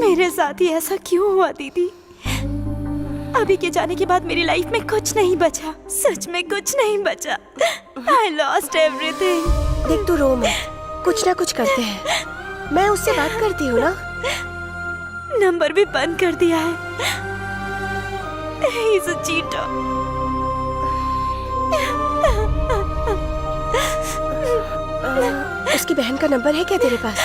मेरे साथ ही ऐसा क्यों हुआ दीदी? अभी के जाने के बाद मेरी लाइफ में कुछ नहीं बचा, सच में कुछ नहीं बचा। I lost everything। देख तू रो मत, कुछ ना कुछ करते हैं। मैं उससे बात करती हूँ ना। नंबर भी बंद कर दिया है। He's a cheater। उसकी बहन का नंबर है क्या तेरे पास?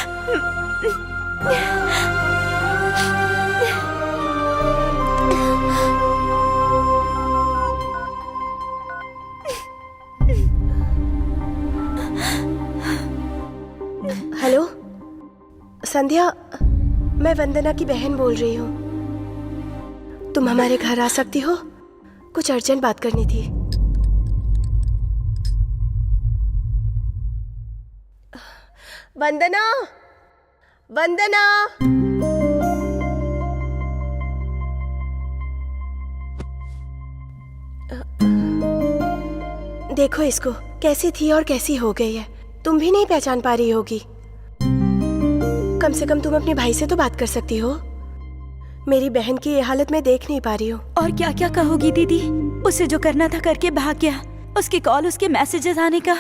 हेलो संध्या, मैं वंदना की बहन बोल रही हूँ। तुम हमारे घर आ सकती हो? कुछ अर्जेंट बात करनी थी। वंदना, वंदना, देखो इसको, कैसी थी और कैसी हो गई है। तुम भी नहीं पहचान पा रही होगी। कम से कम तुम अपने भाई से तो बात कर सकती हो। मेरी बहन की ये हालत मैं देख नहीं पा रही हूँ। और क्या क्या कहोगी दीदी? उसे जो करना था करके भाग गया। उसके कॉल, उसके मैसेजेस आने का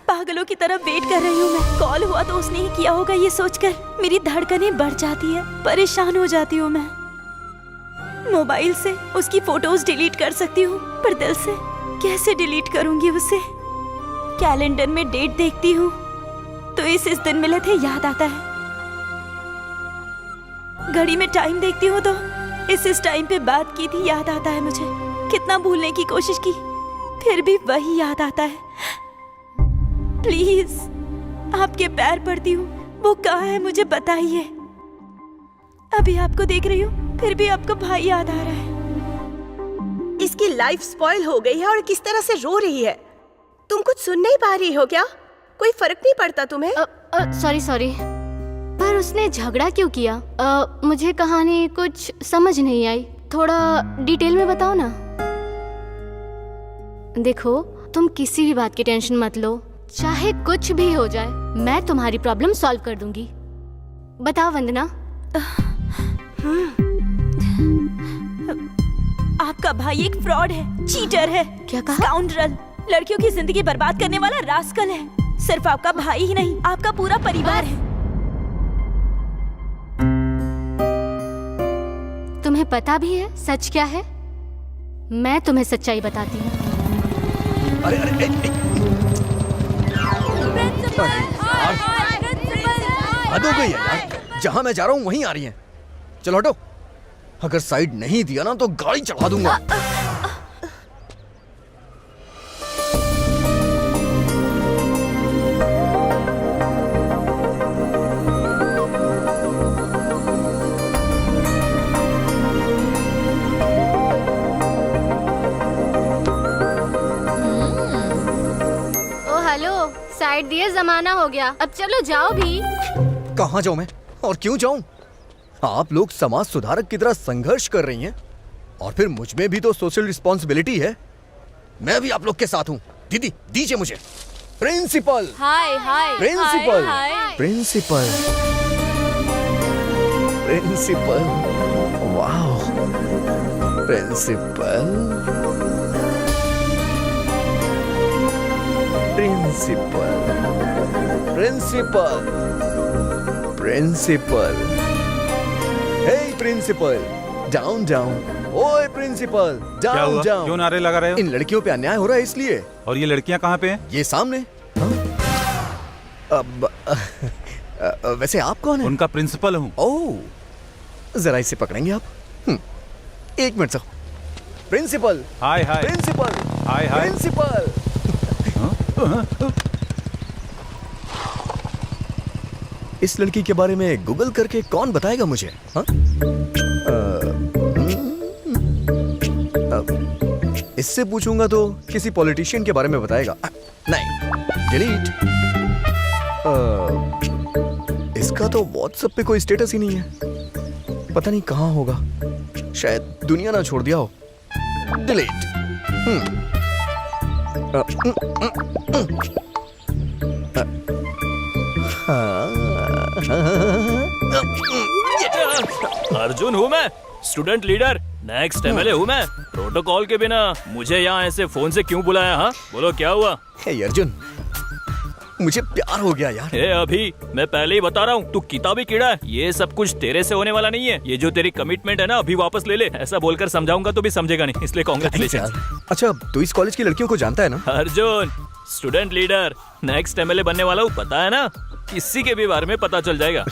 पागलों की तरह वेट कर रही हूँ मैं। कॉल हुआ तो उसने ही किया होगा, ये सोचकर मेरी धड़कनें बढ़ जाती है, परेशान हो जाती हूँ मैं। मोबाइल से उसकी फोटोज डिलीट कर सकती हूँ, पर दिल से कैसे डिलीट करूंगी उसे? कैलेंडर में डेट देखती हूँ तो इस दिन मिले थे याद आता है। घड़ी में टाइम देखती हूँ तो इस टाइम पे बात की थी याद आता है मुझे। कितना भूलने की कोशिश की, फिर भी वही याद आता है। प्लीज आपके पैर पड़ती हूँ, वो कहाँ है मुझे बताइए। अभी आपको देख रही हूँ, फिर भी आपका भाई याद आ रहा है। इसकी लाइफ स्पॉइल हो गई है और किस तरह से रो रही है। तुम कुछ सुन नहीं पा रही हो क्या? कोई फर्क नहीं पड़ता तुम्हें? सॉरी, पर उसने झगड़ा क्यों किया? मुझे कहानी कुछ समझ नहीं आई। थोड़ा डिटेल में बताओ ना। देखो, तुम किसी भी बात की टेंशन मत लो, चाहे कुछ भी हो जाए, मैं तुम्हारी प्रॉब्लम सॉल्व कर दूंगी। बताओ वंदना। आपका भाई एक फ्रॉड है, चीटर है। क्या कहा? स्काउंड्रल, लड़कियों की जिंदगी बर्बाद करने वाला रास्कल है। सिर्फ आपका भाई ही नहीं, आपका पूरा परिवार है। तुम्हें पता भी है सच क्या है? मैं तुम्हें सच्चाई बताती हूँ। अरे हद हो गई है यार। जहाँ मैं जा रहा हूँ वहीं आ रही हैं। चलो हटो। अगर साइड नहीं दिया ना तो गाड़ी चढ़ा दूंगा। साइड दिए जमाना हो गया, अब चलो जाओ भी। कहाँ जाऊँ मैं और क्यों जाऊँ? आप लोग समाज सुधारक की तरह संघर्ष कर रही हैं और फिर मुझ में भी तो सोशल रिस्पॉन्सिबिलिटी है। मैं भी आप लोग के साथ हूँ। दीदी दीजिए मुझे। प्रिंसिपल, हाय हाय प्रिंसिपल, हाय, हाय। प्रिंसिपल, प्रिंसिपल, वाह, प्रिंसिपल, प्रिंसिपल, प्रिंसिपल, प्रिंसिपल, हे प्रिंसिपल, डाउन डाउन। ओए प्रिंसिपल, क्या डाउन हुआ? डाउन। क्यों नारे लगा रहे हो? इन लड़कियों पे अन्याय हो रहा है इसलिए। और ये लड़कियां कहाँ पे हैं? ये सामने। हाँ? अब वैसे आप कौन हैं? उनका प्रिंसिपल हूँ। ओह, जरा इसे पकड़ेंगे आप? एक मिनट सर। प्रिंसिपल, हाय हाय प्रिंसिपल, हाय हाय। प्रिंसिपल। इस लड़की के बारे में गूगल करके कौन बताएगा मुझे? हाँ? इससे पूछूंगा तो किसी पॉलिटिशियन के बारे में बताएगा। नहीं, डिलीट। इसका तो व्हाट्सएप पे कोई स्टेटस ही नहीं है। पता नहीं कहाँ होगा, शायद दुनिया ना छोड़ दिया हो। डिलीट। अर्जुन हूँ मैं, स्टूडेंट लीडर, नेक्स्ट एमएलए हूँ मैं। प्रोटोकॉल के बिना मुझे यहाँ ऐसे फोन से क्यों बुलाया? हाँ बोलो क्या हुआ? हे अर्जुन, मुझे प्यार हो गया यार। ए अभी मैं पहले ही बता रहा हूँ, तू किताबी कीड़ा है। ये सब कुछ तेरे से होने वाला नहीं है। ये जो तेरी कमिटमेंट है ना, अभी वापस ले ले। ऐसा बोलकर समझाऊंगा तो भी समझेगा नहीं, इसलिए कांग्रेचुलेशन। अच्छा, तू इस कॉलेज की लड़कियों को जानता है ना? Arjun, student leader, next MLA बनने वाला हूँ, पता है ना? किसी के भी बारे में पता चल जाएगा।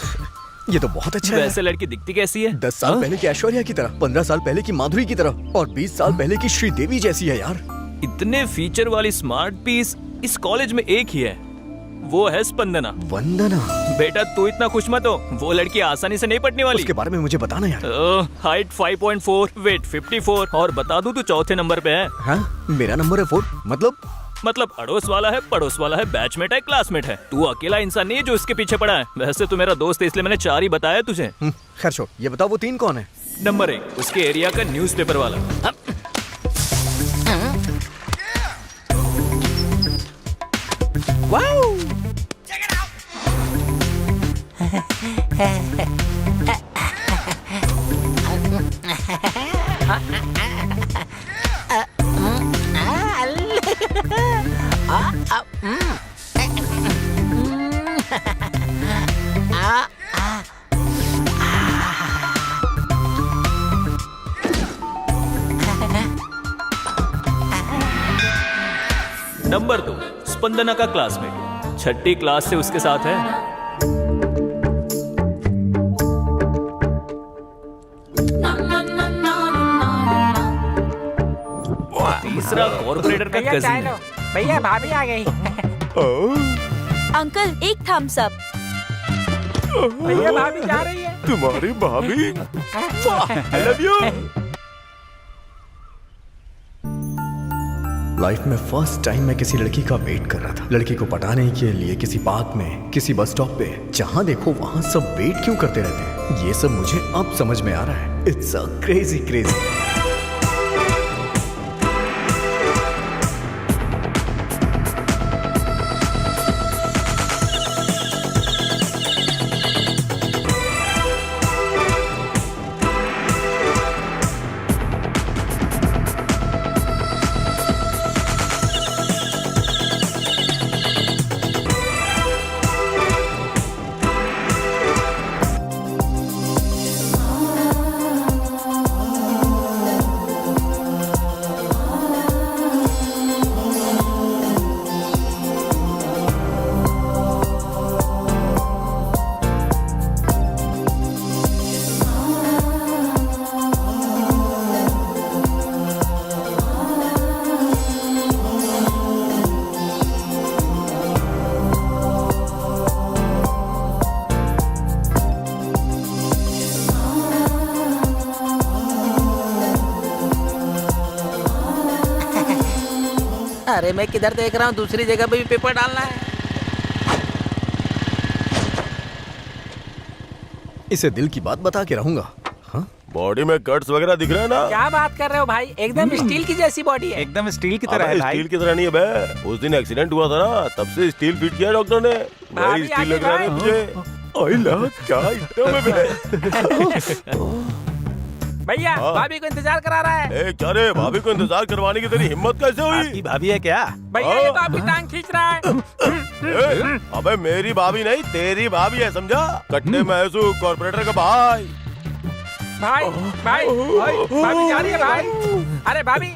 ये तो बहुत अच्छा है। वैसे लड़की दिखती कैसी है? 10 साल पहले की ऐश्वर्या की तरह, 15 साल पहले की माधुरी की तरह और 20 साल पहले की श्रीदेवी जैसी है यार। इतने फीचर वाली स्मार्ट पीस इस कॉलेज में एक ही है, वो है स्पंदना। वंदना? बेटा तू इतना खुश मत हो, वो लड़की आसानी से नहीं पटने वाली। उसके बारे में मुझे बताना यार। हाइट 5.4, वेट 54 और बता दूं तू चौथे नंबर पे है। हाँ, मेरा नंबर है 4। मतलब अड़ोस वाला है, पड़ोस वाला है, बैचमेट है, क्लासमेट है। तू अकेला इंसान नहीं है जो इसके पीछे पड़ा है। वैसे तू मेरा दोस्त है इसलिए मैंने 4 ही बताया तुझे। खैर छोड़, ये बताओ वो 3 कौन है? नंबर 1 उसके एरिया का न्यूज़पेपर वाला। नंबर 2 स्पंदना का क्लासमेट, 6ठी क्लास से उसके साथ है। तीसरा कॉर्पोरेटर का कजिन। भैया भाभी आ गई। अंकल एक थम्स अप। भैया भाभी जा रही है। तुम्हारी भाभी? I love you। लाइफ में फर्स्ट टाइम मैं किसी लड़की का वेट कर रहा था, लड़की को पटाने के लिए किसी पार्क में, किसी बस स्टॉप पे, जहां देखो वहां सब वेट क्यों करते रहते हैं। ये सब मुझे अब समझ में आ रहा है। It's a crazy crazy. अरे मैं किधर देख रहा हूँ, दूसरी जगह पे भी पेपर डालना है। इसे दिल की बात बता के रहूंगा। हाँ? बॉडी में कट्स वगैरह दिख रहे हैं ना? क्या बात कर रहे हो भाई, एकदम स्टील की जैसी बॉडी है। एकदम स्टील की तरह अबे है भाई। स्टील की तरह नहीं है बे। उस दिन एक्सीडेंट हुआ था ना, तब से स्टील फिट किया डॉक्टर ने। भाभी वही स्टील आगे लग रहा है भाई। मुझे। ओए ला क्या इतना में बे। भैया हाँ। भाभी को इंतजार करा रहा है। ए क्या रे, भाभी को इंतजार करवाने की तेरी हिम्मत कैसे हुई? आपकी भाभी है क्या? भैया ये तो आपकी टांग खींच रहा है। अबे मेरी भाभी नहीं, तेरी भाभी है, समझा? कट्टे महसू कॉर्पोरेटर का भाई। भाई भाई भाभी जा रही है भाई। अरे भाभी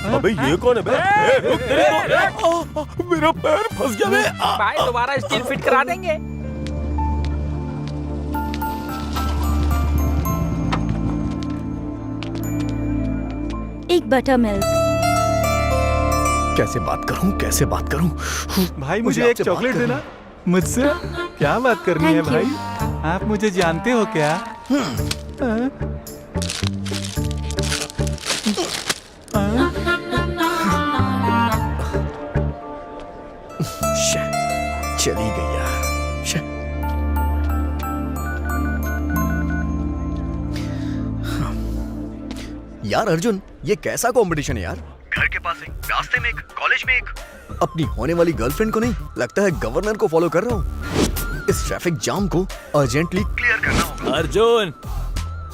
अबे ये कौन है बे? रुक मेरा पैर फंस गया बे। भाई दोबारा स्टील फिट करा देंगे। एक बटर मिल्क। कैसे बात करूं, कैसे बात करूं? भाई मुझे मुझे एक आपसे बात चॉकलेट करनी देना। मुझसे क्या बात करनी है Thank you. भाई? आप मुझे जानते हो क्या? शे, चली गई यार। शे। यार अर्जुन, ये कैसा कंपटीशन है यार? घर के पास एक, रास्ते में एक, कॉलेज में एक। अपनी होने वाली गर्लफ्रेंड को नहीं, लगता है गवर्नर को फॉलो कर रहा हूँ। इस ट्रैफिक जाम को अर्जेंटली क्लियर करना होगा। Arjun,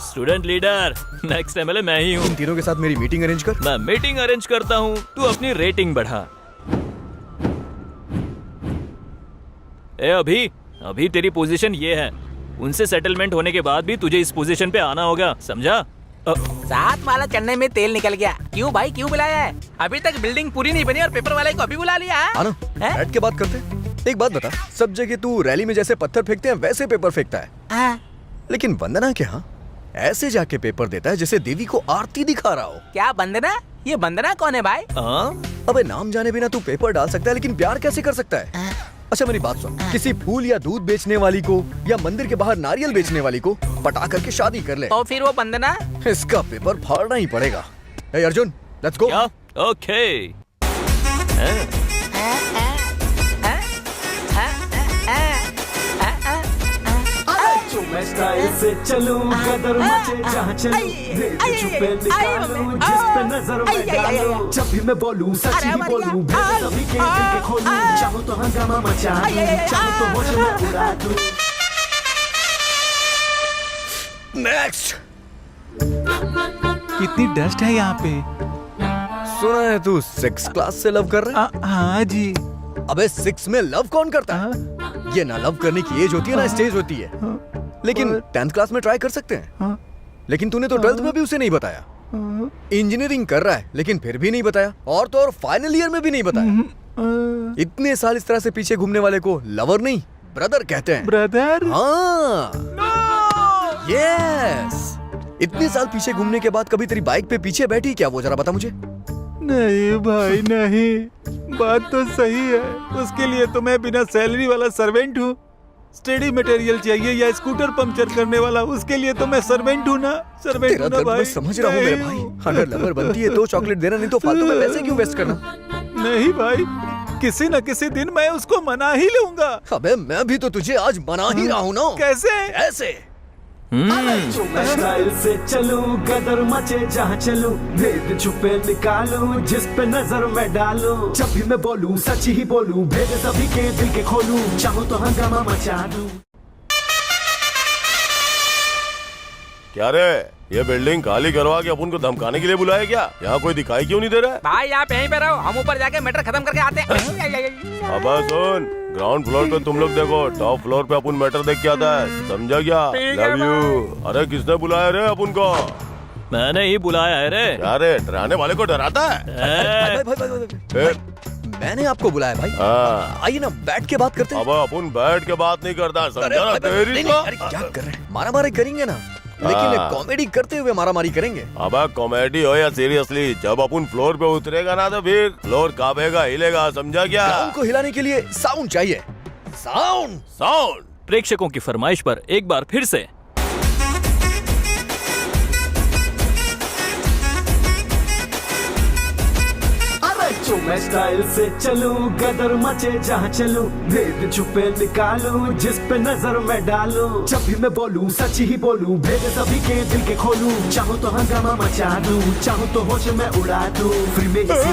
student leader, next MLA मैं ही हूँ। इन तीनों के साथ मेरी मीटिंग अरेंज कर। मैं मीटिंग अरेंज करता हूँ, तू अपनी रेटिंग बढ़ा। ए अभी तेरी पोजीशन ये है। उनसे सेटलमेंट होने के बाद भी तुझे इस पोजीशन पे आना होगा, समझा? सात माला चढ़ने में तेल निकल गया। क्यों भाई क्यों बुलाया है? अभी तक बिल्डिंग पूरी नहीं बनी और पेपर वाले को अभी बुला लिया है? आना, बैठ के बात करते हैं। एक बात बता, सब जगह तू रैली में जैसे पत्थर फेंकते हैं वैसे पेपर फेंकता है, हाँ। लेकिन वंदना के यहाँ ऐसे जाके पेपर देता है जैसे देवी को आरती दिखा रहा हो। क्या बंदना? ये बंदना कौन है भाई? अबे नाम जाने बिना तू पेपर डाल सकता है, लेकिन प्यार कैसे कर सकता है? अच्छा मेरी बात सुन, किसी फूल या दूध बेचने वाली को या मंदिर के बाहर नारियल बेचने वाली को पटा करके शादी कर ले, तो फिर वो बंदना? इसका पेपर फाड़ना ही पड़ेगा। हे अर्जुन, लेट्स गो। क्या? ओके। मैं स्टाइल से चलूं, कदर मचे जहाँ चलूं, भेद छुपे निकालूं, जिस पे नजर मैं डालूं, जब भी मैं बोलूं सच ही बोलूं, भेद सभी के दिल के खोलूं, चाहो तो हंगामा मचा दूं, चाहो तो होश में उड़ा दूं। नेक्स्ट। कितनी डस्ट है यहाँ पे। सुना है तू 6 क्लास से लव कर रहा है? हाँ जी। अबे 6 में लव कौन करता है? ये ना लव करने की एज होती है ना स्टेज होती है। लेकिन 10th क्लास में ट्राई कर सकते हैं। लेकिन तूने तो 12th में भी उसे नहीं बताया। इंजीनियरिंग कर रहा है लेकिन फिर भी नहीं बताया, और तो और फाइनल ईयर में भी नहीं बताया। इतने साल इस तरह से पीछे घूमने वाले को लवर नहीं ब्रदर कहते हैं। ब्रदर? हाँ। यस। इतने साल पीछे घूमने के बाद कभी तेरी बाइक पे पीछे बैठी क्या वो, जरा बता मुझे। नहीं भाई नहीं, बात तो सही है। उसके लिए तो मैं बिना सैलरी वाला सर्वेंट हूँ। स्टडी मटेरियल चाहिए या स्कूटर पंक्चर करने वाला, उसके लिए तो मैं सर्वेंट हूँ ना। सर्वेंट तेरा हूँ ना दर्द भाई। मैं समझ रहा हूँ मेरे भाई। अगर लवर बनती है तो चॉकलेट देना, नहीं तो फालतू में पैसे क्यों वेस्ट करना। नहीं भाई, किसी न किसी दिन मैं उसको मना ही लूंगा। अबे मैं भी तो तुझे आज मना ही रहा हूँ ना। कैसे? ऐसे। मैं स्टाइल से चलूं, कदर मचे जहाँ चलूं, भेद छुपे निकालूं, जिस पे नजर मैं डालूं, जब भी मैं बोलूं सच ही बोलूं, भेद सभी के दिल के खोलूं, चाहो तो हंगामा मचा दूं। क्या रे, ये बिल्डिंग खाली करवा के अपन को धमकाने के लिए बुलाया क्या? यहाँ कोई दिखाई क्यों नहीं दे रहा है? भाई आप यहीं पे रहो, हम ऊपर जाके मैटर खत्म करके आते हैं। अब सुन, ग्राउंड फ्लोर पे तुम लोग देखो, टॉप फ्लोर पे अपन मैटर देख के आता है, समझा क्या? Love you. अरे किसने बुलाया रे अपन को? मैंने ही बुलाया है रे। क्या रे, डराने वाले को डराता है? भाई, मैंने आपको बुलाया भाई। आइए ना बैठ के बात करते हैं। अब अपन बैठ के बात नहीं करता, समझा ना? तेरी तो अरे क्या कर रहे हैं? मारा मारी करेंगे ना, लेकिन कॉमेडी करते हुए मारा मारी करेंगे। अब कॉमेडी हो या सीरियसली, जब अपन फ्लोर पे उतरेगा ना तो फिर फ्लोर कांपेगा, हिलेगा, समझा क्या? ग्राउंड को हिलाने के लिए साउंड चाहिए। साउंड। साउंड। प्रेक्षकों की फरमाइश पर एक बार फिर से मैं स्टाइल से चलूं, कदर मचे जहाँ चलूं, भेद छुपे निकालूं, जिस पे नजर मैं डालूं, जब भी मैं बोलूं सच ही बोलूं, भेद सभी के दिल के खोलूं, चाहो तो हंगामा मचा दूं, चाहो तो होश में उड़ा दूं, फ्री में इसी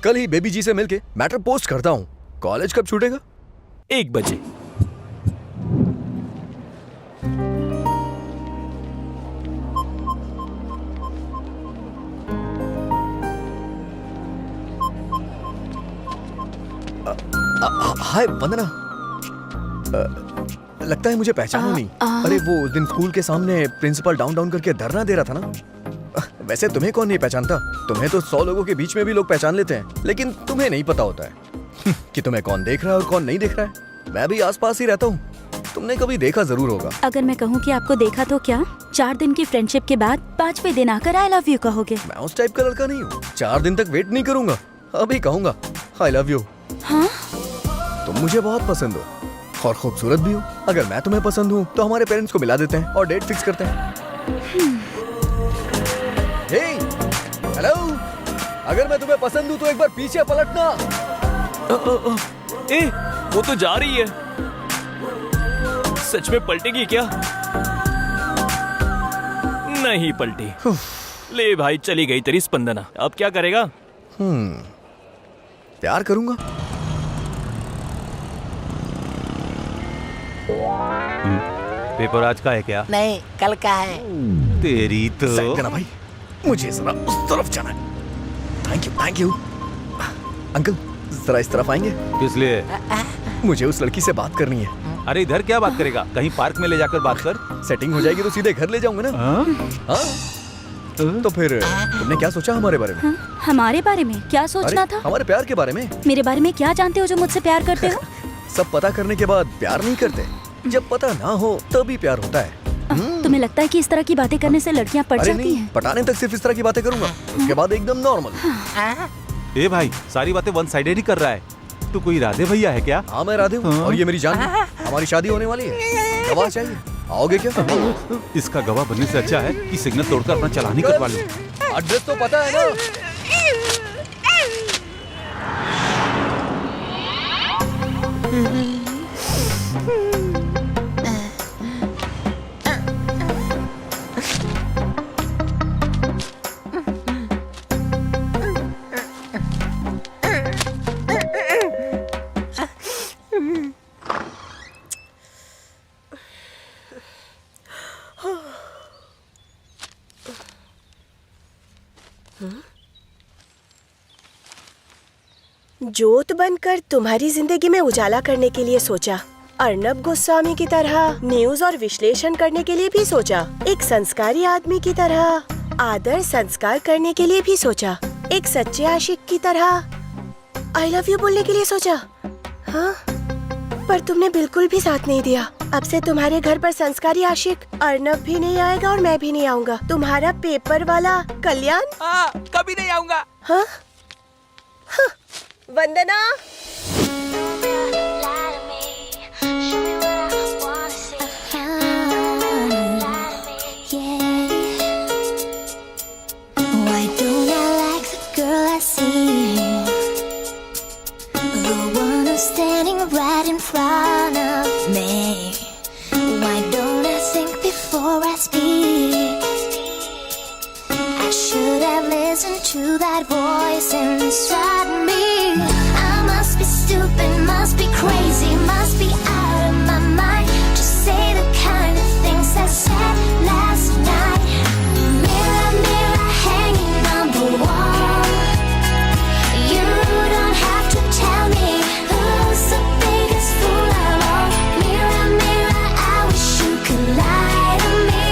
कल ही बेबी जी से मिलके मैटर पोस्ट करता हूँ। कॉलेज कब छूटेगा? 1 बजे। हाय वंदना। लगता है मुझे पहचाना नहीं। अरे वो उस दिन स्कूल के सामने प्रिंसिपल डाउन डाउन करके धरना दे रहा था ना। वैसे तुम्हें कौन नहीं पहचानता? तुम्हें तो 100 लोगों के बीच में भी लोग पहचान लेते हैं, लेकिन तुम्हें नहीं पता होता है कि तुम्हें कौन देख रहा है और कौन नहीं देख रहा है। मैं भी आसपास ही रहता हूँ, तुमने कभी देखा जरूर होगा। अगर मैं कहूँ कि आपको देखा तो क्या 4 दिन की फ्रेंडशिप के बाद 5वें दिन आकर आई लव यू कहोगे? मैं उस टाइप का लड़का नहीं हूँ। 4 दिन तक वेट नहीं करूंगा, अभी कहूंगा आई लव यू। हाँ? तुम मुझे बहुत पसंद हो और खूबसूरत भी हो। अगर मैं तुम्हें पसंद हूँ तो हमारे पेरेंट्स को मिला देते हैं और डेट फिक्स करते हैं। हे, हेलो, अगर मैं तुम्हें पसंद हूँ तो एक बार पीछे पलटना। ए, वो तो जा रही है। सच में पलटेगी क्या? नहीं पलटी। ले भाई, चली गई तेरी स्पंदना। अब क्या करेगा? प्यार करूंगा। पेपर आज का है क्या? नहीं, कल का है। तेरी तो साइड देना भाई, मुझे जरा उस तरफ जाना है। थैंक यू अंकल, जरा इस तरफ आएंगे? किस लिए? मुझे उस लड़की से बात करनी है। अरे इधर क्या बात करेगा? कहीं पार्क में ले जाकर बात कर। सेटिंग हो जाएगी तो सीधे घर ले जाऊंगा ना। हाँ? तो फिर तुमने क्या सोचा हमारे बारे में? हमारे बारे में क्या सोचना अरे, था? हमारे प्यार के बारे में। मेरे बारे में क्या जानते हो जो मुझसे प्यार करते हो? सब पता करने के बाद प्यार नहीं करते, जब पता ना हो तभी प्यार होता है। तुम्हें लगता है कि इस तरह की बातें करने से लड़कियां पट अरे जाती नहीं, हैं? पटाने तक सिर्फ इस तरह की बातें करूंगा, उसके बाद एकदम नॉर्मल। ए भाई, सारी बातें वन साइडेड ही कर रहा है। तू कोई राधे भैया है क्या? हाँ मैं राधे हूँ और ये मेरी जान है। हमारी शादी होने वाली है, गवाह चाहिए, आओगे क्या? इसका गवाह बनने से अच्छा है कि सिग्नल तोड़कर अपना चालान ही करवा लूं। एड्रेस तो पता है ना? जोत बनकर तुम्हारी जिंदगी में उजाला करने के लिए सोचा, अर्नब गोस्वामी की तरह न्यूज और विश्लेषण करने के लिए भी सोचा, एक संस्कारी आदमी की तरह आदर संस्कार करने के लिए भी सोचा, एक सच्चे आशिक की तरह आई लव यू बोलने के लिए सोचा। हाँ, पर तुमने बिल्कुल भी साथ नहीं दिया। अब से तुम्हारे घर पर संस्कारी आशिक अर्नब भी नहीं आएगा और मैं भी नहीं आऊंगा। तुम्हारा पेपर वाला कल्याण कभी नहीं आऊंगा। हाँ? हाँ, वंदना। Standing right in front of me. Why don't I think before I speak? I should have listened to that voice inside me. I must be stupid, must be crazy, must be out of my mind to say the kind of things I said last night. Mirror, mirror, hanging on the wall. You don't have to tell me who's the biggest fool of all. Mirror, mirror, I wish you could lie to me.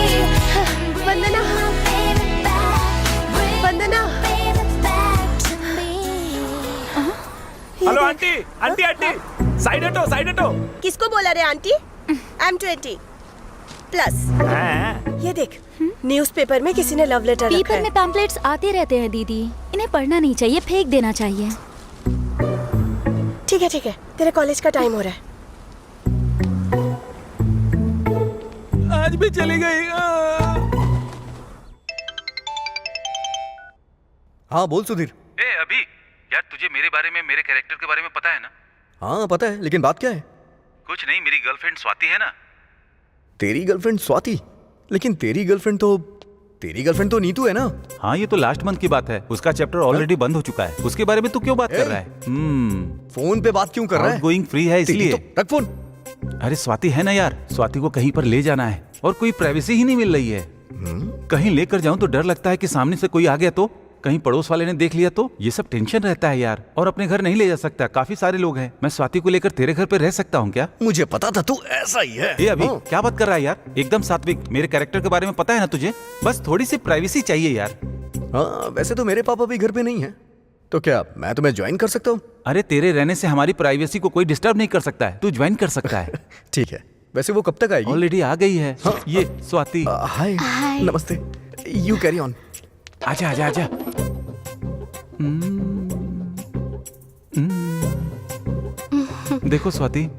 Vandana, Vandana. Hello aunty, aunty aunty, side हटो, side हटो। किसको बोला रे aunty? I'm 20 plus. ये देख, newspaper में किसी ने लव लेटर रखा पेपर है। में पैम्पलेट्स आते रहते हैं दीदी, इन्हें पढ़ना नहीं चाहिए, फेंक देना चाहिए। ठीक है, तेरे कॉलेज का टाइम हो रहा है। आज भी चली गई। हाँ बोल सुधीर। ए अभी यार, तुझे मेरे बारे में, मेरे कैरेक्टर के बारे में पता है ना? हाँ पता है, लेकिन बात क्या है? कुछ नहीं, मेरी गर्लफ्रेंड स्वाति है ना। तेरी गर्लफ्रेंड स्वाति? लेकिन तेरी गर्लफ्रेंड तो नीतू है ना? हाँ, ये तो लास्ट मंथ की बात है। उसका चैप्टर ऑलरेडी बंद हो चुका है। उसके बारे में तू क्यों बात कर रहा है? फोन पे बात क्यों कर रहा है? गोइंग फ्री है इसलिए। तो रख फोन। अरे स्वाति है ना यार, स्वाति को कहीं पर ले जाना है और कोई प्राइवेसी ही नहीं मिल रही है। कहीं लेकर जाऊं तो डर लगता है कि सामने से कोई आ गया तो कहीं पड़ोस वाले ने देख लिया तो ये सब टेंशन रहता है यार। और अपने घर नहीं ले जा सकता, काफी सारे लोग हैं। मैं स्वाति को लेकर तेरे घर पे रह सकता हूँ क्या? मुझे पता था तू ऐसा ही है। ये अभी हाँ। क्या बात कर रहा है यार? एकदम सात्विक। मेरे कैरेक्टर के बारे में पता है ना तुझे? बस थोड़ी सी प्राइवेसी चाहिए यार। हाँ, वैसे तो मेरे पापा भी घर पे नहीं है, तो क्या मैं तुम्हें ज्वाइन कर सकता हूँ? अरे तेरे रहने से हमारी प्राइवेसी को कोई डिस्टर्ब नहीं कर सकता है, तू ज्वाइन कर सकता है। ठीक है। वैसे वो कब तक आएगी? ऑलरेडी आ गई है। हाँ। ये स्वाति। हाय, हाय। नमस्ते। You carry on. आजा आजा आजा। देखो स्वाति,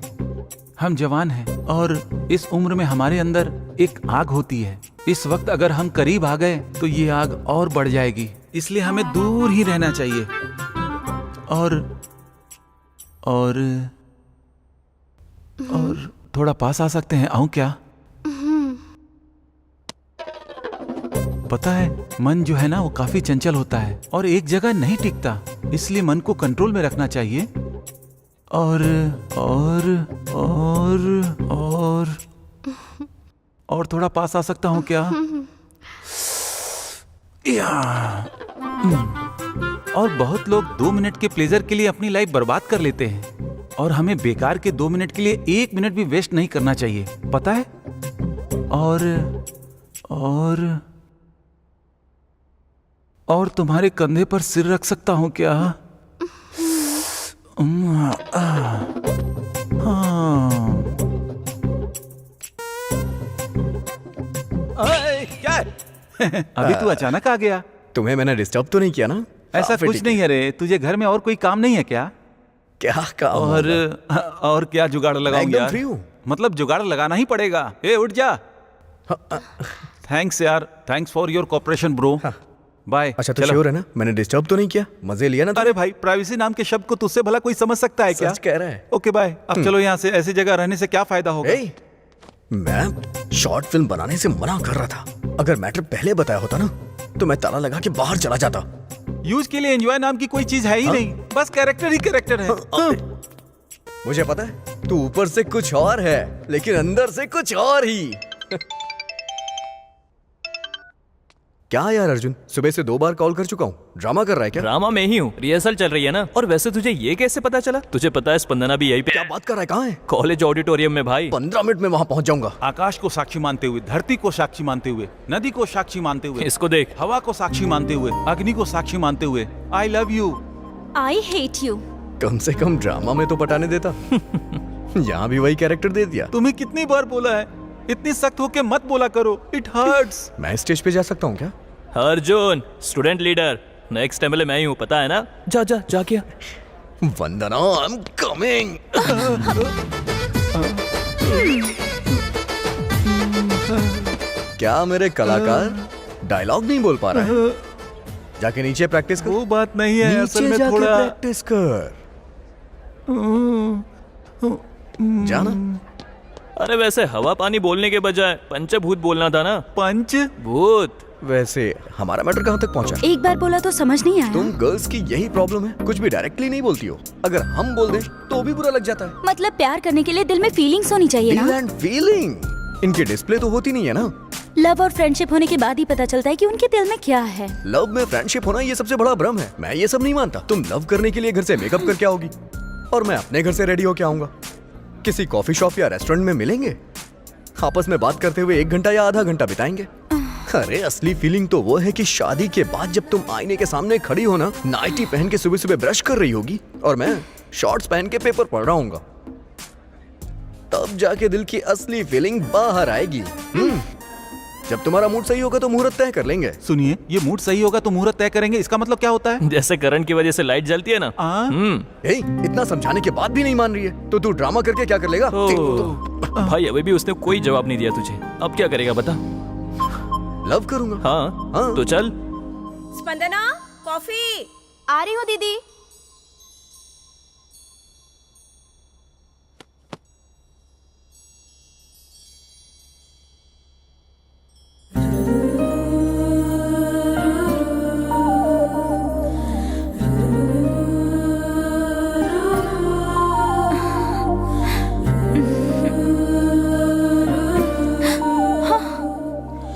हम जवान हैं और इस उम्र में हमारे अंदर एक आग होती है। इस वक्त अगर हम करीब आ गए तो ये आग और बढ़ जाएगी, इसलिए हमें दूर ही रहना चाहिए। और थोड़ा पास आ सकते हैं? आऊं क्या? पता है, मन जो है ना वो काफी चंचल होता है और एक जगह नहीं टिकता, इसलिए मन को कंट्रोल में रखना चाहिए। और थोड़ा पास आ सकता हूँ क्या? या। और बहुत लोग 2 मिनट के प्लेजर के लिए अपनी लाइफ बर्बाद कर लेते हैं और हमें बेकार के 2 मिनट के लिए 1 मिनट भी वेस्ट नहीं करना चाहिए, पता है? और तुम्हारे कंधे पर सिर रख सकता हूँ क्या? क्या है? अभी तू अचानक आ गया। तुम्हें मैंने डिस्टर्ब तो नहीं किया ना? ऐसा फिर कुछ ठीक नहीं है रे। तुझे घर में और कोई काम नहीं है क्या? क्या काम? और क्या जुगाड़ लगाऊं एकदम यार? फ्री हूँ। मतलब जुगाड़ लगाना ही पड़ेगा। ए उठ जा। थैंक्स यार, thanks for your cooperation bro. Bye. अच्छा तो श्योर है ना? मैंने डिस्टर्ब तो नहीं किया? मजे लिया ना? अरे भाई, प्राइवेसी नाम के शब्द को तुझसे भला कोई समझ सकता है क्या? सच कह रहा है। Okay bye. अब चलो यहाँ से। ऐसी जगह रहने से क्या फायदा होगा? ए, मैं शॉर्ट फिल्म बनाने से मना कर रहा था। अगर मैटर पहले बताया होता ना तो मैं ताला लगा के बाहर चला जाता। यूज के लिए एंजॉय नाम की कोई चीज है ही नहीं, बस कैरेक्टर ही कैरेक्टर है। मुझे पता है तू ऊपर से कुछ और है लेकिन अंदर से कुछ और ही। क्या यार अर्जुन, सुबह से 2 बार कॉल कर चुका हूँ। ड्रामा कर रहा है क्या? ड्रामा में ही हूँ, रिहर्सल चल रही है ना। और वैसे तुझे ये कैसे पता चला? तुझे पता है स्पंदना भी यहीं पे? क्या बात कर रहा है? कहाँ है? कॉलेज ऑडिटोरियम में भाई। 15 मिनट में वहाँ पहुँच जाऊंगा। आकाश को साक्षी मानते हुए, धरती को साक्षी मानते हुए, नदी को साक्षी मानते हुए, इसको देख। हवा को साक्षी मानते हुए, अग्नि को साक्षी मानते हुए, I love you. I hate you. कम से कम ड्रामा में तो पटाने देता। यहाँ भी वही कैरेक्टर दे दिया। तुम्हें कितनी बार बोला है, इतनी सख्त होके मत बोला करो, इट हर्ट्स। मैं स्टेज पे जा सकता हूँ क्या? Arjun, student leader, next MLA मैं ही हूँ, पता है ना? जा क्या? वंदना, आई एम कमिंग। क्या मेरे कलाकार डायलॉग नहीं बोल पा रहा है? जाके नीचे प्रैक्टिस कर। वो बात नहीं है, असल नीचे में जाके थोड़ा प्रैक्टिस कर। जाना। अरे वैसे हवा पानी बोलने के बजाय पंचभूत बोलना था ना। पंच भूत। वैसे हमारा मैटर कहाँ तक पहुँचा? एक बार बोला तो समझ नहीं आया। तुम गर्ल्स की यही प्रॉब्लम है, कुछ भी डायरेक्टली नहीं बोलती हो। अगर हम बोल दें तो भी बुरा लग जाता है। मतलब प्यार करने के लिए दिल में फीलिंग्स होनी चाहिए फील ना। एंड फीलिंग इनकी डिस्प्ले तो होती नहीं है ना। लव और फ्रेंडशिप होने के बाद ही पता चलता है कि उनके दिल में क्या है। लव में फ्रेंडशिप होना ये सबसे बड़ा भ्रम है। मैं ये सब नहीं मानता। तुम लव करने के लिए घर से मेकअप करके आओगी और मैं अपने घर से रेडी होके आऊंगा। किसी कॉफी शॉप या रेस्टोरेंट में मिलेंगे, आपस में बात करते हुए 1 घंटा या आधा घंटा बिताएंगे। अरे असली फीलिंग तो वो है कि शादी के बाद जब तुम आईने के सामने खड़ी हो ना, नाइटी पहन के सुबह सुबह ब्रश कर रही होगी और मैं शॉर्ट्स पहन के पेपर पढ़ रहा हूँगा, तब जाके दिल की असली फीलिंग बाहर आएगी। जब तुम्हारा मूड सही होगा तो मुहूर्त तय कर लेंगे। सुनिए, ये मूड सही होगा तो मुहूर्त तय करेंगे, इसका मतलब क्या होता है? जैसे करंट की वजह से लाइट जलती है ना। इतना समझाने के बाद भी नहीं मान रही है तो तू ड्रामा करके क्या कर लेगा? भाई अभी भी उसने कोई जवाब नहीं दिया तुझे, अब क्या करेगा बता? लव करूंगा। हाँ तो चल। स्पंदना, कॉफी। आ रही हो दीदी।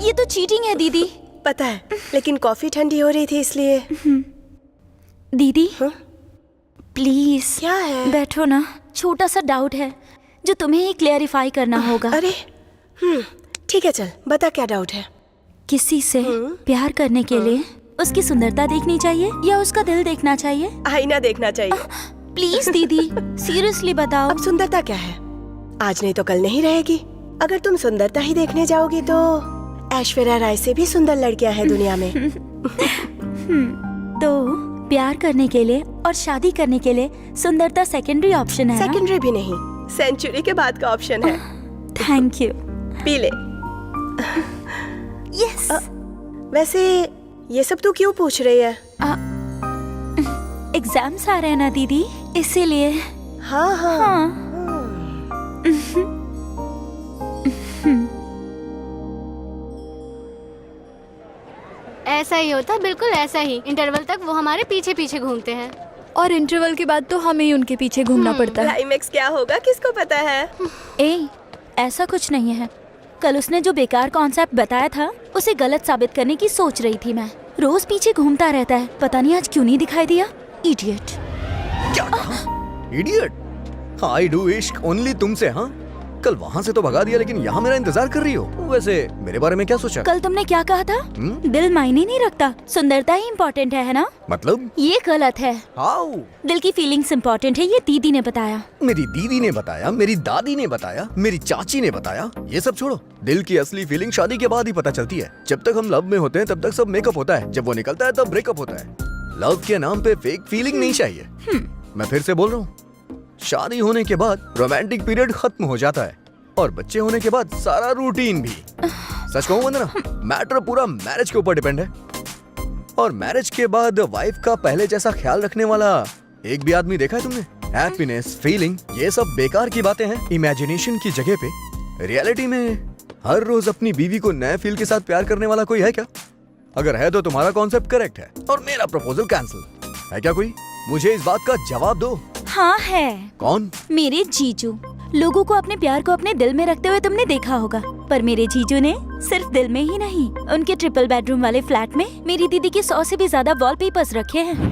ये तो चीटिंग है दीदी। पता है, लेकिन कॉफी ठंडी हो रही थी इसलिए। दीदी हाँ? प्लीज क्या है? बैठो ना, छोटा सा डाउट है जो तुम्हें ही क्लियरिफाई करना होगा। अरे ठीक है, चल बता क्या डाउट है। किसी से प्यार करने के लिए उसकी सुंदरता देखनी चाहिए या उसका दिल देखना चाहिए? आईना देखना चाहिए। प्लीज दीदी सीरियसली बताओ। अब सुंदरता क्या है, आज नहीं तो कल नहीं रहेगी। अगर तुम सुंदरता ही देखने जाओगी तो ऐश्वर्या राय से भी सुंदर लड़कियां हैं दुनिया में। तो प्यार करने के लिए और शादी करने के लिए सुंदरता सेकेंडरी ऑप्शन है ना? सेकेंडरी भी नहीं, सेंचुरी के बाद का ऑप्शन है। Thank you. पी ले। यस। वैसे ये सब तू क्यों पूछ रही है? एग्जाम्स आ रहे हैं ना दीदी, इसीलिए। हाँ हाँ, हाँ। ऐसा ही होता, बिल्कुल ऐसा ही। इंटरवल तक वो हमारे पीछे पीछे घूमते हैं। और इंटरवल के बाद तो हमें ही उनके पीछे घूमना पड़ता है। क्लाइमेक्स क्या होगा किसको पता है? ऐसा कुछ नहीं है। कल उसने जो बेकार कॉन्सेप्ट बताया था उसे गलत साबित करने की सोच रही थी मैं। रोज पीछे घूमता रहता है, पता नहीं आज क्यों नहीं दिखाई दिया। इडियट। क्या कहा? इडियट? आई डू इश्क ओनली तुमसे। हाँ, कल वहाँ से तो भगा दिया, लेकिन यहाँ मेरा इंतजार कर रही हो। वैसे मेरे बारे में क्या सोचा? कल तुमने क्या कहा था? दिल मायने नहीं रखता, सुंदरता ही इम्पोर्टेंट है ना? मतलब ये गलत है। हाउ? दिल की फीलिंग्स इम्पोर्टेंट है, ये दीदी ने बताया। मेरी दीदी ने बताया, मेरी दादी ने बताया, मेरी चाची ने बताया। ये सब छोड़ो, दिल की असली फीलिंग शादी के बाद ही पता चलती है। जब तक हम लव में होते हैं तब तक सब मेकअप होता है, जब वो निकलता है तब ब्रेकअप होता है। लव के नाम पे फेक फीलिंग नहीं चाहिए। मैं फिर से बोल रहा हूँ, शादी होने के बाद रोमांटिक पीरियड खत्म हो जाता है और बच्चे होने के बाद सारा रूटीन भी। सच कहूँ वंदना, मैटर पूरा मैरिज के ऊपर डिपेंड है। और मैरिज के बाद वाइफ का पहले जैसा ख्याल रखने वाला एक भी आदमी देखा है तुमने? हैप्पीनेस, फीलिंग, ये सब बेकार की बातें हैं इमेजिनेशन की जगह पे। रियलिटी में हर रोज अपनी बीवी को नए फील के साथ प्यार करने वाला कोई है क्या? अगर है तो तुम्हारा कॉन्सेप्ट करेक्ट है और मेरा प्रपोजल कैंसिल है क्या कोई? मुझे इस बात का जवाब दो। हाँ है। कौन? मेरे जीजू। लोगों को अपने प्यार को अपने दिल में रखते हुए तुमने देखा होगा, पर मेरे जीजू ने सिर्फ दिल में ही नहीं, उनके ट्रिपल बेडरूम वाले फ्लैट में मेरी दीदी के 100 से भी ज्यादा वॉलपेपर्स रखे हैं।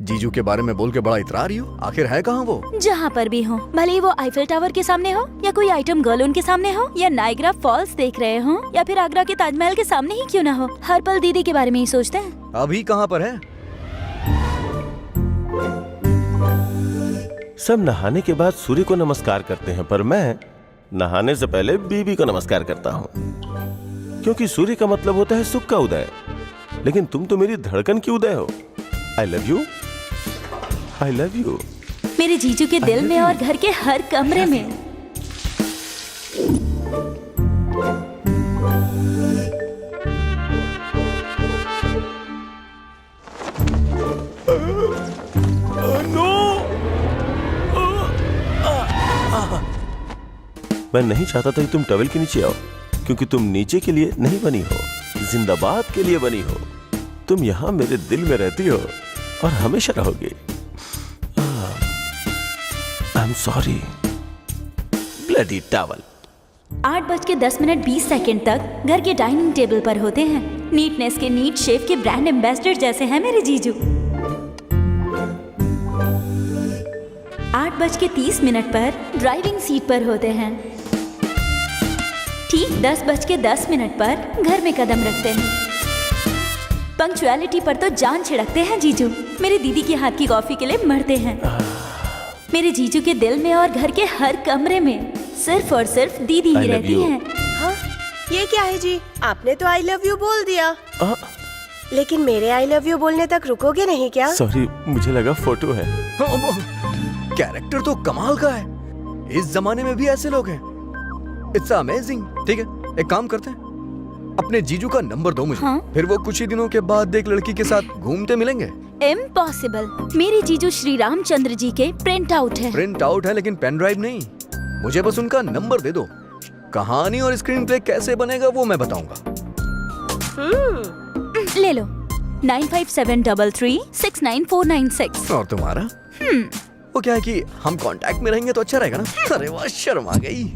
जीजू के बारे में बोल के बड़ा इतरा रही हो, आखिर है कहाँ वो? जहाँ पर भी हो, भले ही वो आईफिल टावर के सामने हो या कोई आइटम गर्ल उनके सामने हो या नायग्रा फॉल्स देख रहे हो या फिर आगरा के ताजमहल के सामने ही क्यों ना हो, हर पल दीदी के बारे में ही सोचते हैं। अभी कहाँ पर है? सब नहाने के बाद सूर्य को नमस्कार करते हैं, पर मैं नहाने से पहले बीबी को नमस्कार करता हूँ, क्योंकि सूर्य का मतलब होता है सुख का उदय। लेकिन तुम तो मेरी धड़कन की उदय हो। आई love you, I love you. मेरे जीजू के दिल में और घर के हर कमरे में। मैं नहीं चाहता था कि तुम टॉवेल के नीचे आओ, क्योंकि तुम नीचे के लिए नहीं बनी हो, जिंदाबाद के लिए बनी हो। तुम यहाँ मेरे दिल में रहती हो और हमेशा रहोगी। I am sorry bloody towel. 8:10 तक घर के डाइनिंग टेबल पर होते हैं। नीटनेस के नीट शेफ के ब्रांड एम्बेसडर जैसे हैं मेरे जीजू। 8:30 पर ड्राइविंग सीट पर होते हैं। ठीक 10:10 पर घर में कदम रखते हैं। पंक्चुअलिटी पर तो जान छिड़कते हैं जीजू। मेरी दीदी के हाथ की कॉफी के लिए मरते हैं। मेरे जीजू के दिल में और घर के हर कमरे में सिर्फ और सिर्फ दीदी ही रहती हैं। हाँ, ये क्या है जी? आपने तो आई लव यू बोल दिया, लेकिन मेरे आई लव यू बोलने तक रुकोगे नहीं क्या? सॉरी, मुझे लगा फोटो है। कैरेक्टर तो कमाल का है। इस जमाने में भी ऐसे लोग हैं। It's amazing. ठीक है, एक काम करते हैं, अपने जीजू का नंबर दो मुझे। हाँ? फिर वो कुछ ही दिनों के बाद एक लड़की के साथ घूमते मिलेंगे। इम्पॉसिबल। मेरे जीजू श्री रामचंद्र जी के प्रिंट आउट है। प्रिंट आउट है लेकिन पेन ड्राइव नहीं। मुझे बस उनका नंबर दे दो। कहानी और स्क्रीन प्ले कैसे बनेगा वो मैं बताऊंगा। ले लो 9573369496। और तुम्हारा? वो क्या है कि हम कांटेक्ट में रहेंगे तो अच्छा रहेगा ना। अरे वाह, शर्म आ गई।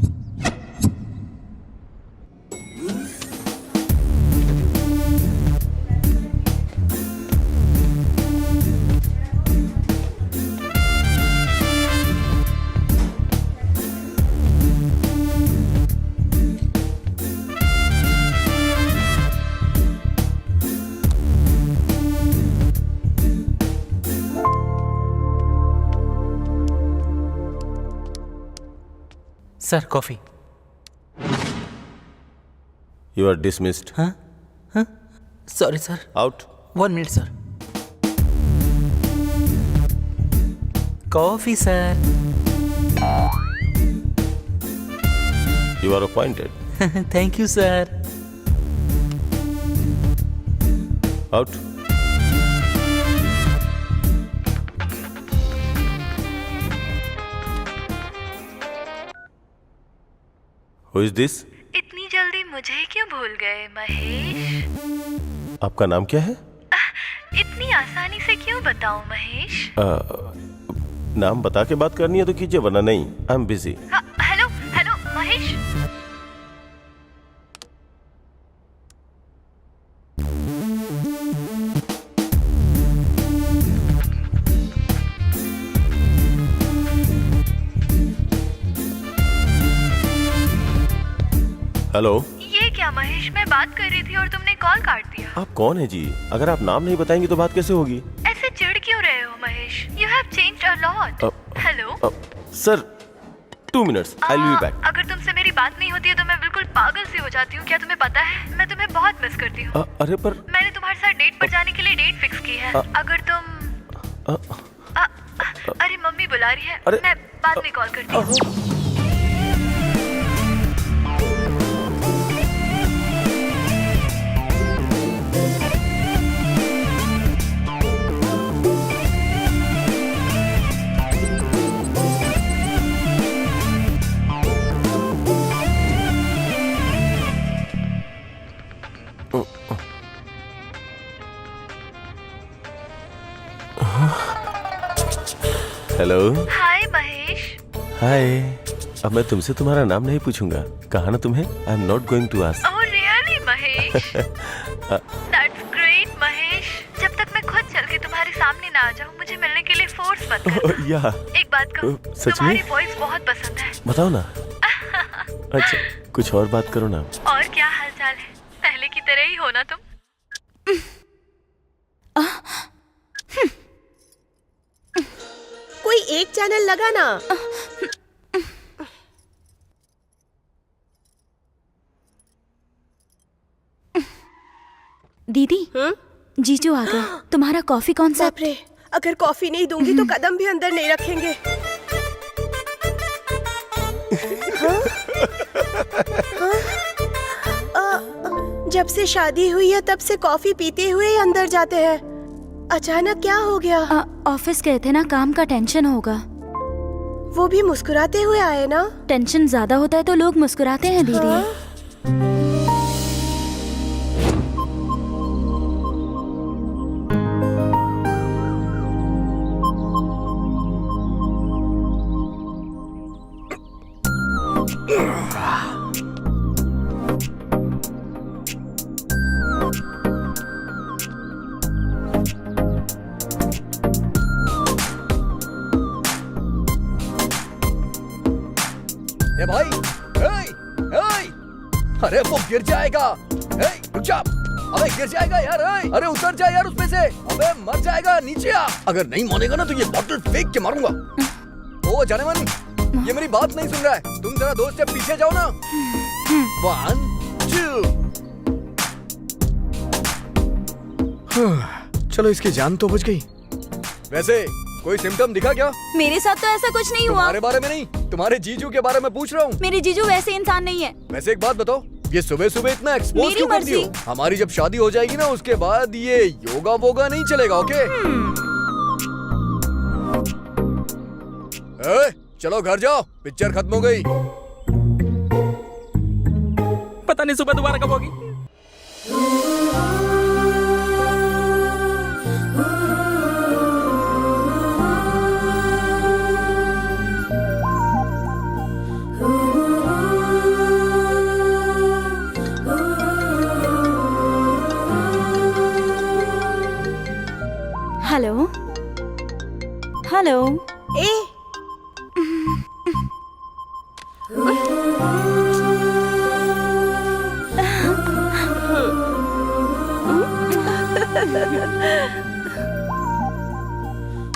Sir coffee. You are dismissed. हाँ हाँ sorry sir. Out. 1 minute sir. Coffee sir. You are appointed. Thank you sir. Out. Who is this? इतनी जल्दी मुझे क्यों भूल गए महेश? आपका नाम क्या है? इतनी आसानी से क्यों बताऊं महेश? नाम बता के बात करनी है तो कीजिए, वरना नहीं। I am busy. Hello hello Mahesh. Hello. ये क्या महेश, मैं बात कर रही थी और तुमने कॉल काट दिया। आप कौन है जी? अगर आप नाम नहीं बताएंगी तो बात कैसे होगी? ऐसे चिढ़ क्यों रहे हो Mahesh? You have changed a lot. Hello sir, 2 minutes, I will be back. अगर तुमसे मेरी बात नहीं होती है तो मैं बिल्कुल पागल सी हो जाती हूँ। क्या तुम्हें पता है, मैं तुम्हें बहुत मिस करती हूँ। अरे पर मैंने तुम्हारे साथ डेट पर जाने के लिए डेट फिक्स की है। अगर तुम अरे मम्मी बुला रही है, मैं बाद में कॉल करती हूँ। हेलो। हाय महेश। हाय। अब मैं तुमसे तुम्हारा नाम नहीं पूछूंगा, कहा ना तुम्हें। I am not going to ask. Oh really Mahesh? That's great Mahesh. जब तक मैं खुद चल के तुम्हारे सामने ना आ जाऊँ, मुझे मिलने के लिए फोर्स मत करना। या एक बात कहूँ, तुम्हारी वॉइस बहुत पसंद है। बताओ ना। अच्छा, कुछ और बात करो ना। और क्या हालचाल है? पहले की तरह ही हो ना तुम? कोई एक चैनल लगा ना। दीदी जीजू आ गए। तुम्हारा कॉफी कौन सा? बाप रे, अगर कॉफी नहीं दूंगी तो कदम भी अंदर नहीं रखेंगे। जब से शादी हुई है तब से कॉफी पीते हुए ही अंदर जाते हैं। अचानक क्या हो गया? ऑफिस गए थे ना, काम का टेंशन होगा। वो भी मुस्कुराते हुए आए ना। टेंशन ज्यादा होता है तो लोग मुस्कुराते हैं दीदी। ए भाई, अरे वो गिर जाएगा। रुक जा। अबे गिर जाएगा यार। अरे उतर जा यार उसमें से। अबे मर जाएगा, नीचे आ। अगर नहीं मानेगा ना तो ये बॉटल फेंक के मारूंगा। ओ जाने मन, ये मेरी बात नहीं सुन रहा है। तुम जरा 2 स्टेप पीछे जाओ ना। 1 2। चलो इसकी जान तो बच गई। वैसे कोई सिम्टम दिखा क्या? मेरे साथ तो ऐसा कुछ नहीं हुआ। तुम्हारे बारे में नहीं, तुम्हारे जीजू के बारे में पूछ रहा हूँ। मेरे जीजू वैसे इंसान नहीं है। वैसे एक बात बताओ, ये सुबह सुबह इतना एक्सपोज मेरी क्यों करती हो? मर्जी। हमारी जब शादी हो जाएगी ना, उसके बाद ये योगा वोगा नहीं चलेगा। ओके? चलो घर जाओ, पिक्चर खत्म हो गई। पता नहीं सुबह दोबारा कब होगी। Hello hello. ए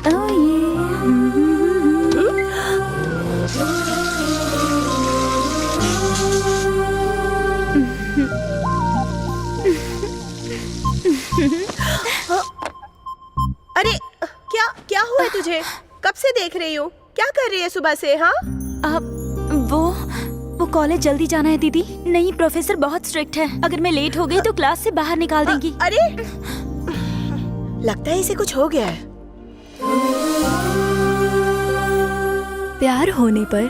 ओह ये अरे क्या क्या हुआ है तुझे? कब से देख रही हूँ। क्या कर रही है सुबह से? हाँ वो कॉलेज जल्दी जाना है दीदी। नहीं, प्रोफेसर बहुत स्ट्रिक्ट है। अगर मैं लेट हो गई तो क्लास से बाहर निकाल देंगी। अरे लगता है इसे कुछ हो गया है। प्यार होने पर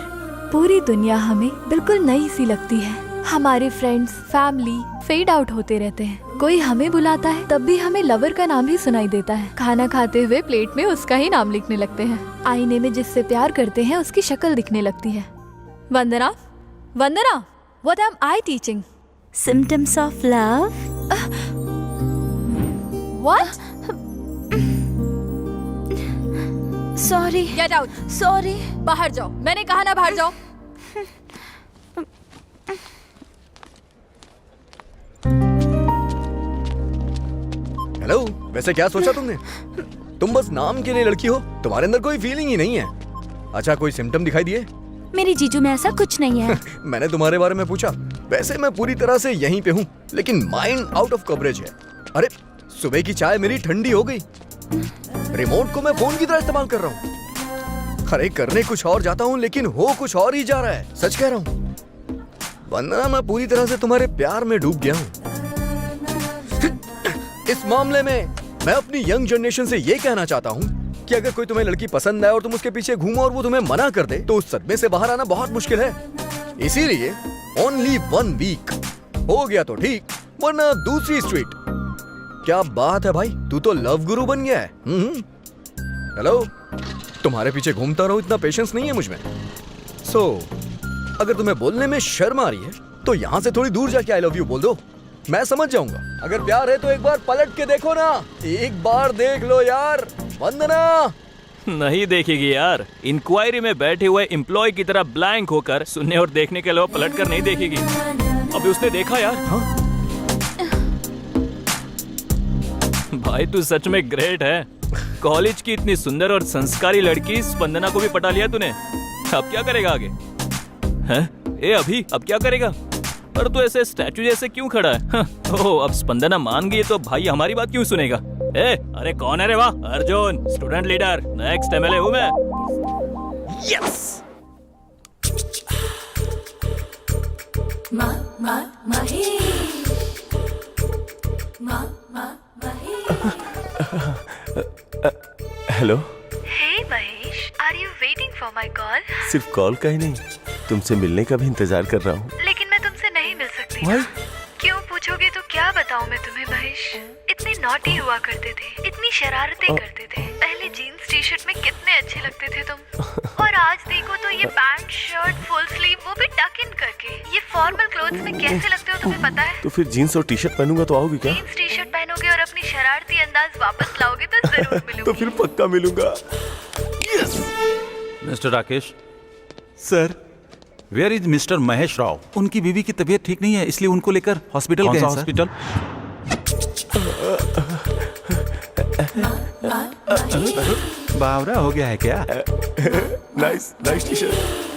पूरी दुनिया हमें बिल्कुल नई सी लगती है। हमारे फ्रेंड्स, फैमिली फेड आउट होते रहते हैं। कोई हमें बुलाता है तब भी हमें लवर का नाम ही सुनाई देता है। खाना खाते हुए प्लेट में उसका ही नाम लिखने लगते हैं। आईने में जिससे प्यार करते हैं उसकी शक्ल दिखने लगती है। Vandana, Vandana, what am I teaching? Symptoms of love. What? Sorry. Get out. Sorry. बाहर जाओ, मैंने कहा ना बाहर जाओ। हेलो, वैसे क्या सोचा तुमने? तुम बस नाम के लिए लड़की हो, तुम्हारे अंदर कोई फीलिंग ही नहीं है। अच्छा, कोई सिम्टम दिखाई दिए? मेरी जीजू में ऐसा कुछ नहीं है। मैंने तुम्हारे बारे में पूछा। वैसे मैं पूरी तरह से यहीं पे हूँ, लेकिन माइंड आउट ऑफ कवरेज है। अरे सुबह की चाय मेरी ठंडी हो गई। रिमोट को मैं फोन की तरह इस्तेमाल कर रहा हूँ। अरे करने कुछ और जाता हूँ, लेकिन हो कुछ और ही जा रहा है। सच कह रहा हूँ वंदना, मैं पूरी तरह से तुम्हारे प्यार में डूब गया हूँ। इस मामले में मैं अपनी यंग जनरेशन से ये कहना चाहता हूँ कि अगर कोई तुम्हें लड़की पसंद आए और तुम उसके पीछे घूमो और वो तुम्हें मना कर दे, तो उस सदमे से बाहर आना बहुत मुश्किल है। इसीलिए ओनली 1 वीक हो गया तो ठीक, वरना दूसरी स्ट्रीट। क्या बात है भाई, तू तो लव गुरु बन गया है। हेलो, तुम्हारे पीछे घूमता रहो, इतना पेशेंस नहीं है मुझ में। सो अगर तुम्हें बोलने में शर्म आ रही है तो यहाँ से थोड़ी दूर जाके आई लव यू बोल दो, मैं समझ जाऊंगा। अगर प्यार है तो एक बार पलट के देखो ना, एक बार देख लो यार। वंदना नहीं देखेगी यार। इंक्वायरी में बैठे हुए एम्प्लॉय की तरह ब्लैंक होकर सुनने और देखने के अलावा पलट कर नहीं देखेगी। अभी उसने देखा यार। हाँ? भाई तू सच में ग्रेट है। कॉलेज की इतनी सुंदर और संस्कारी लड़की स्पंदना को भी पटा लिया तूने। अब क्या करेगा आगे? हैं? अभी अब क्या करेगा? पर तू ऐसे स्टैचू जैसे क्यों खड़ा है? ओह, अब स्पंदना मान गई तो भाई हमारी बात क्यों सुनेगा? अरे कौन है रे? वाह, Arjun, student leader, next MLA हूँ मैं। Yes. Hello. Hey Mahesh, are you waiting for my call? सिर्फ कॉल का ही नहीं, तुमसे मिलने का भी इंतजार कर रहा हूँ। लेकिन मैं तुमसे नहीं मिल सकती। Why? क्यों पूछोगे तो क्या बताऊं मैं तुम्हें महेश। इतने नॉटी हुआ करते थे, इतनी शरारतें करते थे। पहले जीन्स टी शर्ट में कितने अच्छे लगते थे तुम, और आज देखो तो ये पैंट शर्ट फुल स्लीव, वो भी टक इन करके। ये फॉर्मल क्लोथ्स में कैसे लगते हो तुम्हें पता है? तो फिर जीन्स और टी शर्ट पहनूंगा तो आओगी क्या? जीन्स टी शर्ट पहनोगे और अपनी शरारती अंदाज वापस लाओगे तो जरूर मिलूंगी। तो फिर पक्का मिलूंगा। Mister Rakesh sir, where is mister Mahesh Rao? उनकी बीवी की तबीयत ठीक नहीं है, इसलिए उनको लेकर हॉस्पिटल गए हैं सर। हॉस्पिटल? बावरा हो गया है क्या? Nice nice T shirt.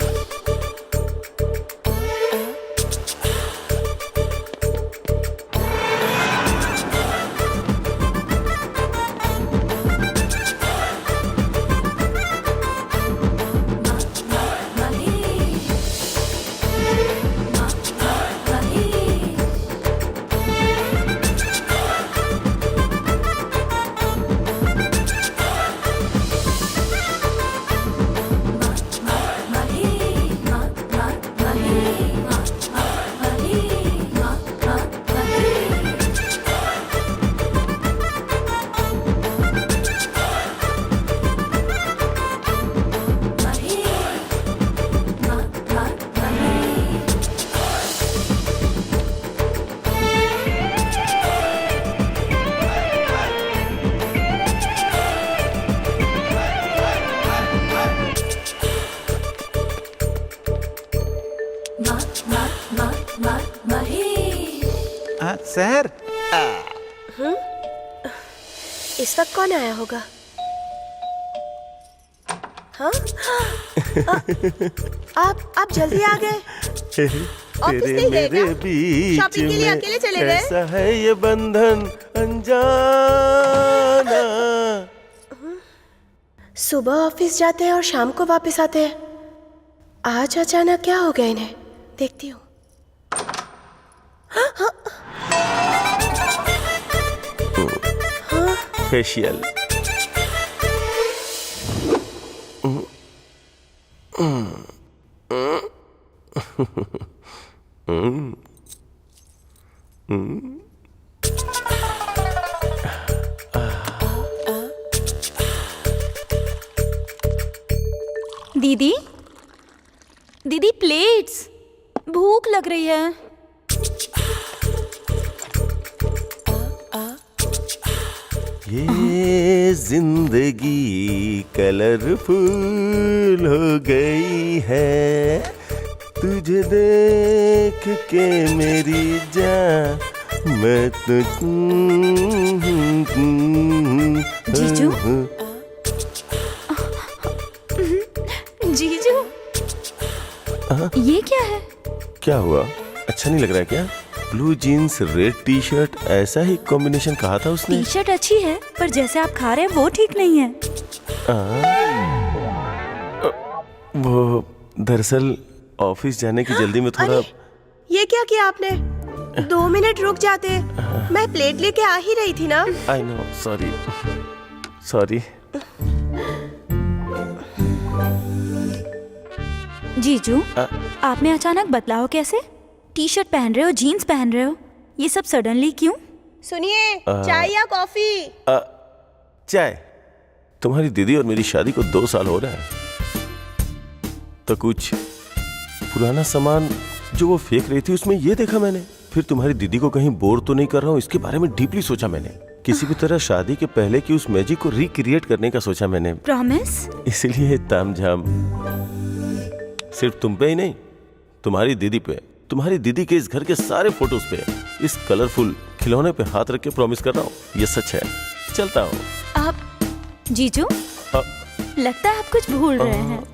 शहर। इस वक्त कौन आया होगा? हाँ? आप जल्दी आ गए। ऑफिस नहीं गए क्या? शॉपिंग के लिए अकेले चले गए? ऐसा है ये बंधन अनजाना। सुबह ऑफिस जाते हैं और शाम को वापस आते हैं। आज अचानक क्या हो गया इन्हें? देखती हूँ। फेशियल। दीदी, दीदी प्लेट्स, भूख लग रही है। ये जिंदगी कलरफुल हो गई है, तुझे देख के मेरी जान मैं तो। जीजू? जीजू, ये क्या है? क्या हुआ? अच्छा नहीं लग रहा है क्या? Blue jeans red T shirt, ऐसा ही कॉम्बिनेशन कहा था उसने। टी शर्ट अच्छी है पर जैसे आप खा रहे हैं वो ठीक नहीं है। वो दरअसल ऑफिस जाने की जल्दी में थोड़ा। ये क्या किया आपने? 2 मिनट रुक जाते, मैं प्लेट लेके आ ही रही थी ना। I know, sorry sorry. जीजू, आप में अचानक बदलाव कैसे? टी शर्ट पहन रहे हो, जीन्स पहन रहे हो, ये सब सडनली क्यों? सुनिए, चाय या कॉफी? चाय। तुम्हारी दीदी और मेरी शादी को 2 साल हो रहा है, तो कुछ पुराना सामान जो वो फेंक रही थी उसमें ये देखा मैंने। फिर तुम्हारी दीदी को कहीं बोर तो नहीं कर रहा हूँ, इसके बारे में डीपली सोचा मैंने। किसी भी तरह शादी के पहले की उस मैजिक को रिक्रिएट करने का सोचा मैंने। प्रॉमिस? इसलिए तामझाम सिर्फ तुम पे ही नहीं, तुम्हारी दीदी पे, तुम्हारी दीदी के इस घर के सारे फोटोज पे, इस कलरफुल खिलौने पे हाथ रख के प्रॉमिस कर रहा हूँ। ये सच है। चलता हूँ। आप जीजू, लगता है आप कुछ भूल रहे हैं।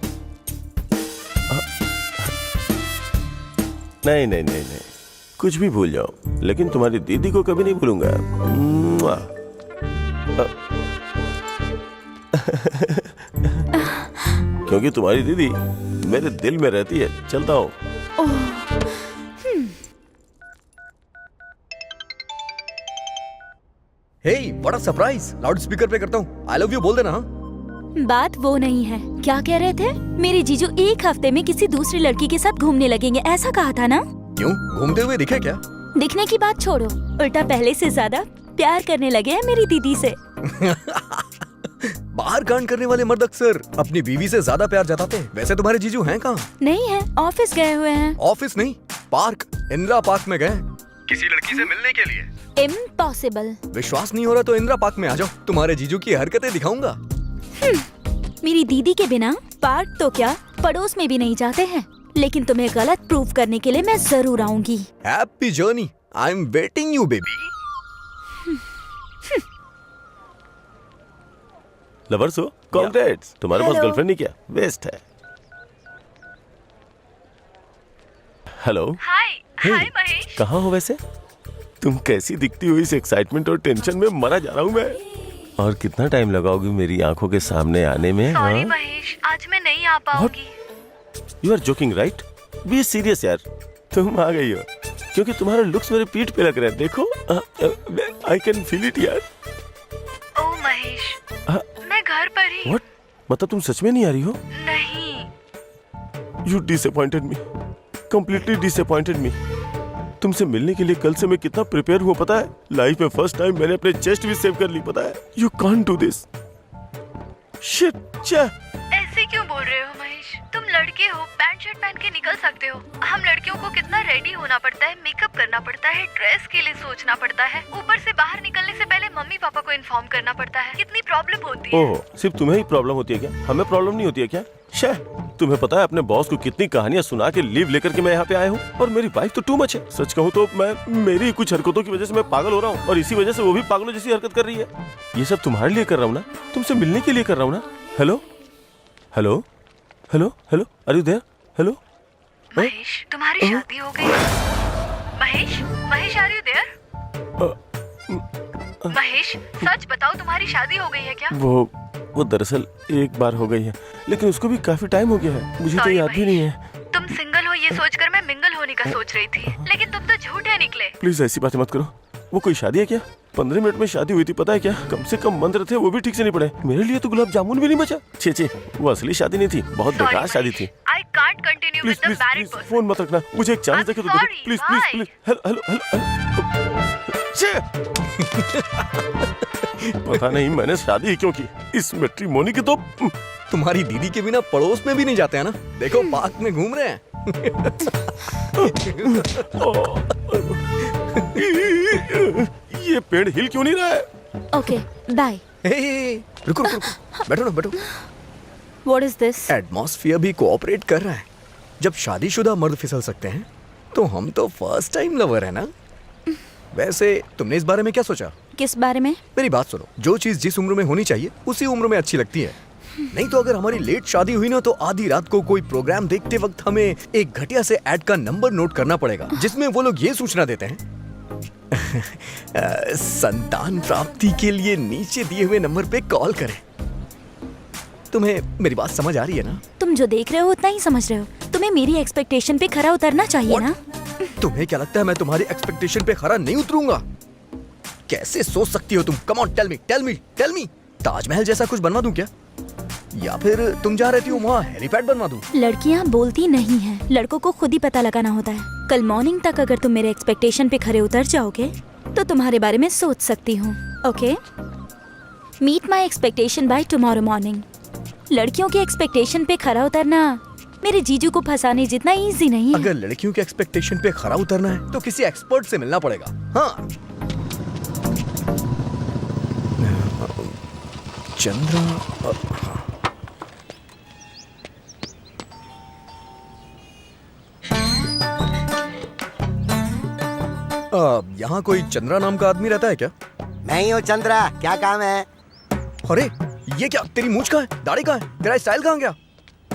नहीं नहीं नहीं नहीं, कुछ भी भूल जाओ, लेकिन तुम्हारी दीदी को कभी नहीं भूलूंगा। क्योंकि तुम्हारी दीदी मेरे दिल में रहती है। चलता हूँ। Hey, what a surprise! Loud speaker पे करता हूँ। आई लव यू बोल देना। हाँ? बात वो नहीं है। क्या कह रहे थे? मेरे जीजू 1 हफ्ते में किसी दूसरी लड़की के साथ घूमने लगेंगे, ऐसा कहा था ना? क्यों, घूमते हुए दिखे क्या? दिखने की बात छोड़ो, उल्टा पहले से ज्यादा प्यार करने लगे हैं मेरी दीदी से। बाहर कांड करने वाले मर्द अक्सर अपनी बीवी से ज्यादा प्यार जताते हैं। वैसे तुम्हारे जीजू हैं कहाँ? नहीं है, ऑफिस गए हुए हैं। ऑफिस नहीं, पार्क, इंदिरा पार्क में गए किसी लड़की से मिलने के लिए। इम्पॉसिबल। विश्वास नहीं हो रहा तो इंदिरा पार्क में आ जाओ, तुम्हारे जीजू की हरकतें दिखाऊंगा। मेरी दीदी के बिना पार्क तो क्या, पड़ोस में भी नहीं जाते हैं। लेकिन तुम्हें गलत प्रूव करने के लिए मैं जरूर आऊंगी। Happy journey, I am waiting you baby. Lovers हो? कांग्रेट्स। तुम्हारे पास गर्लफ्रेंड नहीं क्या? वेस्ट है। हेलो। हाय हाय महेश। कहाँ हो वैसे? तुम कैसी दिखती हो? इस एक्साइटमेंट और टेंशन में मरा जा रहा हूँ मैं। और कितना टाइम लगाओगी मेरी आंखों के सामने आने में? सॉरी महेश, आज मैं नहीं आ पाऊंगी। You are joking right? Be serious यार। तुम आ गई हो क्योंकि तुम्हारे लुक्स मेरे पीठ पे लग रहे हैं। देखो, आई कैन फील इट यार। ओ महेश, मैं घर पर ही। व्हाट? मतलब तुम सच में नहीं आ रही हो? नहीं। You disappointed me, completely disappointed मी। तुमसे मिलने के लिए कल से मैं कितना प्रिपेयर हुआ पता है? लाइफ में फर्स्ट टाइम मैंने अपने चेस्ट भी सेव कर ली, पता है? You can't do this. Shit. ऐसे क्यों बोल रहे हो महेश? तुम लड़के हो, पैंट शर्ट पहन के निकल सकते हो। हम लड़कियों को कितना रेडी होना पड़ता है, मेकअप करना पड़ता है, ड्रेस के लिए सोचना पड़ता है, ऊपर से बाहर निकलने से पहले मम्मी पापा को इन्फॉर्म करना पड़ता है। कितनी प्रॉब्लम होती है। ओह, सिर्फ तुम्हें ही प्रॉब्लम होती है क्या? हमें प्रॉब्लम नहीं होती है क्या? तुम्हें पता है अपने बॉस को कितनी कहानियां सुना के लीव लेकर के मैं यहाँ पे आया हूँ, और मेरी वाइफ तो टू मच है। सच कहूँ तो मेरी कुछ हरकतों की वजह से मैं पागल हो रहा हूँ, और इसी वजह से वो भी पागलों जैसी हरकत कर रही है। ये सब तुम्हारे लिए कर रहा हूँ ना, तुमसे मिलने के लिए कर रहा हूँ ना। Hello hello hello hello, are you there? Hello Mahesh, तुम्हारी शादी हो गई। Mahesh, Mahesh are you there? Mahesh, सच बताओ तुम्हारी शादी हो गई है क्या? वो दरअसल एक बार हो गई है, लेकिन उसको भी काफी टाइम हो गया है, मुझे तो याद भी नहीं है। तुम सिंगल हो ये सोचकर मैं मिंगल होने का सोच रही थी, लेकिन तुम तो झूठे निकले। प्लीज ऐसी बातें मत करो। वो कोई शादी है क्या? 15 मिनट में शादी हुई थी, पता है क्या? कम से कम मंत्र थे, वो भी ठीक से नहीं पड़े। मेरे लिए तो गुलाब जामुन भी नहीं बचा। छे, वो असली शादी नहीं थी, बहुत बेकार शादी थी। I can't continue with the married person. Phone मत रखना, मुझे एक चांस देके तो देखो, please please please. Hello hello. पता नहीं मैंने शादी क्यों की, इस मैट्रिमोनी की तो। तुम्हारी दीदी के बिना पड़ोस में भी नहीं जाते हैं ना, देखो पार्क में घूम रहे हैं। ये पेड़ हिल क्यों नहीं रहा है? Okay bye. रुको रुको, बैठो ना बैठो। What is this? एटमॉस्फेयर भी कोऑपरेट कर रहा है। जब शादीशुदा मर्द फिसल सकते हैं तो हम तो फर्स्ट टाइम लवर है ना। वैसे तुमने इस बारे में क्या सोचा? किस बारे में? मेरी बात सुनो, जो चीज जिस उम्र में होनी चाहिए उसी उम्र में अच्छी लगती है। नहीं तो अगर हमारी लेट शादी हुई ना तो आधी रात को कोई प्रोग्राम देखते वक्त हमें एक घटिया से ऐड का नंबर नोट करना पड़ेगा, जिसमें वो लोग ये सूचना देते हैं संतान प्राप्ति के लिए नीचे दिए हुए नंबर पे कॉल करें। तुम्हें मेरी बात समझ आ रही है ना? तुम जो देख रहे हो उतना ही समझ रहे हो। तुम्हें मेरी एक्सपेक्टेशन पे खरा उतरना चाहिए ना। तुम्हें क्या लगता है मैं तुम्हारी एक्सपेक्टेशन पे खरा नहीं उतरूंगा? कैसे सोच सकती हो तुम? Come on tell me tell me tell me. Taj Mahal जैसा कुछ बनवा दूं क्या, या फिर तुम जहाँ रहती हो वहाँ हेलीपैड बनवा दूं? लड़कियाँ बोलती नहीं हैं, लड़कों को खुद ही पता लगाना होता है। कल मॉर्निंग तक अगर तुम मेरे एक्सपेक्टेशन पे खरे उतर जाओगे तो तुम्हारे बारे में सोच सकती हूँ। Okay, meet my expectation by tomorrow morning. लड़कियों के एक्सपेक्टेशन पे खरा उतरना मेरे जीजू को फंसाने जितना इजी नहीं है। अगर लड़कियों के एक्सपेक्टेशन पे खरा उतरना है तो किसी एक्सपर्ट से मिलना पड़ेगा। हाँ, चंद्रा। यहाँ कोई चंद्रा नाम का आदमी रहता है क्या? मैं ही हूँ चंद्रा, क्या काम है? अरे ये क्या, तेरी मूंछ कहाँ है, दाढ़ी कहाँ है, तेरा स्टाइल कहाँ गया?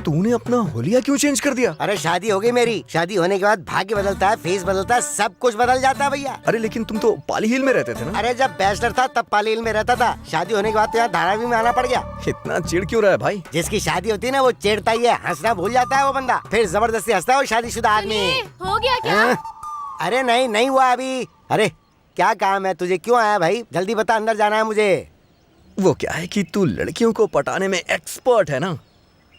तूने अपना होलिया क्यों चेंज कर दिया? अरे शादी हो गई मेरी, शादी होने के बाद भाग्य बदलता है, फेस बदलता है, सब कुछ बदल जाता है भैया। अरे लेकिन तुम तो पाली हिल में रहते थे ना? अरे जब बैचलर था तब पाली हिल में रहता था, शादी होने के बाद तो यहाँ धारावी में आना पड़ गया। इतना चिढ़ क्यों रहा है भाई? जिसकी शादी होती है ना वो चिढ़ता ही है, हंसना भूल जाता है वो बंदा, फिर जबरदस्ती हंसता है वो शादीशुदा आदमी। हो गया क्या? अरे नहीं हुआ अभी। अरे क्या काम है तुझे, क्यों आया भाई? जल्दी बता, अंदर जाना है मुझे। वो क्या है कि तू लड़कियों को पटाने में एक्सपर्ट है ना,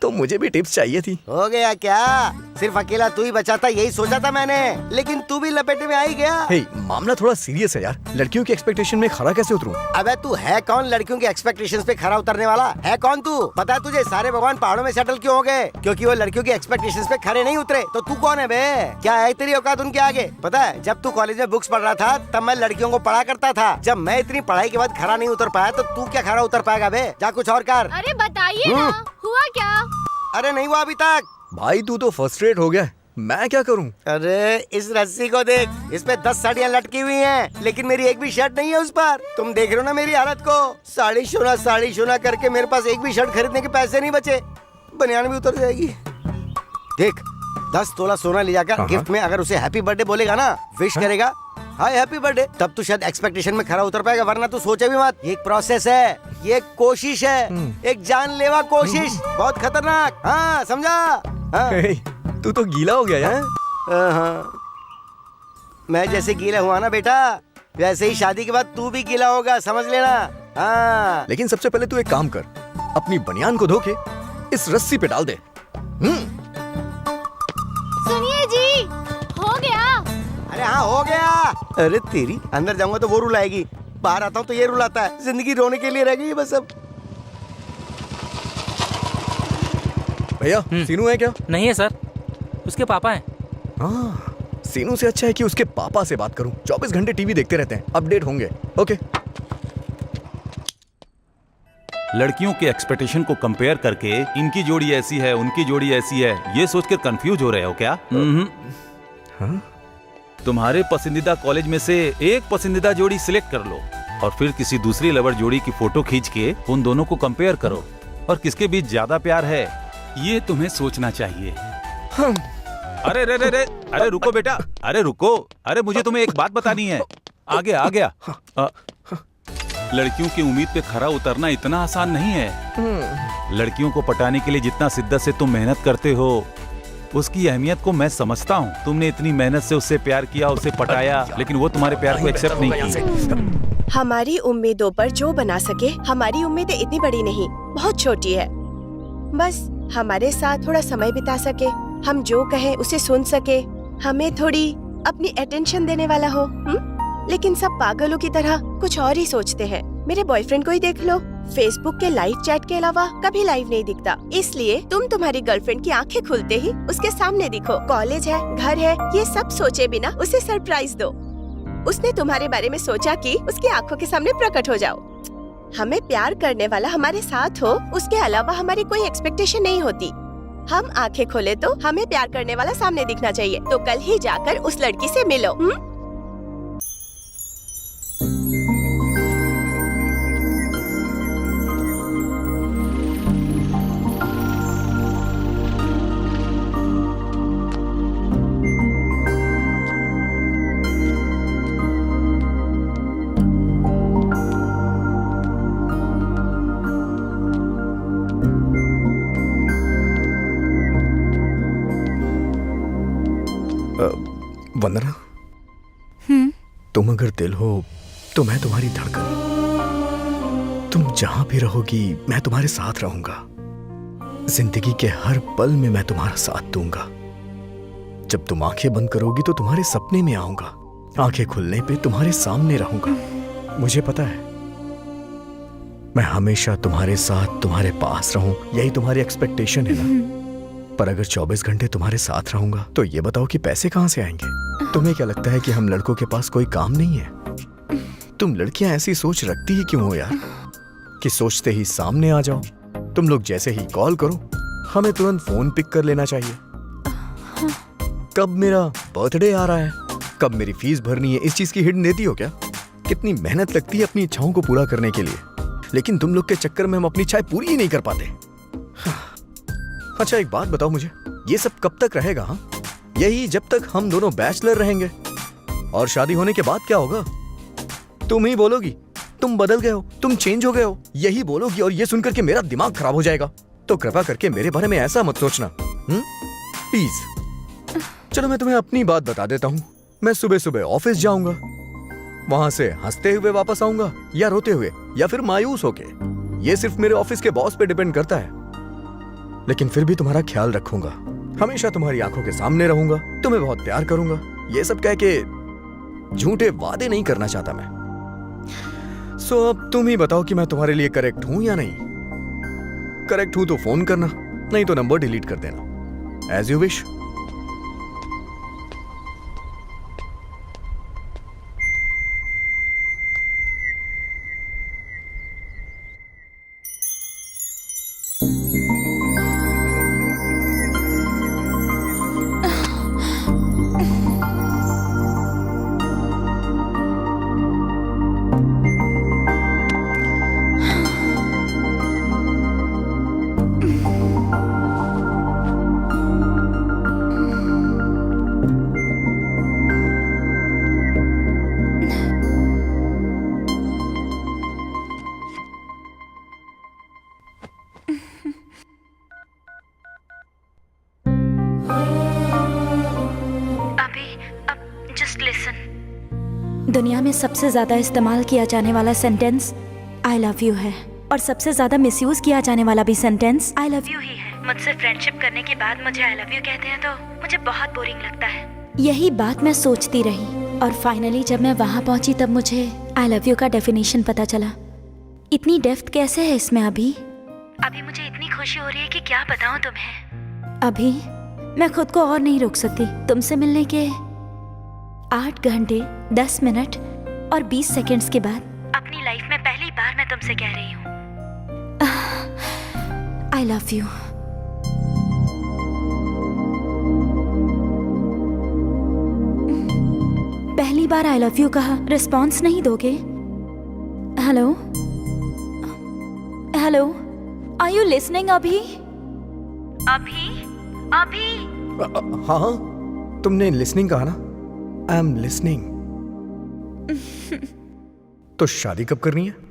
तो मुझे भी टिप्स चाहिए थी। हो गया क्या? सिर्फ अकेला तू ही बचा था यही सोचा था मैंने, लेकिन तू भी लपेटे में आ ही गया। हे, मामला थोड़ा सीरियस है यार, लड़कियों की एक्सपेक्टेशन में खरा कैसे उतरूं? अबे तू है कौन लड़कियों के एक्सपेक्टेशंस पे खरा उतरने वाला? है कौन तू? पता है तुझे सारे भगवान पहाड़ों में सेटल क्यों हो गए? क्योंकि वो लड़कियों की एक्सपेक्टेशंस पे खरे नहीं उतरे। तो तू कौन है बे? क्या है तेरी औकात उनके आगे? पता है जब तू कॉलेज में बुक्स पढ़ रहा था तब मैं लड़कियों को पढ़ा करता था। जब मैं इतनी पढ़ाई के बाद खरा नहीं उतर पाया तो तू क्या खरा उतर पाएगा बे? जा कुछ और कर। अरे बताइए ना, हुआ क्या? अरे नहीं हुआ अभी तक। भाई तू तो फ्रस्ट्रेट हो गया, मैं क्या करूं? अरे इस रस्सी को देख, इस पे 10 साड़ियाँ लटकी हुई हैं, लेकिन मेरी एक भी शर्ट नहीं है उस पर। तुम देख रहे हो ना मेरी हालत को, साड़ी शोना करके मेरे पास एक भी शर्ट खरीदने के पैसे नहीं बचे। बनियान भी उतर जाएगी। देख 10 तोला सोना ले जाकर गिफ्ट में अगर उसे हैप्पी बर्थडे बोलेगा ना, विश करेगा हाय हैप्पी बर्थडे, तब तू शायद एक्सपेक्टेशन में खरा उतर पाएगा, वरना तू सोचे भी मत। ये एक प्रोसेस है, ये एक कोशिश है, एक जानलेवा कोशिश, बहुत खतरनाक। हाँ समझा? हाँ। तू तो गीला हो गया यार। हाँ। मैं जैसे गीला हुआ ना बेटा, वैसे ही शादी के बाद तू भी गीला होगा, समझ लेना। हाँ। लेकिन सबसे पहले तू एक काम कर, अपनी बनियान को धो के इस रस्सी पे डाल दे। सुनिए जी, हो गया। अरे हाँ हो गया। अरे तेरी, अंदर जाऊंगा तो वो रुलाएगी, बाहर आता हूँ तो ये रुलाता है। जिंदगी रोने के लिए रह गई बस अब। भैया सीनू है क्या? नहीं है सर, उसके पापा हैं। हाँ, सीनू से अच्छा है कि उसके पापा से बात करूं। 24 घंटे टीवी देखते रहते हैं, अपडेट होंगे। ओके। लड़कियों के एक्सपेक्टेशन को कंपेयर करके इनकी जोड़ी ऐसी है, उनकी जोड़ी ऐसी है, ये सोचकर कंफ्यूज हो रहे हो क्या? हाँ? तुम्हारे पसंदीदा कॉलेज में से एक पसंदीदा जोड़ी सिलेक्ट कर लो और फिर किसी दूसरी लवर जोड़ी की फोटो खींच के उन दोनों को कंपेयर करो और किसके बीच ज्यादा प्यार है ये तुम्हें सोचना चाहिए। अरे रे रे रे, अरे रुको बेटा, अरे रुको, अरे मुझे तुम्हें एक बात बतानी है। आ गया। लड़कियों की उम्मीद पे खरा उतरना इतना आसान नहीं है। लड़कियों को पटाने के लिए जितना शिद्दत से तुम मेहनत करते हो उसकी अहमियत को मैं समझता हूँ। तुमने इतनी मेहनत से उससे प्यार किया, उसे पटाया, लेकिन वो तुम्हारे प्यार को एक्सेप्ट नहीं की। हमारी उम्मीदों पर जो बना सके, हमारी उम्मीदें इतनी बड़ी नहीं, बहुत छोटी है। बस हमारे साथ थोड़ा समय बिता सके, हम जो कहें उसे सुन सके, हमें थोड़ी अपनी अटेंशन देने वाला हो। लेकिन सब पागलों की तरह कुछ और ही सोचते हैं। मेरे बॉयफ्रेंड को ही देख लो, फेसबुक के लाइव चैट के अलावा कभी लाइव नहीं दिखता। इसलिए तुम तुम्हारी गर्लफ्रेंड की आंखें खुलते ही उसके सामने दिखो। कॉलेज है, घर है, ये सब सोचे बिना उसे सरप्राइज दो। उसने तुम्हारे बारे में सोचा कि उसकी आंखों के सामने प्रकट हो जाओ। हमें प्यार करने वाला हमारे साथ हो, उसके अलावा हमारी कोई एक्सपेक्टेशन नहीं होती। हम आंखें खोले तो हमें प्यार करने वाला सामने दिखना चाहिए। तो कल ही जाकर उस लड़की से मिलो। वंदना, तुम अगर दिल हो तो मैं तुम्हारी धड़कन। तुम जहां भी रहोगी मैं तुम्हारे साथ रहूंगा। जिंदगी के हर पल में मैं तुम्हारा साथ दूंगा। जब तुम आंखें बंद करोगी तो तुम्हारे सपने में आऊंगा, आंखें खुलने पे तुम्हारे सामने रहूंगा। मुझे पता है मैं हमेशा तुम्हारे साथ, तुम्हारे पास रहूं, यही तुम्हारी एक्सपेक्टेशन है ना। पर अगर 24 घंटे तुम्हारे साथ रहूंगा तो ये बताओ कि पैसे कहां से आएंगे? तुम्हें क्या लगता है कि हम लड़कों के पास कोई काम नहीं है? तुम लड़कियां ऐसी सोच रखती ही क्यों हो यार, कि सोचते ही सामने आ जाओ। तुम लोग जैसे ही कॉल करो हमें तुरंत फोन पिक कर लेना चाहिए। कब मेरा बर्थडे आ रहा है, कब मेरी फीस भरनी है, इस चीज की हिंट देती हो क्या? कितनी मेहनत लगती है अपनी इच्छाओं को पूरा करने के लिए, लेकिन तुम लोग के चक्कर में हम अपनी इच्छाएं पूरी ही नहीं कर पाते। अच्छा एक बात बताओ मुझे, ये सब कब तक रहेगा? हाँ, यही जब तक हम दोनों बैचलर रहेंगे। और शादी होने के बाद क्या होगा? तुम ही बोलोगी तुम बदल गए हो, तुम चेंज हो गए हो, यही बोलोगी और ये सुनकर के मेरा दिमाग खराब हो जाएगा। तो कृपा करके मेरे बारे में ऐसा मत सोचना, प्लीज। चलो मैं तुम्हें अपनी बात बता देता हूँ। मैं सुबह सुबह ऑफिस जाऊंगा, वहां से हंसते हुए वापस आऊंगा या रोते हुए या फिर मायूस होके, ये सिर्फ मेरे ऑफिस के बॉस पे डिपेंड करता है। लेकिन फिर भी तुम्हारा ख्याल रखूंगा, हमेशा तुम्हारी आंखों के सामने रहूंगा, तुम्हें बहुत प्यार करूंगा। ये सब कह के झूठे वादे नहीं करना चाहता मैं। सो अब तुम ही बताओ कि मैं तुम्हारे लिए करेक्ट हूं या नहीं। करेक्ट हूं तो फोन करना, नहीं तो नंबर डिलीट कर देना। As you wish. दुनिया में सबसे ज्यादा इस्तेमाल किया जाने वाला सेंटेंस आई लव यू है, और सबसे ज्यादा मिसयूज किया जाने वाला भी सेंटेंस आई लव यू ही है। मुझसे फ्रेंडशिप करने के बाद मुझे आई लव यू कहते हैं तो मुझे बहुत बोरिंग लगता है। यही बात मैं सोचती रही और फाइनली जब मैं वहाँ पहुँची तब मुझे आई लव यू का डेफिनेशन पता चला। इतनी डेप्थ कैसे है इसमें? अभी मुझे इतनी खुशी हो रही है कि क्या बताऊँ तुम्हें। अभी मैं खुद को और नहीं रोक सकती। तुमसे मिलने के 8 घंटे 10 मिनट और 20 सेकंड्स के बाद अपनी लाइफ में पहली बार मैं तुमसे कह रही हूँ आई लव यू। पहली बार आई लव यू कहा, रिस्पॉन्स नहीं दोगे? Hello hello, are you listening? अभी अभी अभी हाँ हाँ, तुमने लिसनिंग कहा ना? I am listening. तो शादी कब करनी है?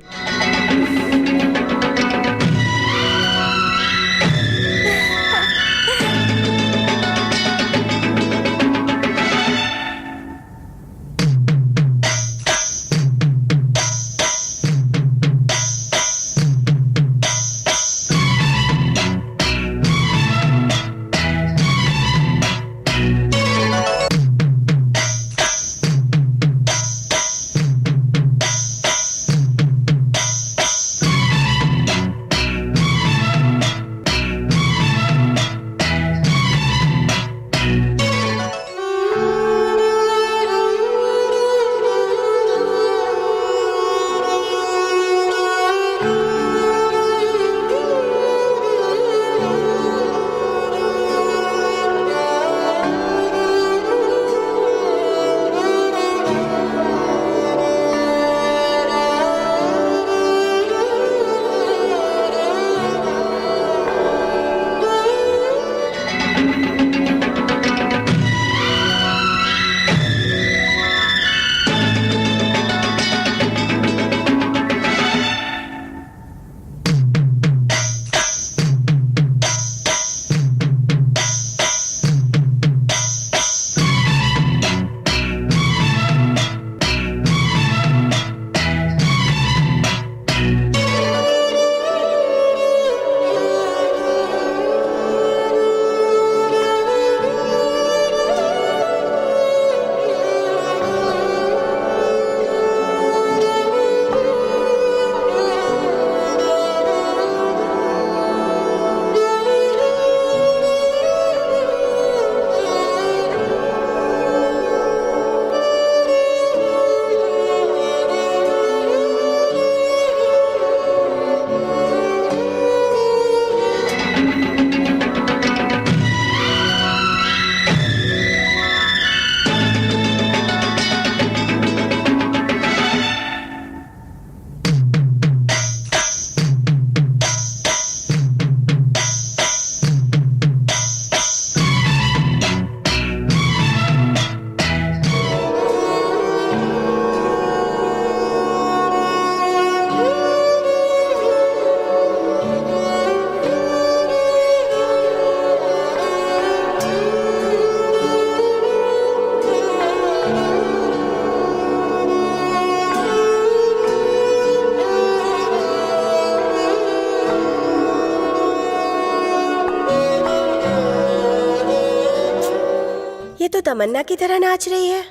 ये तो तमन्ना की तरह नाच रही है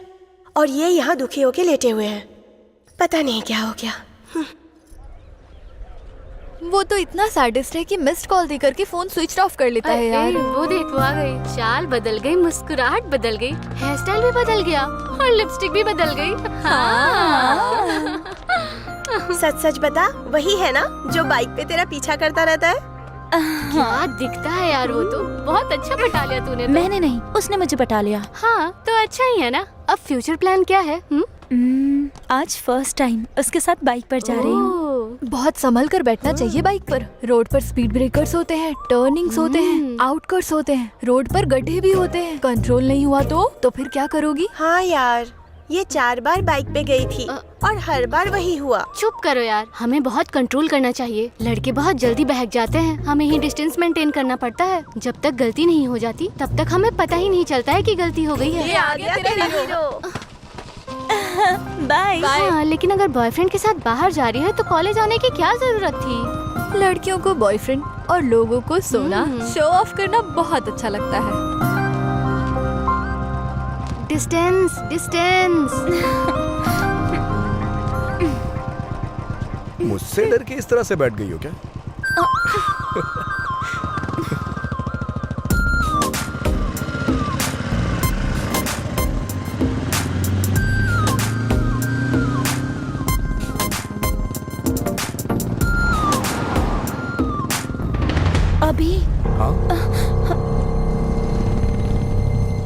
और ये यहाँ दुखी होके लेटे हुए हैं। पता नहीं क्या हो गया। वो तो इतना सैडिस्ट है कि मिस्ड कॉल देकर के फोन स्विच ऑफ कर लेता है यार। वो देख, वो आ गई। चाल बदल गई, मुस्कुराहट बदल गई, हेयर स्टाइल भी बदल गया और लिपस्टिक भी बदल गई। हाँ। सच सच बता, वही है ना जो बाइक पे तेरा पीछा करता रहता है? क्या दिखता है यार, वो तो बहुत अच्छा पटा लिया तूने तो। मैंने नहीं, उसने मुझे पटा लिया। हाँ तो अच्छा ही है ना। अब फ्यूचर प्लान क्या है? आज फर्स्ट टाइम उसके साथ बाइक पर जा रही हूँ। बहुत संभल कर बैठना चाहिए बाइक पर। रोड पर स्पीड ब्रेकर्स होते हैं, टर्निंग्स होते हैं, आउटकट्स होते हैं, रोड पर गड्ढे भी होते हैं। कंट्रोल नहीं हुआ तो फिर क्या करोगी? हाँ यार, ये 4 बार बाइक पे गई थी और हर बार वही हुआ। चुप करो यार, हमें बहुत कंट्रोल करना चाहिए। लड़के बहुत जल्दी बहक जाते हैं, हमें ही डिस्टेंस मेंटेन करना पड़ता है। जब तक गलती नहीं हो जाती तब तक हमें पता ही नहीं चलता है कि गलती हो गई है। ये आ गया तेरा हीरो। बाय। हाँ, लेकिन अगर बॉयफ्रेंड के साथ बाहर जा रही है तो कॉलेज आने की क्या जरूरत थी? लड़कियों को बॉयफ्रेंड और लोगों को सोना, शो ऑफ करना बहुत अच्छा लगता है। Distance distance. मुझसे डर के इस तरह से बैठ गई हो क्या? अभी हाँ?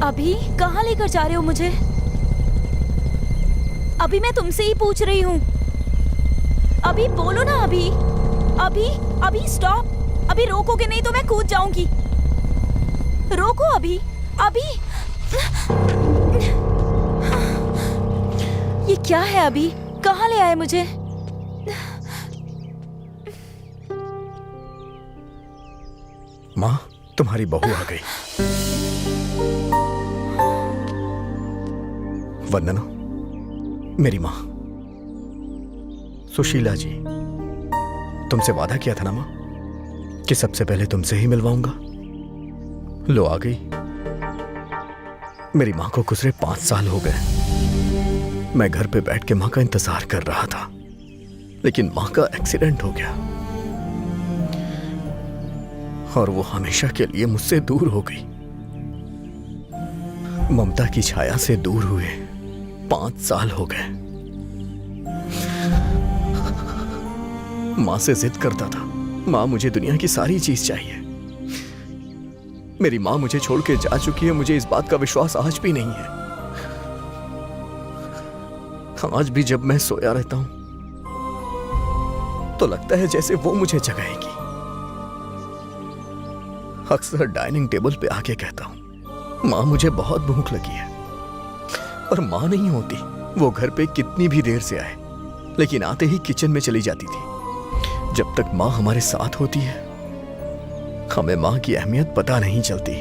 अभी कहाँ लेकर जा रहे हो मुझे? अभी मैं तुमसे ही पूछ रही हूँ। अभी बोलो ना। अभी अभी अभी स्टॉप। अभी रोकोगे नहीं तो मैं कूद जाऊंगी। रोको अभी। अभी ये क्या है? अभी कहाँ ले आए मुझे? माँ, तुम्हारी बहू आ गई। वंदना, मेरी माँ। सुशीला जी, तुमसे वादा किया था ना माँ कि सबसे पहले तुमसे ही मिलवाऊंगा। लो आ गई। मेरी माँ को गुजरे 5 साल हो गए। मैं घर पे बैठ के माँ का इंतजार कर रहा था, लेकिन माँ का एक्सीडेंट हो गया और वो हमेशा के लिए मुझसे दूर हो गई। ममता की छाया से दूर हुए 5 साल हो गए। माँ से जिद करता था, माँ मुझे दुनिया की सारी चीज चाहिए। मेरी माँ मुझे छोड़ के जा चुकी है, मुझे इस बात का विश्वास आज भी नहीं है। आज भी जब मैं सोया रहता हूं तो लगता है जैसे वो मुझे जगाएगी। अक्सर डाइनिंग टेबल पे आके कहता हूं, माँ मुझे बहुत भूख लगी है। और माँ नहीं होती, वो घर पे कितनी भी देर से आए, लेकिन आते ही किचन में चली जाती थी। जब तक माँ हमारे साथ होती है, हमें माँ की अहमियत पता नहीं चलती।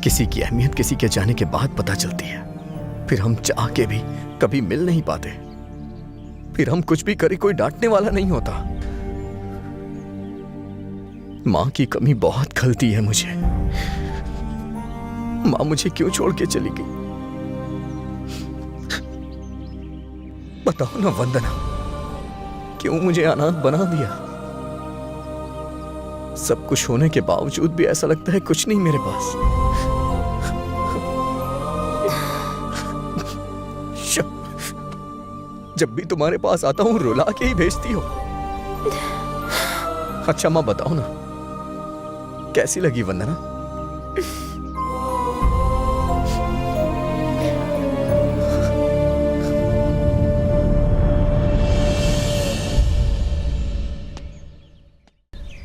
किसी की अहमियत किसी के जाने के बाद पता चलती है। फिर हम चाह के भी कभी मिल नहीं पाते। फिर हम कुछ भी करें, कोई डांटने वाला नहीं होता। माँ की कमी बहुत खलती है मुझे। माँ मुझे क्यों छोड़ के चली गई? बताओ ना वंदना, क्यों मुझे अनाथ बना दिया? सब कुछ होने के बावजूद भी ऐसा लगता है कुछ नहीं मेरे पास। जब भी तुम्हारे पास आता हूं रुला के ही भेजती हो। अच्छा माँ बताओ ना, कैसी लगी वंदना?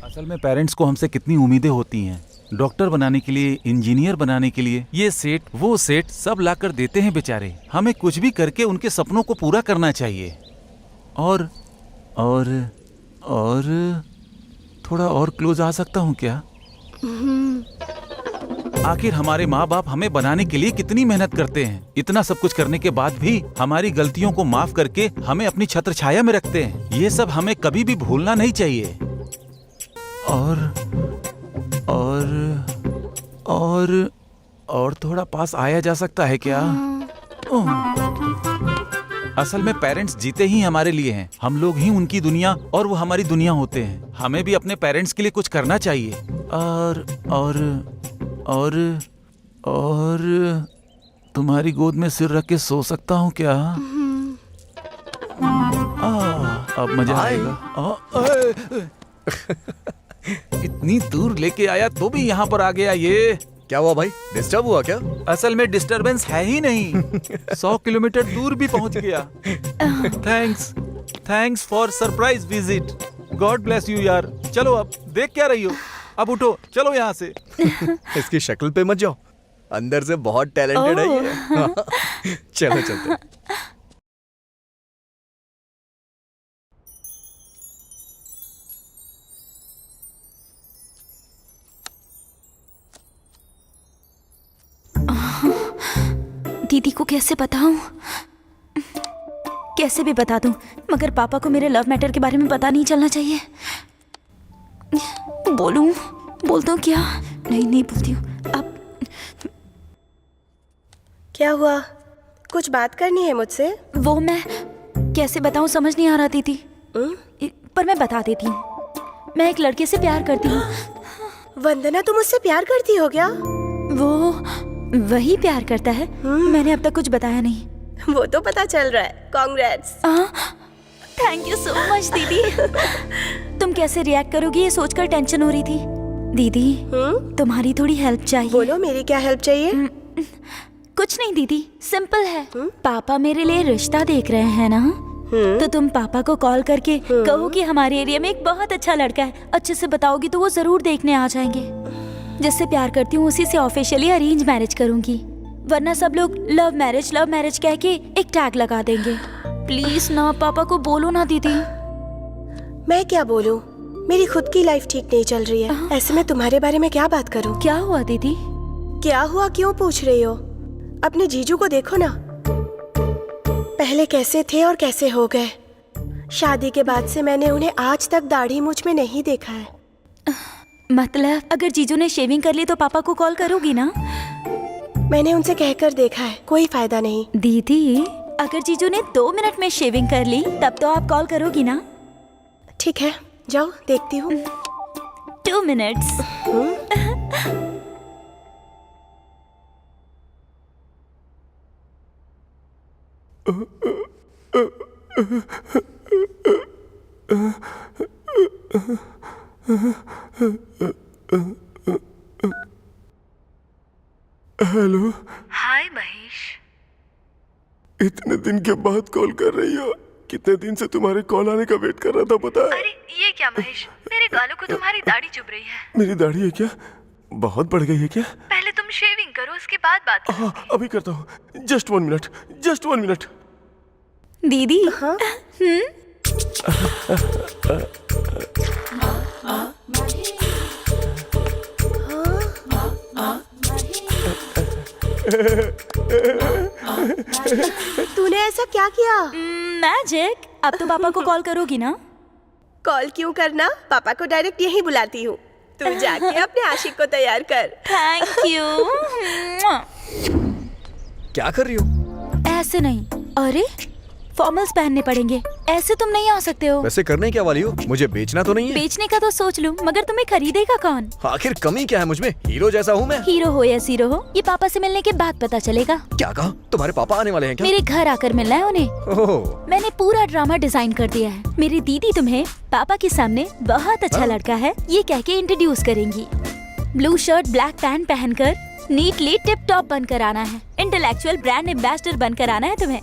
असल में पेरेंट्स को हमसे कितनी उम्मीदें होती हैं। डॉक्टर बनाने के लिए, इंजीनियर बनाने के लिए, ये सेट वो सेट सब लाकर देते हैं बेचारे। हमें कुछ भी करके उनके सपनों को पूरा करना चाहिए। और थोड़ा और क्लोज आ सकता हूँ क्या? आखिर हमारे माँ बाप हमें बनाने के लिए कितनी मेहनत करते हैं। इतना सब कुछ करने के बाद भी हमारी गलतियों को माफ करके हमें अपनी छत्र छाया में रखते हैं। ये सब हमें कभी भी भूलना नहीं चाहिए। और थोड़ा पास आया जा सकता है क्या? असल में पेरेंट्स जीते ही हमारे लिए हैं। हम लोग ही उनकी दुनिया और वो हमारी दुनिया होते हैं। हमें भी अपने पेरेंट्स के लिए कुछ करना चाहिए। और तुम्हारी गोद में सिर रख के सो सकता हूँ क्या? अब मजा आएगा। इतनी दूर लेके आया तो भी यहाँ पर आ गया ये। क्या हुआ भाई, डिस्टर्ब हुआ क्या? असल में डिस्टरबेंस है ही नहीं। 100 किलोमीटर दूर भी पहुँच गया। Thanks for surprise visit. God bless you यार। चलो अब देख क्या रही हो, अब उठो, चलो यहाँ से। इसकी शक्ल पे मत जाओ, अंदर से बहुत टैलेंटेड है ये। चलो चलते। दीदी को कैसे बताऊं? कैसे भी बता दूं, मगर पापा को मेरे लव मैटर के बारे में पता नहीं चलना चाहिए। बोलता हूँ क्या? नहीं बोलती हूँ। अब क्या हुआ? कुछ बात करनी है मुझसे? वो मैं कैसे बताऊं, समझ नहीं आ रहा दीदी। पर मैं बता देती हूँ, मैं एक लड़के से प्यार करती हूँ। वंदना, तुम उससे प्यार करती हो क्या? वो वही प्यार करता है। मैंने अब तक कुछ बताया नहीं। वो तो पता चल रहा है। Congrats. Thank you so much दीदी। तुम कैसे रिएक्ट करोगी ये सोचकर टेंशन हो रही थी। दीदी तुम्हारी थोड़ी हेल्प चाहिए। बोलो, मेरी क्या हेल्प चाहिए? कुछ नहीं दीदी, सिंपल है। पापा मेरे लिए रिश्ता देख रहे हैं ना, तो तुम पापा को कॉल करके कहो कि हमारे एरिया में एक बहुत अच्छा लड़का है। अच्छे से बताओगी तो वो जरूर देखने आ जाएंगे। जिससे प्यार करती हूँ उसी से ऑफिशियली अरेंज मैरिज करूंगी, वरना सब लोग लव मैरिज कह के एक टैग लगा देंगे। प्लीज ना पापा को बोलो ना दीदी। मैं क्या बोलूं? मेरी खुद की लाइफ ठीक नहीं चल रही है। ऐसे में तुम्हारे बारे में क्या बात करूं? क्या हुआ दीदी? क्या हुआ क्यों पूछ रही हो? अपने जीजू को देखो ना, पहले कैसे थे और कैसे हो गए। शादी के बाद से मैंने उन्हें आज तक दाढ़ी मूंछ में नहीं देखा है। मतलब अगर जीजू ने शेविंग कर ली तो पापा को कॉल करोगी ना? मैंने उनसे कहकर देखा है, कोई फायदा नहीं। दीदी अगर जीजू ने 2 मिनट में शेविंग कर ली तब तो आप कॉल करोगी ना? ठीक है, जाओ देखती हूँ। 2 मिनट्स। हेलो। हाय महेश। इतने दिन के बाद कॉल कर रही हो? कितने दिन से तुम्हारे कॉल आने का वेट कर रहा था, पता है? अरे ये क्या महेश, मेरे गालों को तुम्हारी दाढ़ी चुभ रही है। मेरी दाढ़ी है क्या? बहुत बढ़ गई है क्या? पहले तुम शेविंग करो, उसके बाद बात करो। हाँ अभी करता हूँ। Just 1 minute, just 1 minute. दीदी हाँ? तूने ऐसा क्या किया? मैजिक। अब तो पापा को कॉल करोगी ना? कॉल क्यों करना, पापा को डायरेक्ट यहीं बुलाती हूँ। तू जाके अपने आशिक को तैयार कर। Thank you. क्या कर रही हो? ऐसे नहीं, अरे फॉर्मल्स पहनने पड़ेंगे, ऐसे तुम नहीं आ सकते हो। वैसे करने क्या वाली हो? मुझे बेचना तो नहीं है? बेचने का तो सोच लूं, मगर तुम्हें खरीदेगा कौन? आखिर कमी क्या है मुझ में? हीरो जैसा हूँ मैं। हीरो हो या जीरो हो, ये पापा से मिलने के बाद पता चलेगा। क्या कहा? तुम्हारे पापा आने वाले हैं क्या? मेरे घर आकर मिलना है उन्हें। ओह, मैंने पूरा ड्रामा डिजाइन कर दिया है। मेरी दीदी तुम्हें पापा के सामने बहुत अच्छा लड़का है ये कह के इंट्रोड्यूस करेंगी। ब्लू शर्ट ब्लैक पैंट पहनकर नीटली टिप टॉप बनकर आना है। इंटेलेक्चुअल ब्रांड एम्बेसडर बनकर आना है तुम्हें।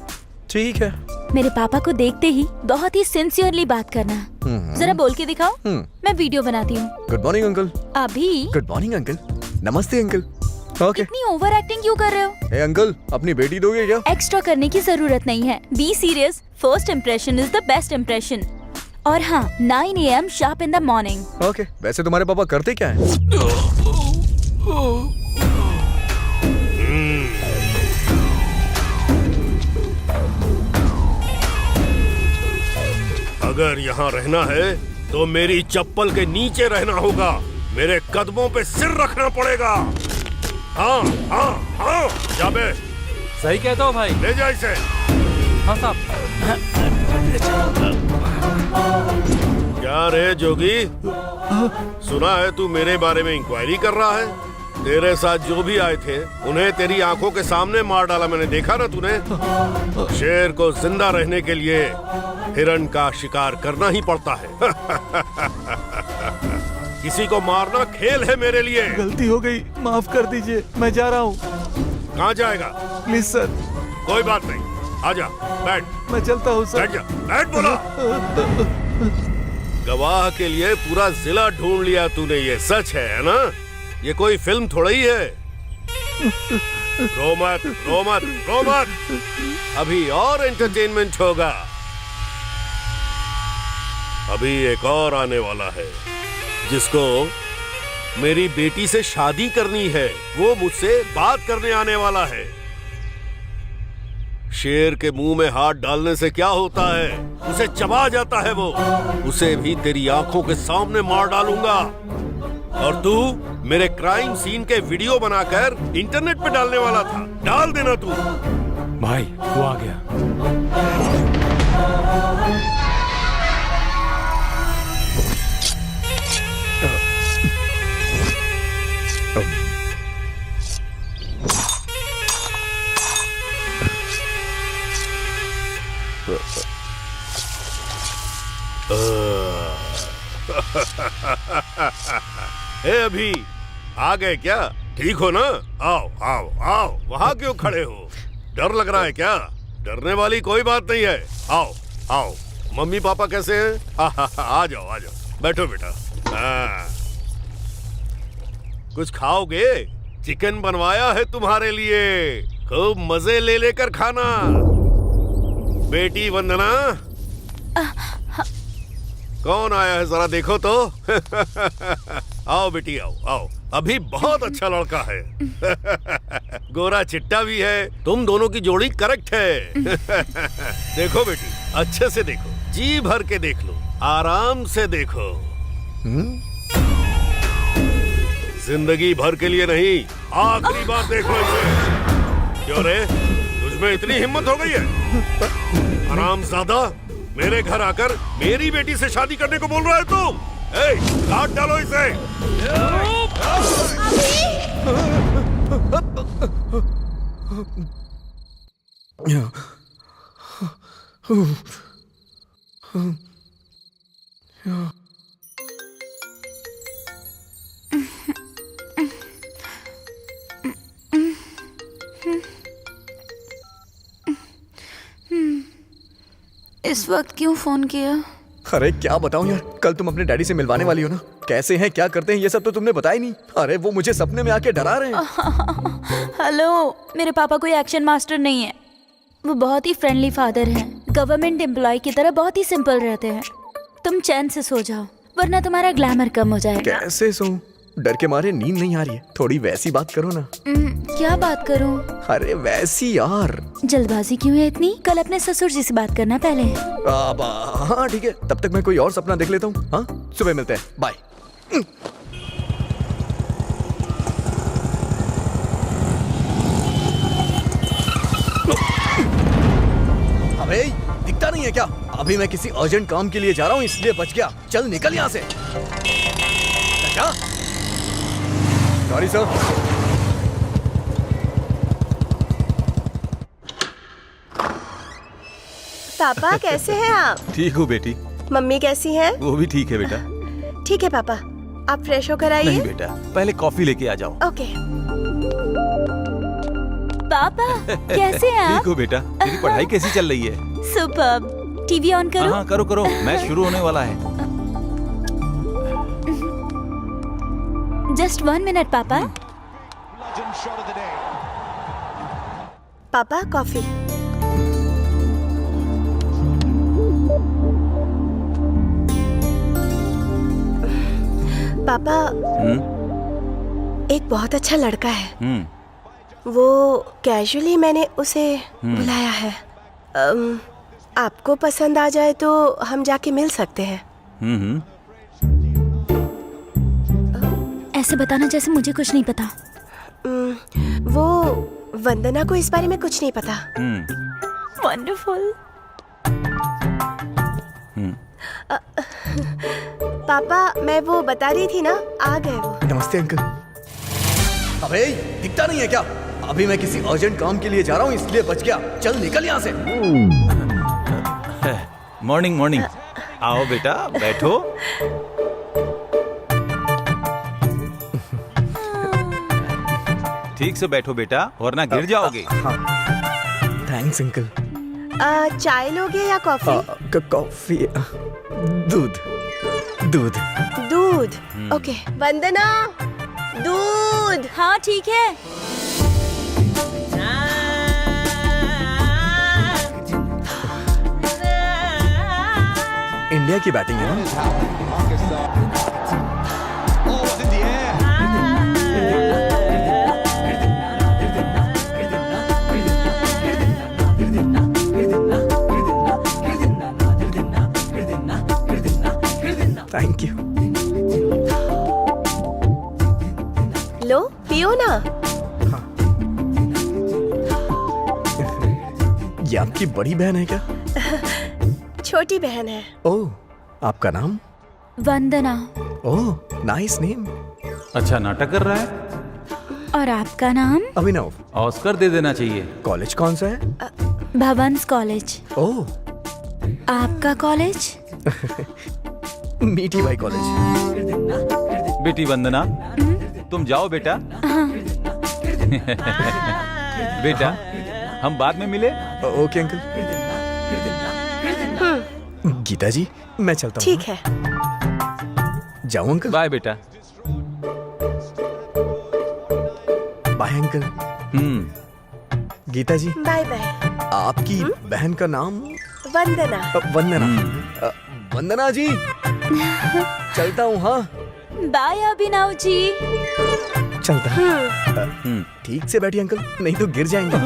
ठीक है। मेरे पापा को देखते ही बहुत ही सिंसियरली बात करना। जरा बोल के दिखाओ। मैं वीडियो बनाती हूँ। Good morning uncle. अभी? Good morning uncle. नमस्ते अंकल। ओके। इतनी ओवर एक्टिंग क्यों कर रहे हो? ए अंकल, अपनी बेटी दोगे क्या? एक्स्ट्रा करने की जरूरत नहीं है। Be serious, first impression is the best impression. और हाँ, 9 AM sharp in the morning. Okay. वैसे तुम्हारे पापा करते क्या है? अगर यहाँ रहना है तो मेरी चप्पल के नीचे रहना होगा। मेरे कदमों पे सिर रखना पड़ेगा। हाँ हाँ हाँ, जाबे सही कहता हो भाई। ले जा इसे। हाँ साहब। क्या रे जोगी, सुना है तू मेरे बारे में इंक्वायरी कर रहा है? तेरे साथ जो भी आए थे उन्हें तेरी आंखों के सामने मार डाला, मैंने देखा ना तूने। शेर को जिंदा रहने के लिए हिरण का शिकार करना ही पड़ता है। किसी को मारना खेल है मेरे लिए। गलती हो गई, माफ कर दीजिए, मैं जा रहा हूँ। कहाँ जाएगा? Please sir. कोई बात नहीं, आजा बैठ। मैं चलता हूँ सर। बैठ जा, बैठ बोला। गवाह के लिए पूरा जिला ढूंढ लिया तूने, ये सच है ना? ये कोई फिल्म थोड़ा ही है। रो मत, रो मत, रो मत। अभी और एंटरटेनमेंट होगा। अभी एक और आने वाला है जिसको मेरी बेटी से शादी करनी है। वो मुझसे बात करने आने वाला है। शेर के मुंह में हाथ डालने से क्या होता है? उसे चबा जाता है वो। उसे भी तेरी आंखों के सामने मार डालूंगा। और तू मेरे क्राइम सीन के वीडियो बनाकर इंटरनेट पे डालने वाला था। डाल देना तू। भाई वो आ गया। ए अभी आ गए क्या? ठीक हो ना? आओ आओ आओ, वहाँ क्यों खड़े हो? डर लग रहा है क्या? डरने वाली कोई बात नहीं है। आओ आओ, मम्मी पापा कैसे हैं? आ जाओ, बैठो बेटा। कुछ खाओगे? चिकन बनवाया है तुम्हारे लिए, खूब मजे ले लेकर खाना। बेटी वंदना, कौन आया है जरा देखो तो। आओ बेटी आओ आओ, अभी बहुत अच्छा लड़का है। गोरा चिट्टा भी है, तुम दोनों की जोड़ी करेक्ट है। देखो बेटी, अच्छे से देखो, जी भर के देख लो, आराम से देखो। जिंदगी भर के लिए नहीं, आखिरी बार देख लो इसे। क्यों रे, तुझमें इतनी हिम्मत हो गई है? हरामजादा, मेरे घर आकर मेरी बेटी से शादी करने को बोल रहा है तू? काट डालो इसे। इस वक्त क्यों फोन किया? अरे क्या बताऊं यार, कल तुम अपने डैडी से मिलवाने वाली हो ना, कैसे हैं क्या करते हैं ये सब तो तुमने बताया ही नहीं। अरे वो मुझे सपने में आके डरा रहे हैं। हेलो, मेरे पापा कोई एक्शन मास्टर नहीं है, वो बहुत ही फ्रेंडली फादर हैं। गवर्नमेंट एम्प्लॉय की तरह बहुत ही सिंपल रहते हैं। तुम चैन से सो जाओ, वरना तुम्हारा ग्लैमर कम हो जाएगा। कैसे सोऊं? डर के मारे नींद नहीं आ रही है। थोड़ी वैसी बात करो ना। क्या बात करूं? अरे वैसी यार। जल्दबाजी क्यों है इतनी? कल अपने ससुर जी से बात करना पहले। हाँ ठीक है, तब तक मैं कोई और सपना देख लेता हूँ। हाँ, सुबह मिलते हैं, बाय। अबे दिखता नहीं है क्या? अभी मैं किसी अर्जेंट काम के लिए जा रहा हूँ, इसलिए बच गया। चल निकल यहाँ से। Sorry sir. पापा कैसे हैं आप? ठीक हूँ बेटी। मम्मी कैसी हैं? वो भी ठीक है बेटा। ठीक है पापा, आप फ्रेश होकर आइए। नहीं बेटा, पहले कॉफी लेके आ जाओ। ओके। पापा कैसे हैं आप? ठीक हूँ बेटा। तेरी पढ़ाई कैसी चल रही है? सुपर्ब। टीवी ऑन करो। हाँ करो करो, मैच शुरू होने वाला है। जस्ट 1 मिनट पापा। पापा कॉफी। पापा, एक बहुत अच्छा लड़का है। वो कैजुअली मैंने उसे बुलाया है। आपको पसंद आ जाए तो हम जाके मिल सकते हैं। ऐसे बताना जैसे मुझे कुछ नहीं पता। वो वंदना को इस बारे में कुछ नहीं पता। वंडरफुल। पापा, मैं वो बता रही थी ना, आ गए वो। नमस्ते अंकल। अबे दिखता नहीं है क्या? अभी मैं किसी अर्जेंट काम के लिए जा रहा हूँ, इसलिए बच गया। चल निकल यहाँ से। Morning morning. आओ बेटा, बैठो। ठीक से बैठो बेटा, वरना गिर जाओगे। Thanks uncle. चाय लोगे या कॉफी? कॉफी। दूध दूध दूध। ओके। वंदना, दूध। हाँ ठीक है। इंडिया की बैटिंग है ना? Thank you. लो पियो ना। हाँ। ये आपकी बड़ी बहन है क्या? छोटी बहन है। ओह, आपका नाम? वंदना। ओह, नाइस नेम। अच्छा नाटक कर रहा है। और आपका नाम? अभिनव। ऑस्कर दे देना चाहिए। कॉलेज कौन सा है? भवंस कॉलेज। ओह, आपका कॉलेज? मीठी बाई कॉलेज। बेटी वंदना, तुम जाओ बेटा। बेटा, हम बाद में मिले। Okay uncle. गीता जी, मैं चलता हूँ। ठीक है। जाऊँ अंकल? बाय बेटा। Bye uncle. Gita ji, bye bye. आपकी बहन का नाम? वंदना। वंदना। वंदना जी, चलता हूँ। हाँ, बाय अभिनव जी। चलता हूँ। ठीक से बैठिए अंकल, नहीं तो गिर जाएंगे।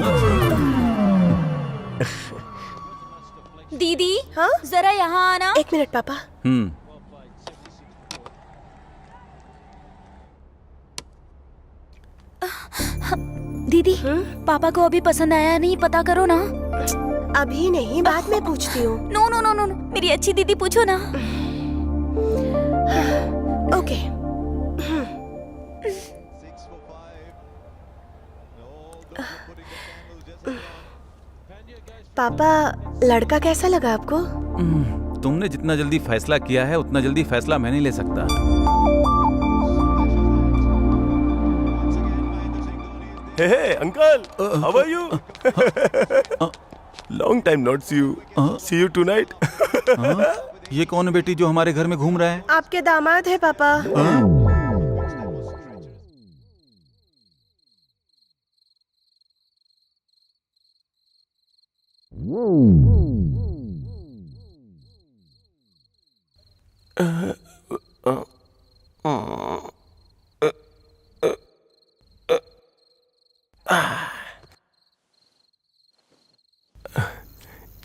दीदी, हाँ? जरा यहाँ आना। 1 मिनट पापा। दीदी, पापा को अभी पसंद आया नहीं, पता करो ना। अभी नहीं, बाद में पूछती हूँ। नो नो नो नो, मेरी अच्छी दीदी, पूछो ना। ओके। पापा, लड़का कैसा लगा आपको? तुमने जितना जल्दी फैसला किया है उतना जल्दी फैसला मैं नहीं ले सकता। Hey, uncle, how are you? Long time not see you. See you tonight. ये कौन है बेटी जो हमारे घर में घूम रहा है? आपके दामाद है पापा।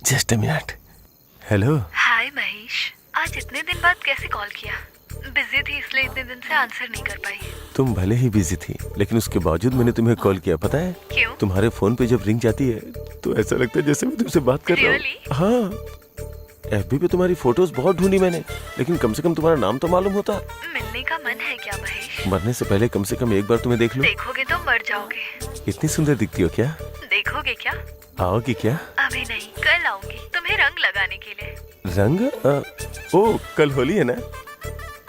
Just a minute. Hello. Hi Mahesh, आज इतने दिन बाद कैसे कॉल किया? बिजी थी इसलिए इतने दिन से आंसर नहीं कर पाई। तुम भले ही बिजी थी, लेकिन उसके बावजूद मैंने तुम्हें कॉल किया, पता है? क्यों? तुम्हारे फोन पे जब रिंग जाती है तो ऐसा लगता है जैसे मैं तुमसे बात कर रहा हूँ। Really? हाँ, एफबी पे तुम्हारी फोटोज बहुत ढूंढी मैंने, लेकिन कम से कम तुम्हारा नाम तो मालूम होता। मिलने का मन है क्या महेश? मरने से पहले कम से कम एक बार तुम्हें देख लूं। देखोगे तो मर जाओगे। इतनी सुंदर दिखती हो क्या? देखोगे क्या? आओगी क्या? अभी नहीं, कल आऊंगी तुम्हें रंग लगाने के लिए। रंग? ओ, कल होली है ना?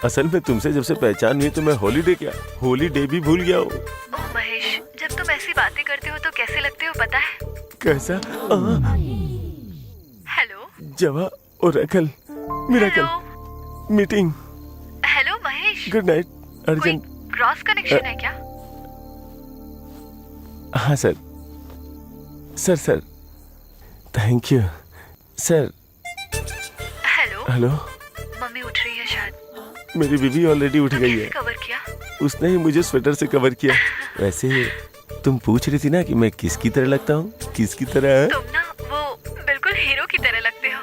असल में तुमसे जब से पहचान हुई तो मैं हॉलीडे क्या, होली डे भी भूल गया हूँ। ओह महेश, जब तुम ऐसी बातें करते हो तो कैसे लगते हो पता है? कैसा? हेलो जवा और अकल, miracle, meeting. Hello Mahesh, good night, urgent. Cross connection है क्या? हाँ sir. Sir thank you sir. Hello hello, mummy उठ रही है शायद। मेरी बीवी ऑलरेडी उठ गई है। कवर किया? उसने ही मुझे स्वेटर से कवर किया। वैसे तुम पूछ रही थी ना कि मैं किसकी तरह लगता हूँ? किसकी तरह? तुम ना वो बिल्कुल हीरो की तरह लगते हो।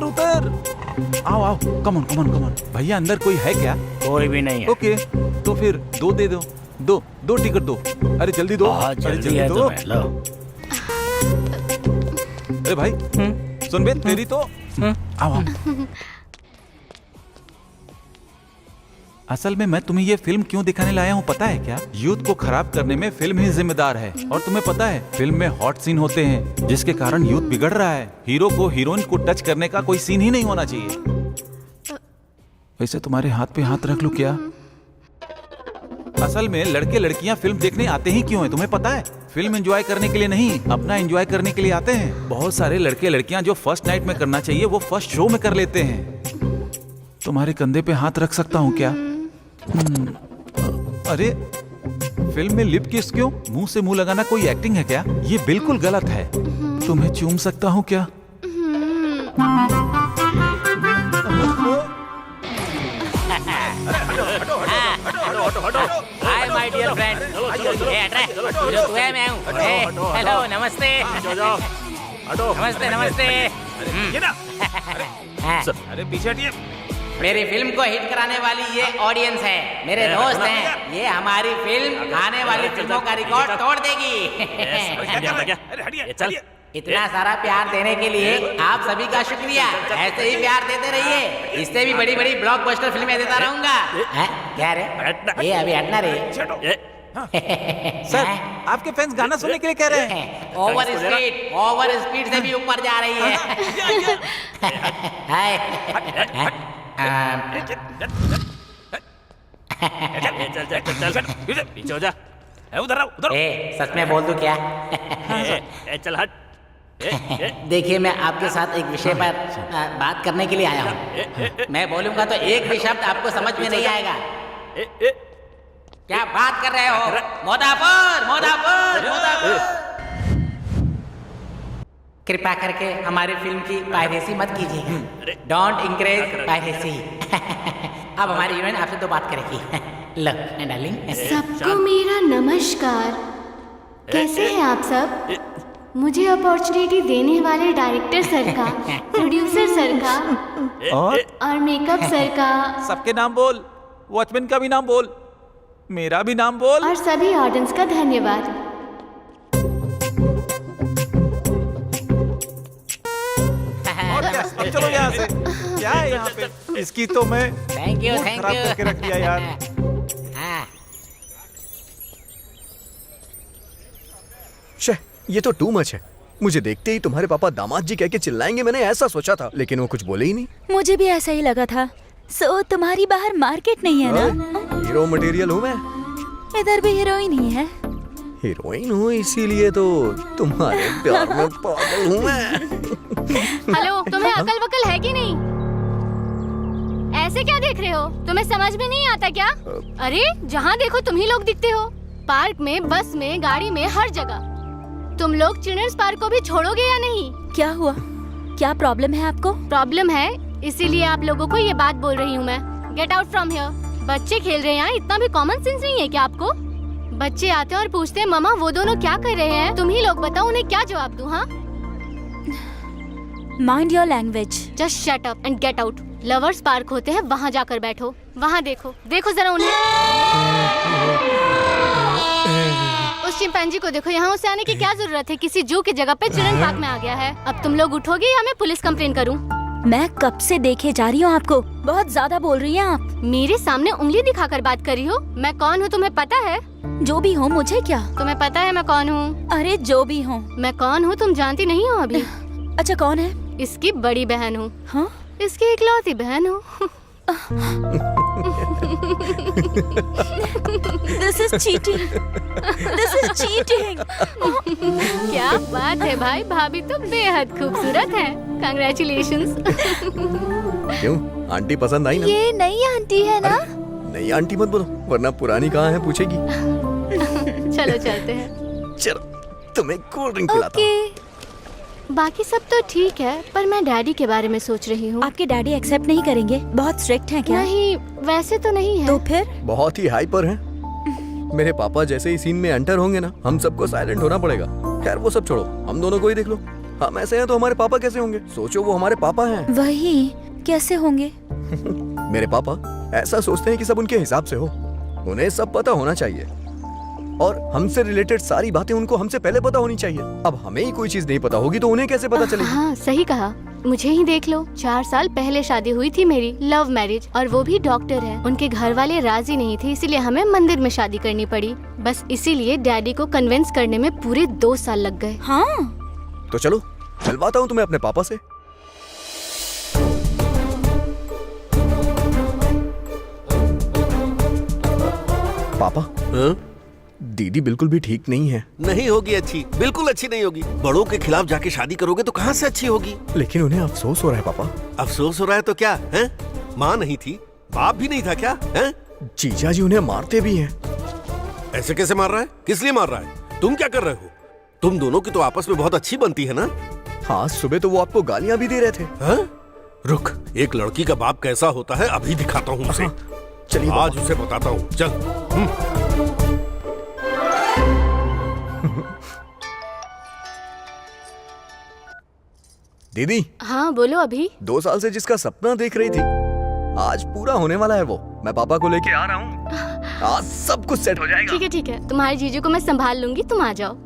उतर। आओ, कम ऑन। भैया अंदर कोई है क्या? कोई भी नहीं है। ओके, तो फिर 2 दे दो। दो टिकट दो। अरे जल्दी दो। बहुत जल्दी है दो। तुम्हें, लो। अरे भाई, सुन बे, तेरी तो। आओ। असल में मैं तुम्हें ये फिल्म क्यों दिखाने लाया हूँ पता है क्या? यूथ को खराब करने में फिल्म ही जिम्मेदार है। और तुम्हें पता है, फिल्म में हॉट सीन होते हैं जिसके कारण यूथ बिगड़ रहा है। हीरो को हीरोइन को टच करने का कोई सीन ही नहीं होना चाहिए। वैसे तुम्हारे हाथ पे हाथ रख लूं क्या? असल में लड़के लड़कियां फिल्म देखने आते ही क्यों हैं तुम्हें पता है? फिल्म एंजॉय करने के लिए नहीं, अपना एंजॉय करने के लिए आते हैं। बहुत सारे लड़के लड़कियां जो फर्स्ट नाइट में करना चाहिए वो फर्स्ट शो में कर लेते हैं। तुम्हारे कंधे पे हाथ रख सकता हूँ क्या? अरे फिल्म में लिप किस क्यों? मुंह से मुंह लगाना कोई एक्टिंग है क्या? ये बिल्कुल गलत है। तुम्हें चूम सकता हूँ क्या? Hi my dear friend. Hero तू है, मैं हूँ। हेलो, नमस्ते। नमस्ते। अरे पीछे हटिए। मेरी फिल्म को हिट कराने वाली ये ऑडियंस है, मेरे दोस्त हैं। ये हमारी फिल्म आने वाली फिल्मों का रिकॉर्ड तोड़ देगी। चल इतना सारा प्यार देने के लिए आप सभी का शुक्रिया। ऐसे ही प्यार देते रहिए, इससे भी बड़ी बड़ी ब्लॉकबस्टर फिल्में देता रहूंगा। क्या रे? ये अभी हटना रे। सर, आपके फैंस गाना सुनने के लिए कह रहे हैं। ओवर स्पीड से भी ऊपर जा रही है। चल पीछे हो जा। उधर सच में बोल दूं क्या? चल हट। देखिए, मैं आपके साथ एक विषय पर बात करने के लिए आया हूँ। मैं बोलूंगा तो एक भी शब्द आपको समझ में नहीं आएगा। क्या बात कर रहे हो? मोदापुर मोदापुर मोदापुर। कृपया करके हमारी फिल्म की पायरेसी मत कीजिएगा। Don't encourage piracy. अब हमारी हीरोइन आपसे दो बात करेगी। लो डार्लिंग। सबको मेरा नमस्कार। कैसे हैं आप सब? मुझे अपॉर्चुनिटी देने वाले डायरेक्टर सर का, प्रोड्यूसर सर का और मेकअप सर का। सबके नाम बोल, वॉचमैन का भी नाम बोल, मेरा भी नाम बोल, और सभी ऑडियंस का धन्यवाद। और क्या? अब चलो यहाँ से। क्या है यहाँ पे? इसकी तो मैं थैंक यू खराब करके रख दिया यार। शे, ये तो टू मच है। मुझे देखते ही तुम्हारे पापा दामाद जी कह के चिल्लाएंगे, मैंने ऐसा सोचा था, लेकिन वो कुछ बोले ही नहीं। मुझे भी ऐसा ही लगा था। सो तुम्हारी बाहर मार्केट नहीं है ना? हीरो मटेरियल हूँ मैं। इधर भी हीरोइन ही है। हीरोइन हूँ इसीलिए तो तुम्हारे प्यार में पागल हूँ मैं। हेलो, तुम्हें अकल वकल है कि नहीं? ऐसे क्या देख रहे हो? तुम्हें समझ में नहीं आता क्या? अरे जहाँ देखो तुम ही लोग दिखते हो। पार्क में, बस में, गाड़ी में, हर जगह। तुम लोग चिल्ड्रंस पार्क को भी छोड़ोगे या नहीं? क्या हुआ? क्या प्रॉब्लम है आपको? प्रॉब्लम है, इसीलिए आप लोगों को ये बात बोल रही हूँ मैं। Get out from here. बच्चे खेल रहे हैं यहाँ, इतना भी कॉमन सेंस नहीं है क्या आपको? बच्चे आते हैं और पूछते हैं मम्मा वो दोनों क्या कर रहे हैं? तुम ही लोग बताओ उन्हें क्या जवाब दूँ? हाँ, mind your language. Just shut up and get out. Lovers park होते हैं, वहाँ जाकर बैठो। वहाँ देखो, देखो जरा उन्हें। उस चिंपैंजी को देखो, यहाँ उसे आने की क्या जरूरत है? किसी जू की जगह पे चिल्ड्रन पार्क में आ गया है। अब तुम लोग उठोगे या मैं पुलिस कंप्लेन करूँ? मैं कब से देखे जा रही हूँ आपको। बहुत ज्यादा बोल रही हैं आप। मेरे सामने उंगली दिखाकर बात कर रही हो? मैं कौन हूँ तुम्हें पता है? जो भी हो, मुझे क्या? तुम्हें पता है मैं कौन हूँ? अरे जो भी हो। मैं कौन हूँ तुम जानती नहीं हो अभी? अच्छा, कौन है? इसकी बड़ी बहन हूँ। हाँ? इसकी इकलौती बहन हूँ। This is cheating. This is cheating. क्या बात है भाई, भाभी तो बेहद खूबसूरत है। Congratulations. क्यों, आंटी पसंद आई ना? ये नई आंटी है ना? नई आंटी मत बोलो, वरना पुरानी कहाँ है पूछेगी। चलो चलते हैं। चलो, तुम्हें कोल्ड ड्रिंक पिलाता हूँ। बाकी सब तो ठीक है, पर मैं डैडी के बारे में सोच रही हूँ। आपके डैडी एक्सेप्ट नहीं करेंगे? बहुत स्ट्रिक्ट हैं क्या? नहीं, वैसे तो नहीं है। तो फिर? बहुत ही हाइपर हैं। मेरे पापा जैसे ही सीन में एंटर होंगे ना, हम सबको साइलेंट होना पड़ेगा। खैर वो सब छोड़ो, हम दोनों को ही देख लो। हम ऐसे हैं तो हमारे पापा कैसे होंगे? सोचो, वो हमारे पापा हैं। वही, कैसे होंगे? मेरे पापा ऐसा सोचते हैं कि सब उनके हिसाब से हो। उन्हें सब पता होना चाहिए और हमसे रिलेटेड सारी बातें उनको हमसे पहले पता होनी चाहिए। अब हमें ही कोई चीज नहीं पता होगी तो उन्हें कैसे पता चलेगी? हाँ, सही कहा। मुझे ही देख लो, 4 साल पहले शादी हुई थी मेरी, लव मैरिज, और वो भी डॉक्टर है। उनके घर वाले राजी नहीं थे, इसीलिए हमें मंदिर में शादी करनी पड़ी। बस इसीलिए डैडी को कन्विंस करने में पूरे 2 साल लग गए। हाँ, तो चलो मिलवाता हूँ तुम्हें अपने पापा से। पापा, दीदी बिल्कुल भी ठीक नहीं है। नहीं होगी अच्छी, बिल्कुल अच्छी नहीं होगी। बड़ों के खिलाफ जाके शादी करोगे तो कहाँ से अच्छी होगी? लेकिन उन्हें अफसोस हो रहा है पापा। अफसोस हो रहा है तो क्या है? माँ नहीं थी, बाप भी नहीं था क्या है? जीजा जी उन्हें मारते भी हैं। ऐसे कैसे मार रहा है? किस लिए मार रहा है? तुम क्या कर रहे हो? तुम दोनों की तो आपस में बहुत अच्छी बनती है ना? हाँ, सुबह तो वो आपको गालियाँ भी दे रहे थे। हाँ? रुक, एक लड़की का बाप कैसा होता है अभी दिखाता हूँ उसे। चलिए आज उसे बताता हूँ। चल। दीदी। हाँ बोलो। अभी 2 साल से जिसका सपना देख रही थी आज पूरा होने वाला है वो। मैं पापा को लेके आ रहा हूँ, आज सब कुछ सेट हो जाएगा। ठीक है, तुम्हारे जीजू को मैं संभाल लूंगी, तुम आ जाओ।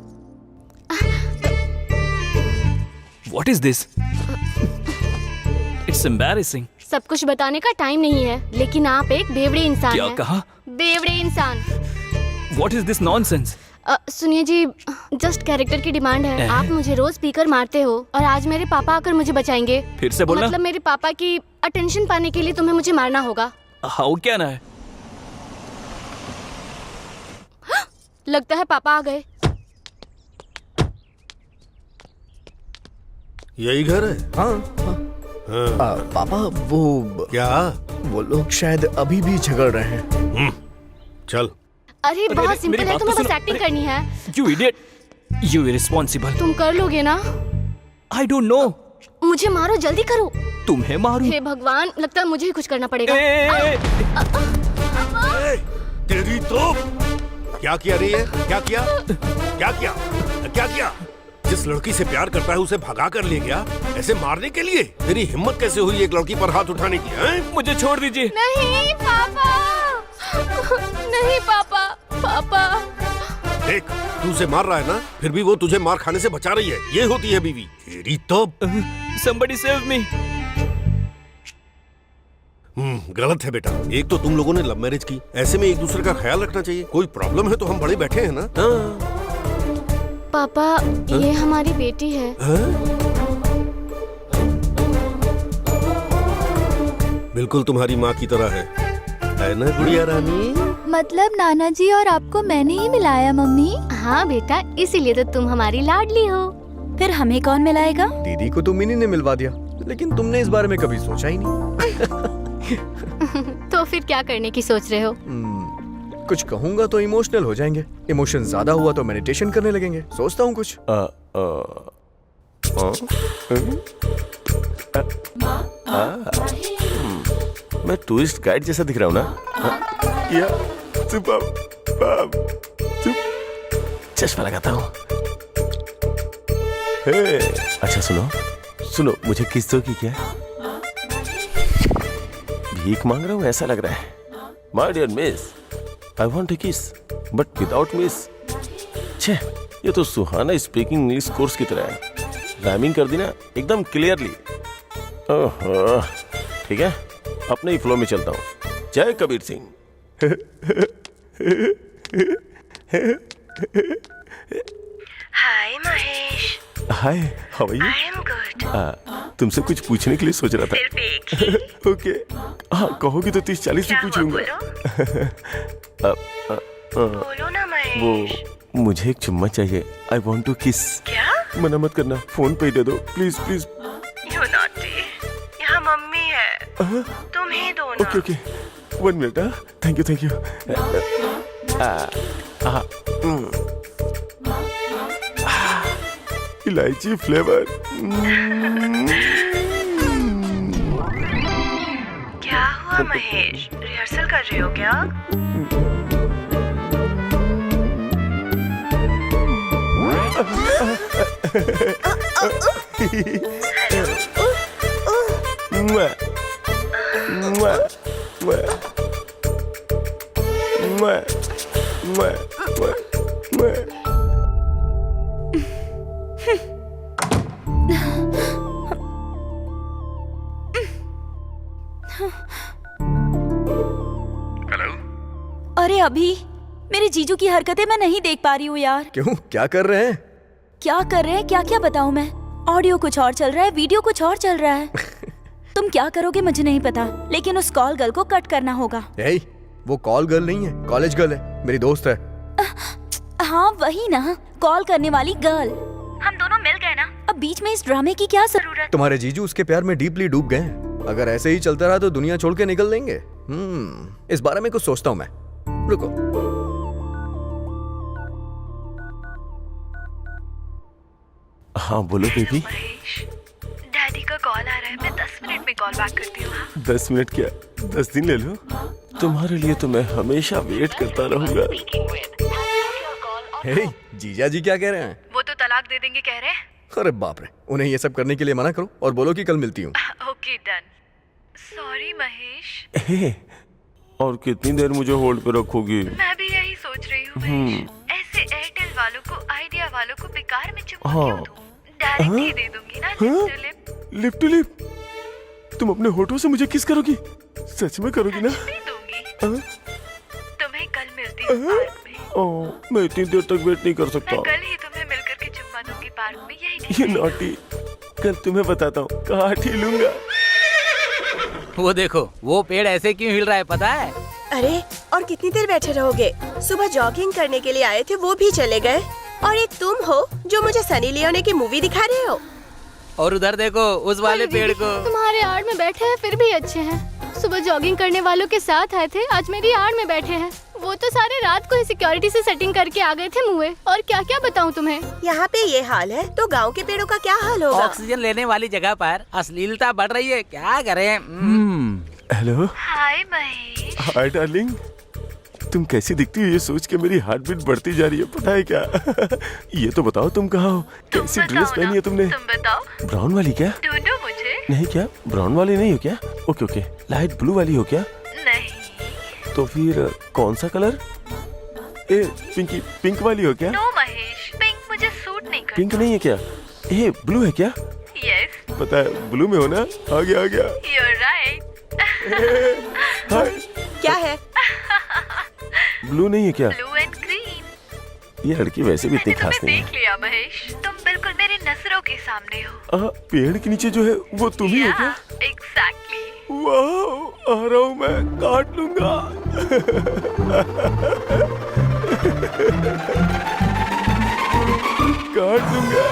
What is this? It's embarrassing. सब कुछ बताने का टाइम नहीं है, लेकिन आप एक बेवड़े इंसान क्या हैं। कहा? बेवड़े इंसान। What is this nonsense? सुनिए जी, जस्ट कैरेक्टर की डिमांड है। आप मुझे रोज स्पीकर मारते हो और आज मेरे पापा आकर मुझे बचाएंगे। फिर से बोलना। मतलब मेरे पापा की अटेंशन पाने के लिए तुम्हें मुझे मारना होगा। हाउ क्या ना है? लगता है पापा आ गए। यही घर है? हाँ। पापा वो क्या? वो लोग शायद अभी भी झगड़ रहे हैं। चल। अरे बहुत सिंपल है, तुम्हें बस एक्टिंग करनी है। You idiot! You irresponsible! तुम कर लोगे ना? I don't know. मुझे मारो, जल्दी करो। तुम्हें मारूं? हे भगवान, लगता है मुझे ही कुछ करना पड़ेगा। तेरी तो क्या किया रही है? क्या किया? क्या किया? क्या किया? जिस लड़की से प्यार करता है उसे भगा कर ले गया ऐसे मारने के लिए? तेरी हिम्मत कैसे हुई एक लड़की पर हाथ उठाने की? मुझे छोड़ दीजिए। नहीं पापा, नहीं पापा, पापा। देख, तू उसे मार रहा है ना, फिर भी वो तुझे मार खाने से बचा रही है। ये होती है बीवी। तेरी तो Somebody save me! गलत है बेटा। एक तो तुम लोगों ने लव मैरिज की, ऐसे में एक दूसरे का ख्याल रखना चाहिए। कोई प्रॉब्लम है तो हम बड़े बैठे हैं ना। पापा, ये हमारी बेटी है। बिल्कुल तुम्हारी माँ की तरह है ना गुड़िया रानी? मतलब नाना जी और आपको मैंने ही मिलाया मम्मी? हाँ बेटा, इसीलिए तो तुम हमारी लाडली हो। फिर हमें कौन मिलाएगा? दीदी को तो मिनी ने मिलवा दिया, लेकिन तुमने इस बारे में कभी सोचा ही नहीं। तो फिर क्या करने की सोच रहे हो? कुछ कहूंगा तो इमोशनल हो जाएंगे, इमोशन ज्यादा हुआ तो मेडिटेशन करने लगेंगे। सोचता हूँ कुछ। मैं टूरिस्ट गाइड जैसा दिख रहा हूँ ना? चश्मा लगाता हूँ। अच्छा सुनो, मुझे किस दो की क्या? भीख मांग रहा हूँ ऐसा लग रहा है। My dear miss, I want a kiss but without miss. छे, ये तो सुहाना स्पीकिंग इंग्लिश कोर्स की तरह है। राइमिंग कर दी ना एकदम क्लियरली। ओहो, ठीक है, अपने ही फ्लो में चलता हूँ। Jai Kabir Singh. Hi Mahesh. Hi, how are you? I am good. तुमसे कुछ पूछने के लिए सोच रहा था। ओके, हाँ कहोगी तो 30-40 भी पूछ लूंगा। बोलो ना महेश। वो मुझे एक चुम्मा चाहिए। आई वॉन्ट टू किस। क्या? मना मत करना, फोन पे दे दो प्लीज प्लीज। यू नॉटी, यहाँ मम्मी है, तुम ही दो ना। Okay 1 minute. Thank you. इलायची फ्लेवर। क्या हुआ महेश, रिहर्सल कर रहे हो क्या? अरे अभी मेरे जीजू की हरकतें मैं नहीं देख पा रही हूँ यार। क्यों, क्या कर रहे हैं? क्या कर रहे हैं, क्या क्या बताऊँ मैं? ऑडियो कुछ और चल रहा है, वीडियो कुछ और चल रहा है। तुम क्या करोगे मुझे नहीं पता, लेकिन उस कॉल गर्ल को कट करना होगा। वो कॉल गर्ल नहीं है, कॉलेज गर्ल है, मेरी दोस्त है। हाँ वही ना, कॉल करने वाली गर्ल। हम दोनों मिल गए ना, अब बीच में इस ड्रामे की क्या जरूरत? तुम्हारे जीजू उसके प्यार में डीपली डूब गए हैं। अगर ऐसे ही चलता रहा तो दुनिया छोड़ के निकल देंगे। इस बारे में कुछ सोचता हूँ मैं। रुको। हाँ बोलो बेबी। डैडी का कॉल आ रहा है, मैं 10 मिनट में कॉल बैक करती हूँ। 10 मिनट क्या, 10 दिन ले लो। तुम्हारे लिए तो मैं हमेशा वेट करता रहूंगा। जीजा जी क्या कह रहे हैं? वो तो तलाक दे देंगे कह रहे हैं। अरे बाप रे, उन्हें ये सब करने के लिए मना करो और बोलो कि कल मिलती हूँ। ओके डन, सॉरी महेश, हे, और कितनी देर मुझे होल्ड पे रखोगी? मैं भी यही सोच रही हूँ महेश। ऐसे एयरटेल वालों को, आइडिया वालों को बेकार में चुम्मा क्यों दूं? डायरेक्ट ही दे दूंगी ना lip to lip. Lip to lip? तुम अपने होठों से मुझे किस करोगी? सच में करोगी ना? भी दूंगी। तुम्हें कल मिलती हूँ पार्क में। ओह, मैं इतनी देर तक वेट नहीं कर सकता। मैं कल ही तुम्हें मिलकर के चुम्मा दूंगी पार्क में, यही ये नॉटी, कल तुम्हें बताता हूँ कहाँ लूंगा। वो देखो, वो पेड़ ऐसे क्यों हिल रहा है पता है? अरे और कितनी देर बैठे रहोगे? सुबह जॉगिंग करने के लिए आए थे, वो भी चले गए। और एक तुम हो जो मुझे सनी लियोनी की मूवी दिखा रहे हो। और उधर देखो उस वाले पेड़ को। तुम्हारे आड़ में बैठे हैं फिर भी अच्छे हैं। सुबह जॉगिंग करने वालों के साथ आए थे, आज मेरी आड़ में बैठे हैं। वो तो सारे रात को ही सिक्योरिटी से सेटिंग करके आ गए थे मुँह। और क्या क्या बताऊँ तुम्हें। यहाँ पे ये हाल है तो गांव के पेड़ों का क्या हाल होगा? ऑक्सीजन लेने वाली जगह पर अश्लीलता बढ़ रही है, क्या करें? Hello. Hi Mahesh. Hi darling, तुम कैसी दिखती हो ये सोच के मेरी हार्ट बीट बढ़ती जा रही है, पता है क्या? ये तो बताओ तुम कहाँ हो? कैसी ड्रेस पहनी है तुमने? तुम बताओ। ब्राउन वाली क्या? ढूंढो मुझे। नहीं क्या, ब्राउन वाली नहीं हो क्या? ओके ओके, लाइट ब्लू वाली हो क्या? नहीं। तो फिर कौन सा कलर? ए पिंकी, पिंक वाली हो क्या? नो महेश, पिंक मुझे सूट नहीं करता। पिंक नहीं है क्या? ए ब्लू है क्या? यस। पता है ब्लू में हो ना? आ गया आ गया। You're right. हाय, क्या है? ब्लू नहीं है क्या? Blue and green. ये लड़की वैसे भी इतनी मैंने खास तुम्हें नहीं है। देख लिया महेश, तुम बिल्कुल मेरे नजरों के सामने हो। पेड़ के नीचे जो है वो तुम ही हो क्या? एग्जैक्टली। वाह, आ रहा हूँ मैं, काट लूंगा। काट दूंगा।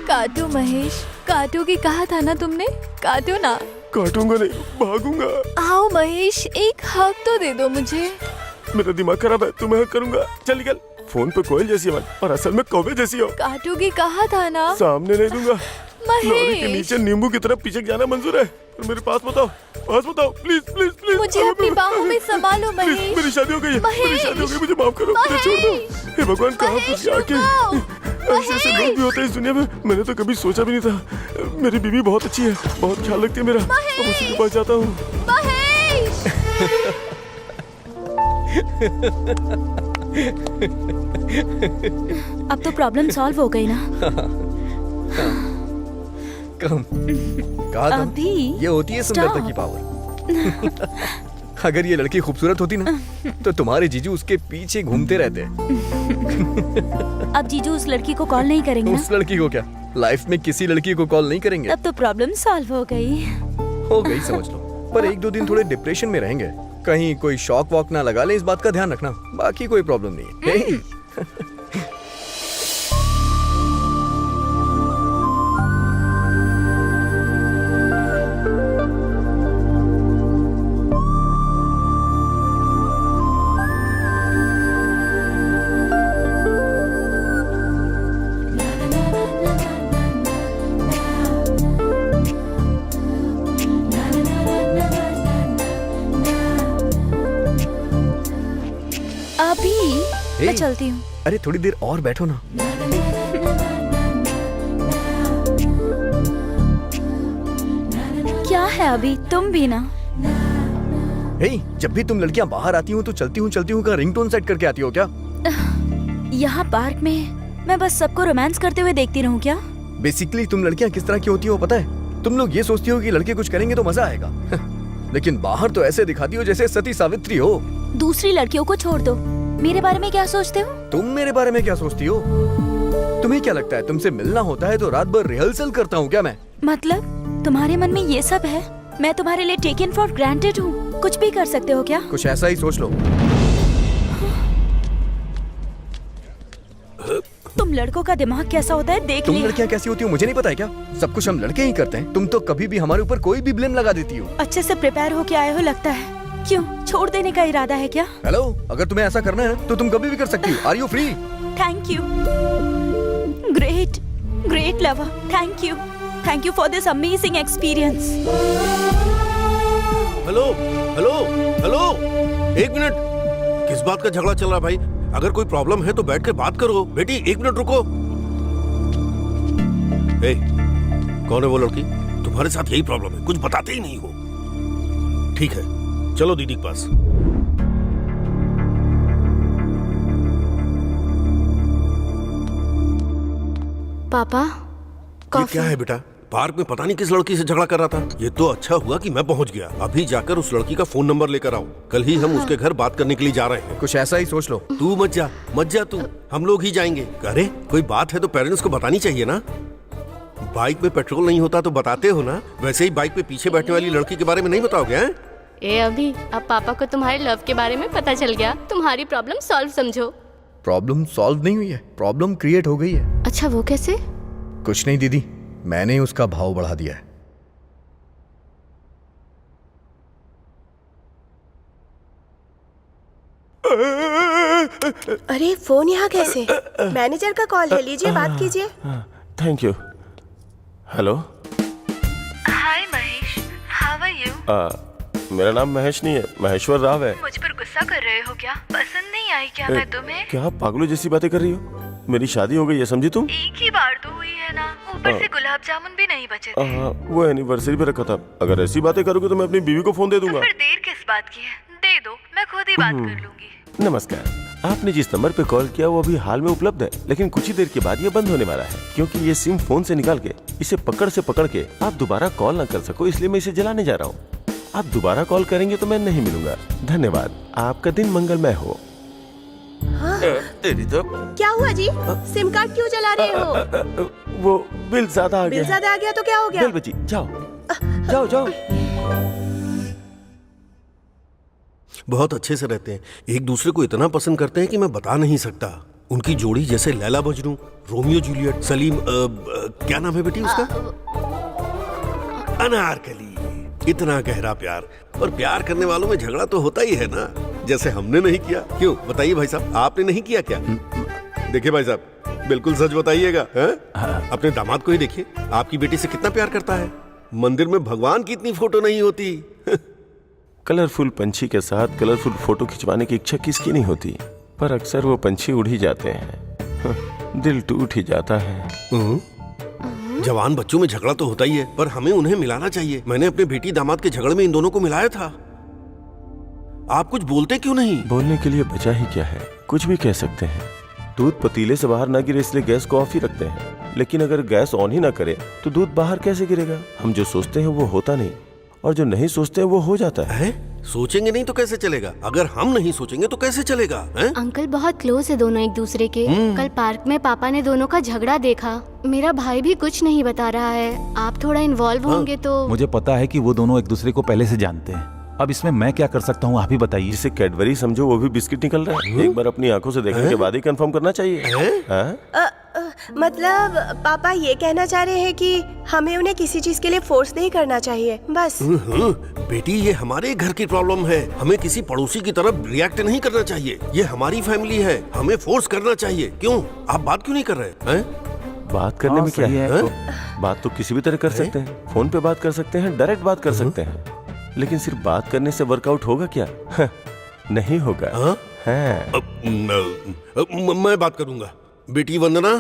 काटो महेश, काटोगी कहा था ना तुमने, काटो ना। काटूंगा नहीं, भागूंगा। आओ महेश, एक हक तो दे दो मुझे। मेरा दिमाग खराब है, तुम्हें हक करूंगा। चल निकल। फोन पे कोयल जैसी आवाज और असल में कौवे जैसी हो। काटोगी कहा था ना। सामने नहीं दूंगा। लॉरी के महेश, नीचे नींबू की तरफ पीछे जाना मंजूर है, पर मेरे पास बताओ, प्लीज प्लीज प्लीज। मुझे अपनी बाहों में संभालो प्लीज, महेश। मेरी शादी हो गई है, मेरी महेश, शादी हो गई, मुझे माफ करो, मुझे छोड़ दो। हे भगवान, कहाँ फंस गया आके? ऐसे ऐसे लोग भी होते हैं इस दुनिया में, मैंने तो कभी सोचा भी नहीं था। मेरी बीवी बहुत अच्छी है, बहुत ख्याल रखती है मेरा। अब उसी के पास जाता हूँ। महेश। अब तो प्रॉब्लम सॉल्व हो गई ना। कम कहा तुम? अभी ये होती है सुंदरता की पावर। अगर ये लड़की खूबसूरत होती ना तो तुम्हारे जीजू उसके पीछे घूमते रहते। अब जीजू उस लड़की को कॉल नहीं करेंगे ना? उस लड़की को क्या, लाइफ में किसी लड़की को कॉल नहीं करेंगे। तब तो प्रॉब्लम सॉल्व हो गई। हो गई समझ लो, पर एक दो दिन थोड़े डिप्रेशन में रहेंगे। कहीं कोई शॉक वॉक ना लगा ले, इस बात का ध्यान रखना। बाकी कोई प्रॉब्लम नहीं है। अभी मैं चलती हूँ। अरे थोड़ी देर और बैठो ना। क्या है अभी, तुम भी ना। हे, जब भी तुम लड़कियां बाहर आती हो तो चलती हूँ का रिंगटोन सेट करके आती हो क्या? यहाँ पार्क में मैं बस सबको रोमांस करते हुए देखती रहूँ क्या? बेसिकली तुम लड़कियां किस तरह की होती हो पता है? तुम लोग ये सोचती हो कि लड़के कुछ करेंगे तो मजा आएगा। लेकिन बाहर तो ऐसे दिखाती हो जैसे सती सावित्री हो। दूसरी लड़कियों को छोड़ दो, मेरे बारे में क्या सोचते हो? तुम मेरे बारे में क्या सोचती हो? तुम्हें क्या लगता है तुमसे मिलना होता है तो रात भर रिहर्सल करता हूँ क्या मैं? मतलब तुम्हारे मन में ये सब है? मैं तुम्हारे लिए टेकन फॉर ग्रांटेड हूँ, कुछ भी कर सकते हो क्या? कुछ ऐसा ही सोच लो। तुम लड़कों का दिमाग कैसा होता है देख तुम लिया। लड़कियां कैसी होती हो मुझे नहीं पता है क्या? सब कुछ हम लड़के ही करते हैं। तुम तो कभी भी हमारे ऊपर कोई भी ब्लेम लगा देती हो। अच्छे से प्रिपेयर होके आए हो लगता है। क्यों, छोड़ देने का इरादा है क्या? हेलो, अगर तुम्हें ऐसा करना है तो तुम कभी भी कर सकती हो। Are you free? Thank you. Great lover, thank you for this amazing experience. Hello hello hello, एक मिनट। किस बात का झगड़ा चल रहा है भाई? अगर कोई प्रॉब्लम है तो बैठ के बात करो। बेटी एक मिनट रुको। ए, कौन है वो लड़की? तुम्हारे साथ यही प्रॉब्लम है, कुछ बताते ही नहीं हो। ठीक है, चलो दीदी के पास। पापा ये क्या है बेटा? पार्क में पता नहीं किस लड़की से झगड़ा कर रहा था। ये तो अच्छा हुआ कि मैं पहुंच गया। अभी जाकर उस लड़की का फोन नंबर लेकर आऊं। कल ही हम उसके घर बात करने के लिए जा रहे हैं। कुछ ऐसा ही सोच लो। तू मत जा तू, हम लोग ही जाएंगे। अरे कोई बात है तो पेरेंट्स को बतानी चाहिए ना। बाइक में पेट्रोल नहीं होता तो बताते हो ना, वैसे ही बाइक पे पीछे बैठने वाली लड़की के बारे में नहीं बताओगे? हैं? ए अभी, अब पापा को तुम्हारे लव के बारे में पता चल गया। तुम्हारी प्रॉब्लम सॉल्व समझो। प्रॉब्लम सॉल्व नहीं हुई है, प्रॉब्लम क्रिएट हो गई है। अच्छा, वो कैसे? कुछ नहीं दीदी, मैंने उसका भाव बढ़ा दिया है। अरे फोन यहाँ कैसे? मैनेजर का कॉल है, लीजिए बात कीजिए। Thank you. Hello. Hi Mahesh, how are you? मेरा नाम महेश नहीं है, महेश्वर राव है। मुझ पर गुस्सा कर रहे हो क्या? पसंद नहीं आई क्या मैं तुम्हें? क्या आप पागलों जैसी बातें कर रही हो? मेरी शादी हो गई है, समझी तुम? एक ही बार तो हुई है ना, ऊपर से गुलाब जामुन भी नहीं बचे थे। वो एनिवर्सरी पे रखा था। अगर ऐसी बातें करोगे तो मैं अपनी बीवी को फोन दे दूंगा। फिर देर किस बात की है? दे दो, मैं खुद ही बात कर लूंगी। नमस्कार, आपने जिस नंबर पे कॉल किया वो अभी हाल में उपलब्ध है, लेकिन कुछ ही देर के बाद ये बंद होने वाला है, क्योंकि ये सिम फोन से निकाल के इसे पकड़ के आप दोबारा कॉल न कर सको, इसलिए मैं इसे जलाने जा रहा हूँ। आप दोबारा कॉल करेंगे तो मैं नहीं मिलूंगा। धन्यवाद, आपका दिन मंगलमय हो। हाँ? तेरी तो क्या हुआ जी? सिम कार्ड क्यों जला रहे हो? वो बिल ज्यादा आ गया। बिल ज्यादा आ गया तो क्या हो गया? बिल बची, जाओ जाओ जाओ। बहुत अच्छे से रहते हैं, एक दूसरे को इतना पसंद करते हैं कि मैं बता नहीं सकता। उनकी जोड़ी जैसे लैला मजनू, रोमियो जूलियट, सलीम क्या नाम है बेटी उसका? अनारकली। इतना गहरा प्यार, और प्यार करने वालों में झगड़ा तो होता ही है ना, जैसे हमने नहीं किया। क्यों बताइए भाई साहब, आपने नहीं किया क्या? देखिए भाई साहब, बिल्कुल सच बताइएगा। अपने दामाद को ही देखिए, आपकी बेटी से कितना प्यार करता है। मंदिर में भगवान की इतनी फोटो नहीं होती। कलरफुल पंछी के साथ कलरफुल फोटो खिंचवाने की इच्छा किसकी नहीं होती, पर अक्सर वो पंछी उड़ ही जाते हैं, दिल टूट ही जाता है। जवान बच्चों में झगड़ा तो होता ही है, पर हमें उन्हें मिलाना चाहिए। मैंने अपने बेटी दामाद के झगड़े में इन दोनों को मिलाया था। आप कुछ बोलते क्यों नहीं? बोलने के लिए बचा ही क्या है, कुछ भी कह सकते हैं। दूध पतीले से बाहर ना गिरे इसलिए गैस को ऑफ ही रखते हैं, लेकिन अगर गैस ऑन ही ना करे तो दूध बाहर कैसे गिरेगा? हम जो सोचते हैं वो होता नहीं, और जो नहीं सोचते हैं वो हो जाता है। सोचेंगे नहीं तो कैसे चलेगा? अगर हम नहीं सोचेंगे तो कैसे चलेगा? अंकल बहुत क्लोज है दोनों एक दूसरे के। कल पार्क में पापा ने दोनों का झगड़ा देखा। मेरा भाई भी कुछ नहीं बता रहा है। आप थोड़ा इन्वॉल्व होंगे तो। मुझे पता है कि वो दोनों एक दूसरे को पहले से जानते हैं। अब इसमें मैं क्या कर सकता हूँ, आप ही बताइए। जिसे कैडबरी समझो वो भी बिस्किट निकल रहा है। एक बार अपनी आंखों से देखने के बाद ही कंफर्म करना चाहिए। मतलब पापा ये कहना चाह रहे हैं कि हमें उन्हें किसी चीज के लिए फोर्स नहीं करना चाहिए, बस। बेटी, ये हमारे घर की प्रॉब्लम है, हमें किसी पड़ोसी की तरफ रिएक्ट नहीं करना चाहिए। ये हमारी फैमिली है, हमें फोर्स करना चाहिए। क्यों आप बात क्यों नहीं कर रहे हैं? बात करने में क्या है? बात तो किसी भी तरह कर सकते हैं, फोन पे बात कर सकते हैं, डायरेक्ट बात कर सकते हैं, लेकिन सिर्फ बात करने से वर्कआउट होगा क्या? नहीं होगा। मैं बात करूंगा। बेटी वंदना,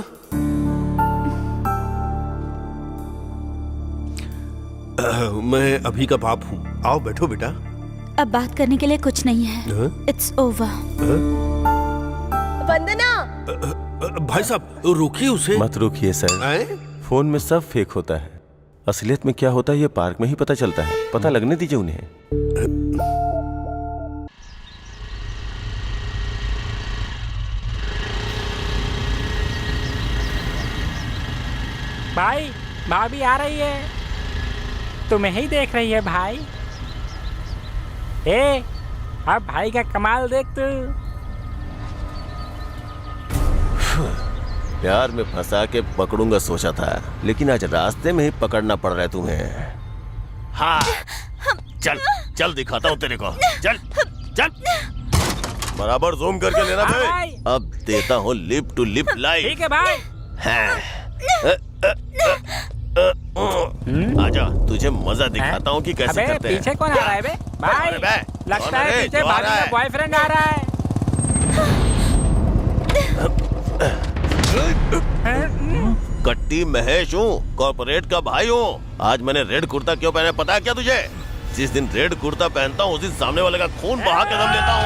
मैं अभी का बाप हूँ। आओ बैठो बेटा। अब बात करने के लिए कुछ नहीं है। It's over. वंदना। भाई साहब रोकिए उसे। मत रोकिए सर, फोन में सब फेक होता है। असलियत में क्या होता है ये पार्क में ही पता चलता है। पता लगने दीजिए उन्हें। भाई, भाभी आ रही है, तुम्हें ही देख रही है भाई। अब भाई का कमाल देख तू। प्यार में फंसा के पकड़ूंगा सोचा था, लेकिन आज रास्ते में ही पकड़ना पड़ रहा है तुम्हें। हाँ चल चल दिखाता हूँ तेरे को। चल चल, बराबर जूम करके लेना भाई। अब देता हूँ लिप टू लिप लाइव। ठीक है भाई। आजा, तुझे मजा दिखाता हूँ कि कैसे करते हैं। पीछे कौन आ रहा है बे? भाई लगता है पीछे भाभी का बॉयफ्रेंड आ रहा है। कट्टी महेश हूँ, कॉर्पोरेट का भाई हूँ। आज मैंने रेड कुर्ता क्यों पहना पता है क्या तुझे? जिस दिन रेड कुर्ता पहनता हूँ उस दिन सामने वाले का खून बहा के दम लेता हूँ।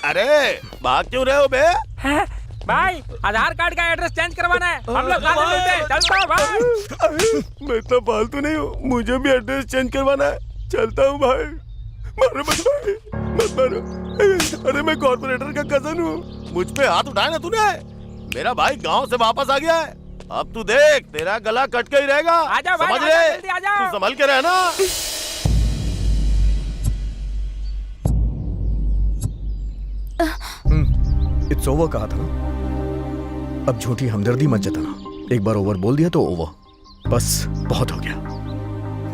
अरे भाग क्यों रहे हो बे? भाई आधार कार्ड का एड्रेस चेंज करवाना है, हम लोग गाड़ी में उतरे, चलता भाई। मैं इतना फालतू नहीं हूँ, मुझे भी एड्रेस चेंज करवाना है। चलता हूँ भाई। मारो मत भाई, मत मारो। अरे मैं कॉर्पोरेटर का कजन हूँ। मुझ पे हाथ उठाया ना तूने। मेरा भाई गांव से वापस आ गया है। अब तू देख, तेरा गला कट के ही रहेगा। आजा भाई, समझ आजा, ले, जल्दी आजा। तू संभल के रहना। इट्स ओवर कहा था ना, अब झूठी हमदर्दी मत जताना। एक बार ओवर बोल दिया तो ओवर, बस बहुत हो गया।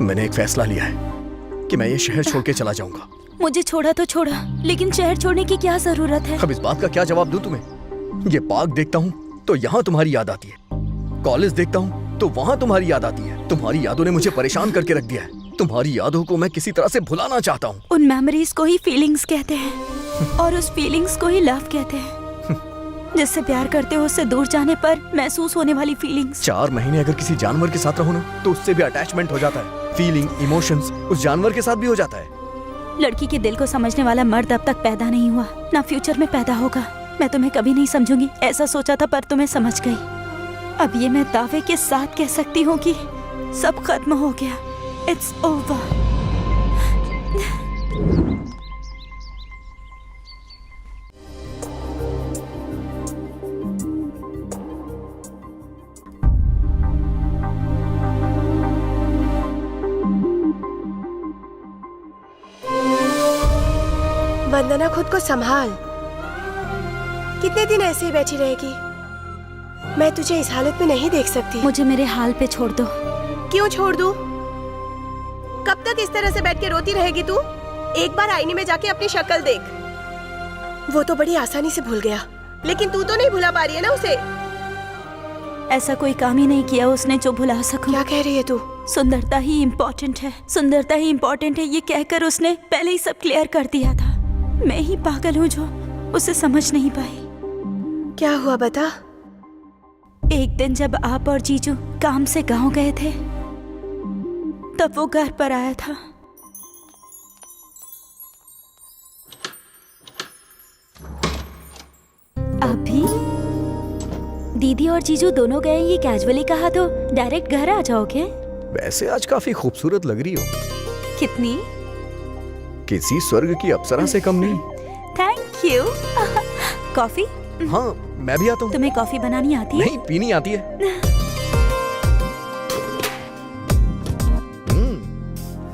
मैंने एक फैसला लिया है कि मैं ये शहर छोड़ के चला जाऊंगा। मुझे छोड़ा तो छोड़ा, लेकिन शहर छोड़ने की क्या जरूरत है? अब इस बात का क्या जवाब दूं तुम्हें? ये पार्क देखता हूँ तो यहाँ तुम्हारी याद आती है, कॉलेज देखता हूँ तो वहाँ तुम्हारी याद आती है। तुम्हारी यादों ने मुझे परेशान करके रख दिया है। तुम्हारी यादों को मैं किसी तरह से भुलाना चाहता हूँ। उन मेमोरीज को ही फीलिंग्स कहते हैं और उस फीलिंग्स को ही लव कहते हैं। जिससे प्यार करते हो उससे दूर जाने पर महसूस होने वाली फीलिंग्स। 4 महीने अगर किसी जानवर के साथ रहो ना तो उससे भी अटैचमेंट हो जाता है। फीलिंग, इमोशंस उस जानवर के साथ भी हो जाता है। लड़की के दिल को समझने वाला मर्द अब तक पैदा नहीं हुआ, ना फ्यूचर में पैदा होगा। मैं तुम्हें कभी नहीं समझूंगी, ऐसा सोचा था पर तुम्हें समझ गई। अब ये मैं दावे के साथ कह सकती हूँ कि सब खत्म हो गया। It's over. वंदना, खुद को संभाल। कितने दिन ऐसे ही बैठी रहेगी? मैं तुझे इस हालत में नहीं देख सकती। मुझे मेरे हाल पे छोड़ दो। क्यों छोड़ दूं? कब तक इस तरह से बैठ के रोती रहेगी तू? एक बार आईने में जाके अपनी शक्ल देख। वो तो बड़ी आसानी से भूल गया, लेकिन तू तो नहीं भुला पा रही है ना उसे। ऐसा कोई काम ही नहीं किया उसने जो भुला सकूं। क्या कह रही है तू? सुंदरता ही इम्पोर्टेंट है, सुंदरता ही इम्पोर्टेंट है, ये कहकर उसने पहले ही सब क्लियर कर दिया था। मैं ही पागल हूँ जो उसे समझ नहीं पाई। क्या हुआ बता? एक दिन जब आप और जीजू काम से गांव गए थे तब वो घर पर आया था। अभी दीदी और जीजू दोनों गए, ये कैजुअली कहा तो डायरेक्ट घर आ जाओगे? वैसे आज काफी खूबसूरत लग रही हो। कितनी? किसी स्वर्ग की अप्सरा से कम नहीं। Thank you. कॉफी? हाँ, मैं भी आता हूँ। तुम्हें कॉफी बनानी आती है? नहीं, पीनी आती है।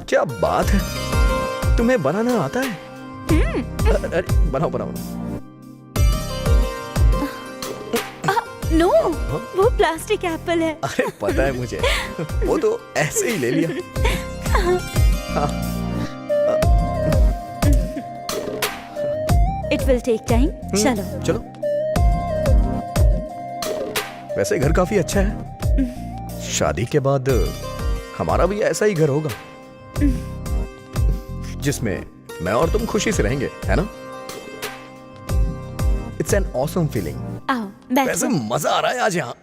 क्या बात है, तुम्हें बनाना आता है? अरे बनाओ बनाओ। नो, वो प्लास्टिक एप्पल है। अरे पता है मुझे, वो तो ऐसे ही ले लिया। हाँ। It will take time. चलो चलो। वैसे घर काफी अच्छा है। शादी के बाद हमारा भी ऐसा ही घर होगा जिसमें मैं और तुम खुशी से रहेंगे, है ना? It's an awesome feeling. आओ बैठो। वैसे मजा आ रहा है आज यहाँ।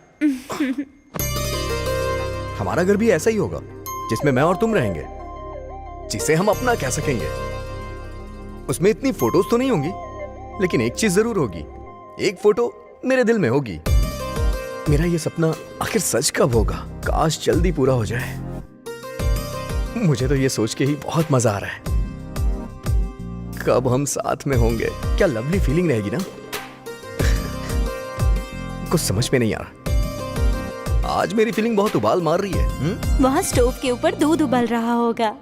हमारा घर भी ऐसा ही होगा जिसमें मैं और तुम रहेंगे, जिसे हम अपना कह सकेंगे। उसमें इतनी फोटोज तो नहीं होंगी, लेकिन एक चीज जरूर होगी, एक फोटो मेरे दिल में होगी। मेरा ये सपना आखिर सच कब होगा? काश जल्दी पूरा हो जाए। मुझे तो ये सोच के ही बहुत मजा आ रहा है। कब हम साथ में होंगे? क्या लवली फीलिंग रहेगी ना। कुछ समझ में नहीं आ रहा। आज मेरी फीलिंग बहुत उबाल मार रही है। वहाँ स्टोव के ऊपर दूध उबल रहा होगा।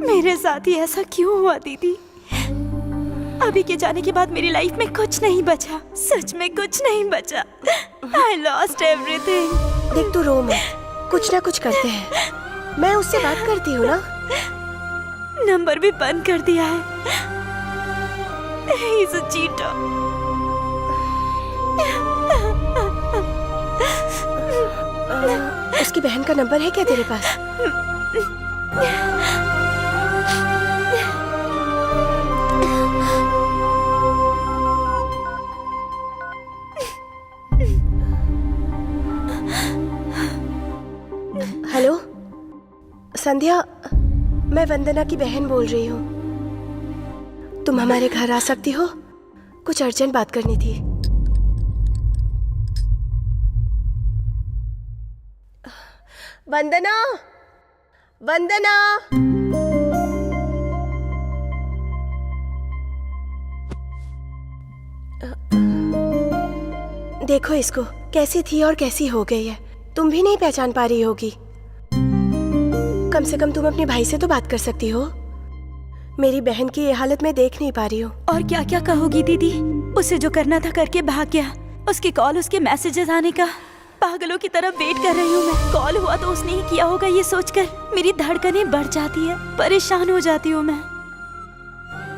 मेरे साथ ही ऐसा क्यों हुआ दीदी? अभी के जाने के बाद मेरी लाइफ में कुछ नहीं बचा, सच में कुछ नहीं बचा। I lost everything। देख तू रो मत, कुछ ना कुछ करते हैं। मैं उससे बात करती हूँ ना। नंबर भी बंद कर दिया है। He's a cheater। उसकी बहन का नंबर है क्या तेरे पास? हेलो संध्या, मैं वंदना की बहन बोल रही हूँ। तुम हमारे घर आ सकती हो? कुछ अर्जेंट बात करनी थी। वंदना, वंदना। देखो इसको, कैसी थी और कैसी हो गई है। तुम भी नहीं पहचान पा रही होगी। कम से कम तुम अपने भाई से तो बात कर सकती हो। मेरी बहन की ये हालत मैं देख नहीं पा रही हूँ। और क्या क्या कहोगी दीदी? उसे जो करना था करके भाग गया। उसकी कॉल, उसके मैसेजेस आने का पागलों की तरह वेट कर रही हूँ मैं। कॉल हुआ तो उसने ही किया होगा ये सोचकर मेरी धड़कनें बढ़ जाती है, परेशान हो जाती हूँ मैं।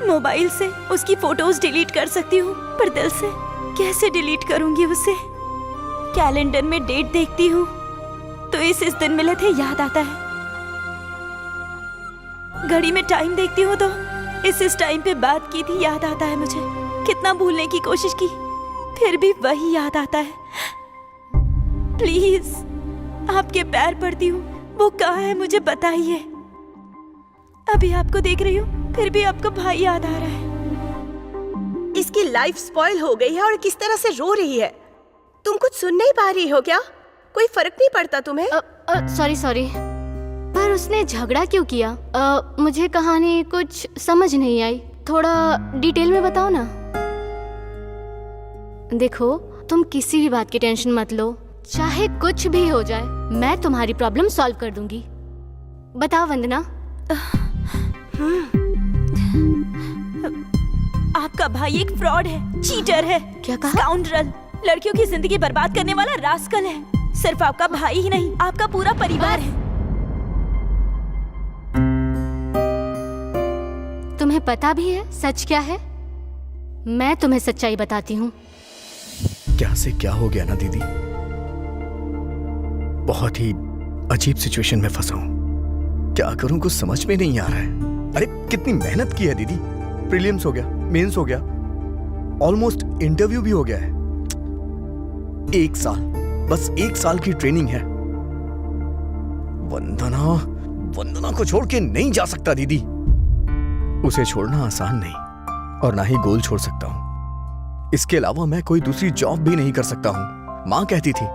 मोबाइल से उसकी फोटोज डिलीट कर सकती हूँ, पर दिल से कैसे डिलीट करूंगी उसे? कैलेंडर में डेट देखती हूँ तो इस दिन मिले थे याद आता है। घड़ी में टाइम देखती हूँ तो इस टाइम पे बात की थी याद आता है मुझे। कितना भूलने की कोशिश की फिर भी वही याद आता है। प्लीज आपके पैर पड़ती हूँ, वो कहाँ है मुझे बताइए। अभी आपको देख रही हूँ फिर भी आपका भाई याद आ रहा है। इसकी लाइफ स्पॉइल हो गई है और किस तरह से रो रही है। तुम कुछ सुन नहीं पा रही हो क्या? कोई फर्क नहीं पड़ता तुम्हें? सॉरी सॉरी, पर उसने झगड़ा क्यों किया? मुझे कहानी कुछ समझ नहीं आई, थोड़ा डिटेल में बताओ ना। देखो तुम किसी भी बात की टेंशन मत लो, चाहे कुछ भी हो जाए मैं तुम्हारी प्रॉब्लम सॉल्व कर दूंगी। बताओ वंदना। आपका भाई एक फ्रॉड है, चीटर है। क्या कहा? स्काउंड्रल, लड़कियों की जिंदगी बर्बाद करने वाला रास्कल है। सिर्फ आपका भाई ही नहीं, आपका पूरा परिवार है। तुम्हें पता भी है सच क्या है? मैं तुम्हें सच्चाई बताती हूँ। क्या से क्या हो गया ना दीदी, बहुत ही अजीब सिचुएशन में फंसा हूं। क्या करूं कुछ समझ में नहीं आ रहा है। अरे कितनी मेहनत की है दीदी। प्रीलिम्स हो गया, मेंस हो गया, ऑलमोस्ट इंटरव्यू भी हो गया है। 1 साल, बस 1 साल की ट्रेनिंग है। वंदना को छोड़ के नहीं जा सकता दीदी। उसे छोड़ना आसान नहीं और ना ही गोल छोड़ सकता हूं। इसके अलावा मैं कोई दूसरी जॉब भी नहीं कर सकता हूं। माँ कहती थी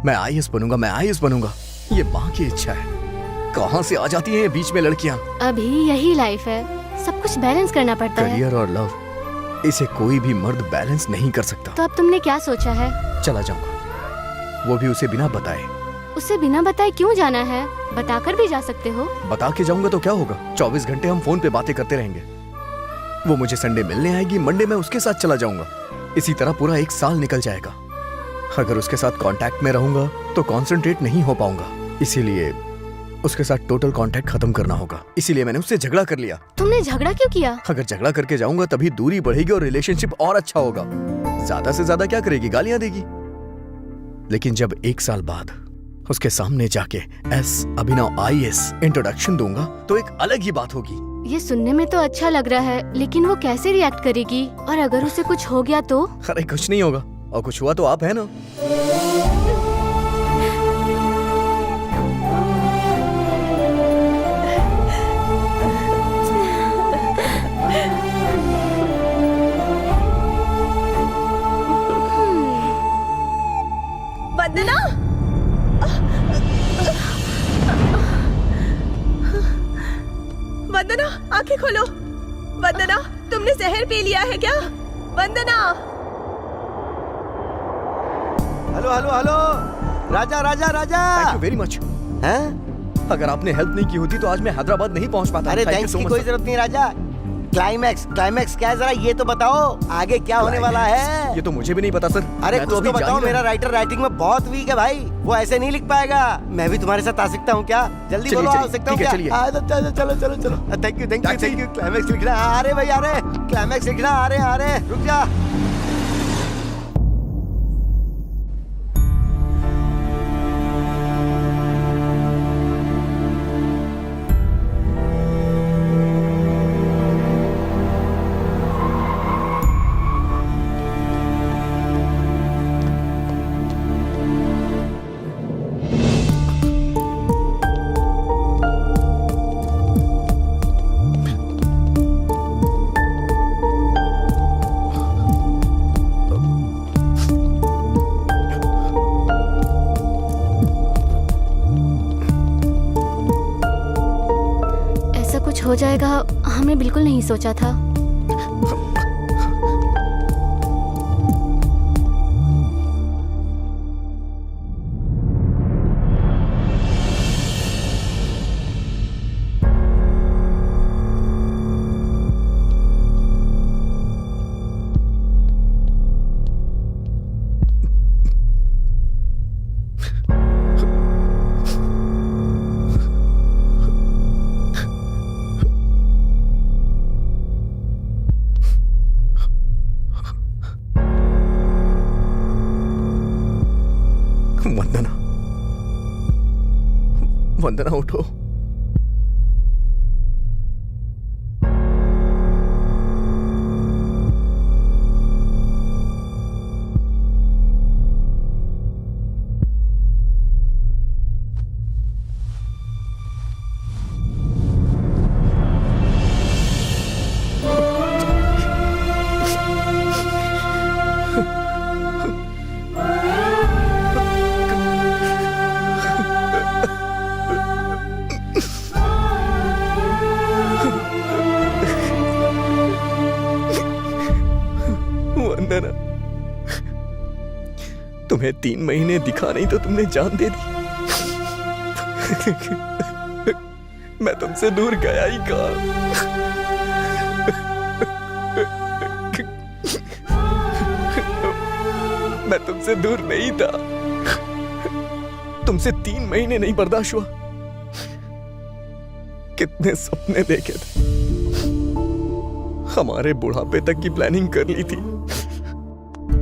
मैं IAS बनूंगा, मैं IAS बनूंगा। ये माँ की इच्छा है। कहां से आ जाती हैं बीच में लड़कियां? अभी यही लाइफ है, सब कुछ बैलेंस करना पड़ता है। करियर और लव, इसे कोई भी मर्द बैलेंस नहीं कर सकता। तो अब तुमने क्या सोचा है? चला जाऊंगा, वो भी उसे बिना बताए। उसे बिना बताए क्यों जाना है? बताकर भी जा सकते हो। बता के जाऊंगा तो क्या होगा? 24 घंटे हम फोन पे बातें करते रहेंगे। वो मुझे संडे मिलने आएगी, मंडे मैं उसके साथ चला जाऊंगा। इसी तरह पूरा 1 साल निकल जाएगा। अगर उसके साथ कांटेक्ट में रहूंगा तो कंसंट्रेट नहीं हो पाऊंगा। इसीलिए उसके साथ टोटल कांटेक्ट खत्म करना होगा। इसीलिए मैंने उससे झगड़ा कर लिया। तुमने झगड़ा क्यों किया? अगर झगड़ा करके जाऊंगा तभी दूरी बढ़ेगी और रिलेशनशिप और अच्छा होगा। ज्यादा से ज्यादा क्या करेगी? गालियां देगी। लेकिन जब 1 साल बाद उसके सामने जाके अभिनव IAS इंट्रोडक्शन दूंगा तो एक अलग ही बात होगी। ये सुनने में तो अच्छा लग रहा है, लेकिन वो कैसे रिएक्ट करेगी? और अगर उसे कुछ हो गया तो? अरे कुछ नहीं होगा, और कुछ हुआ तो आप है ना। वंदना, वंदना आंखें खोलो। वंदना, तुमने जहर पी लिया है क्या? Vandana. Hello hello hello, Raja Raja Raja. Thank you very much. हैं? अगर आपने हेल्प नहीं की होती तो आज मैं हैदराबाद नहीं पहुंच पाता। अरे Thank you थैंक्स so की much, कोई sir. जरूरत नहीं राजा। क्लाइमैक्स क्या है जरा ये तो बताओ, आगे क्या होने वाला है? ये तो मुझे भी नहीं पता सर। अरे मैं कुछ अभी तो जा ही बताओ, रहा मेरा हूं। राइटर राइटिंग में बहुत वीक है भाई, वो ऐसे नहीं लिख पाएगा। मैं भी तुम्हारे साथ आ सकता हूँ क्या? जल्दी चलिए, बोलो, आ चलिए, सकता हूँ ठीक है, क्या? चलिए। चलो चलो चलो चलो। थैंक यू क्लाइमैक्स लिखना आ रहे भाई, आ रहे क्लाइमैक्स लिखना आ रहे रुक जा। ऐसा कुछ हो जाएगा हमने बिल्कुल नहीं सोचा था। वंदना उठो। वंदना, तुम्हें 3 महीने दिखा नहीं तो तुमने जान दे दी। मैं तुमसे दूर गया ही कहाँ। मैं तुमसे दूर नहीं था। तुमसे 3 महीने नहीं बर्दाश्त हुआ। कितने सपने देखे थे, हमारे बुढ़ापे तक की प्लानिंग कर ली थी,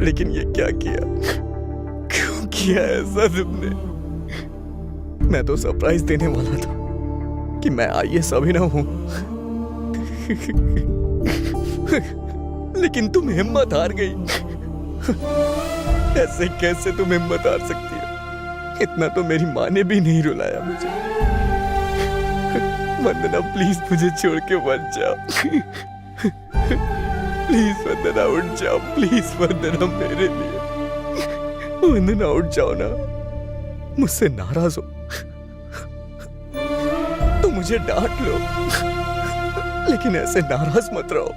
लेकिन ये क्या किया? क्यों किया ऐसा तुमने? मैं तो सरप्राइज देने वाला था कि मैं IAS अभिनव हूं। लेकिन तुम हिम्मत हार गई। ऐसे कैसे तुम हिम्मत हार सकती है? इतना तो मेरी माँ ने भी नहीं रुलाया मुझे। वंदना प्लीज मुझे छोड़ के मत जाओ। प्लीज वंदना उठ जाओ, प्लीज वंदना मेरे लिए। वंदना उठ जाओ ना। मुझसे नाराज हो तो मुझे डांट लो, लेकिन ऐसे नाराज मत रहो।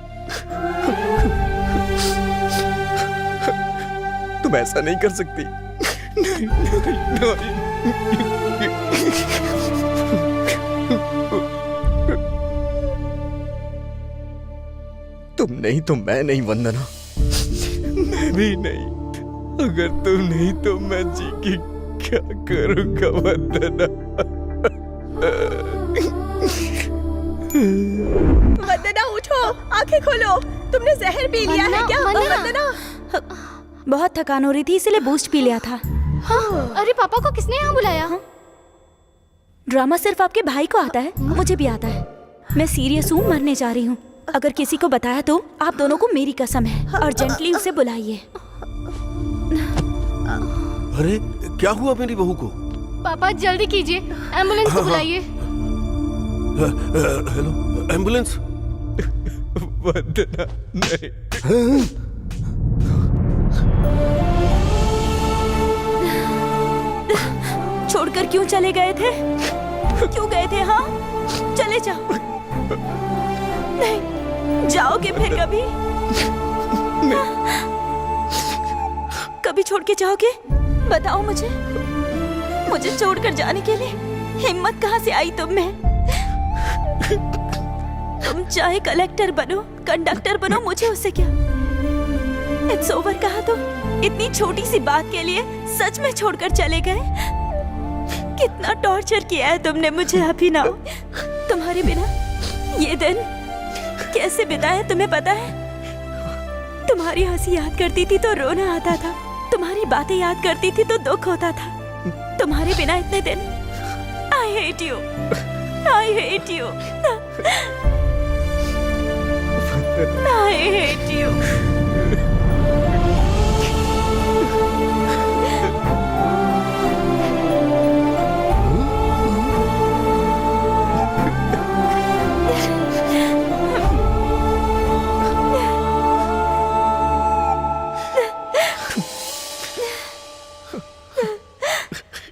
तुम ऐसा नहीं कर सकती। नहीं, नहीं, नहीं। तुम नहीं तो मैं नहीं वंदना, मैं भी नहीं। अगर तुम नहीं तो मैं जी के क्या करूंगा वंदना? वंदना उठो, आंखें खोलो। तुमने जहर पी लिया है क्या? वंदना बहुत थकान हो रही थी इसलिए बूस्ट पी लिया था। हाँ? अरे पापा को किसने यहाँ बुलाया? ड्रामा सिर्फ आपके भाई को आता है, मुझे भी आता है। मैं सीरियस हूँ, मरने जा रही हूँ। अगर किसी को बताया तो आप दोनों को मेरी कसम है। अर्जेंटली उसे बुलाइए। अरे क्या हुआ मेरी बहू को? पापा जल्दी कीजिए, एम्बुलेंस को बुलाइए। Hello, ambulance? वंदना नहीं। छोड़कर क्यों चले गए थे? क्यों गए थे? हाँ, चले जाओ। नहीं, जाओगे फिर कभी? कभी छोड़ के जाओगे? बताओ मुझे। मुझे छोड़कर जाने के लिए हिम्मत कहाँ से आई तुम में? तुम चाहे कलेक्टर बनो, कंडक्टर बनो, मुझे उससे क्या? इट्स ओवर कहा तो इतनी छोटी सी बात के लिए सच में छोड़कर चले गए। कितना टॉर्चर किया है तुमने मुझे अभिनव। तुम्हारे बिना ये दिन कैसे बिताए तुम्हें पता है? तुम्हारी हंसी याद करती थी तो रोना आता था, तुम्हारी बातें याद करती थी तो दुख होता था। तुम्हारे बिना इतने दिन I hate you, I hate you, I hate you.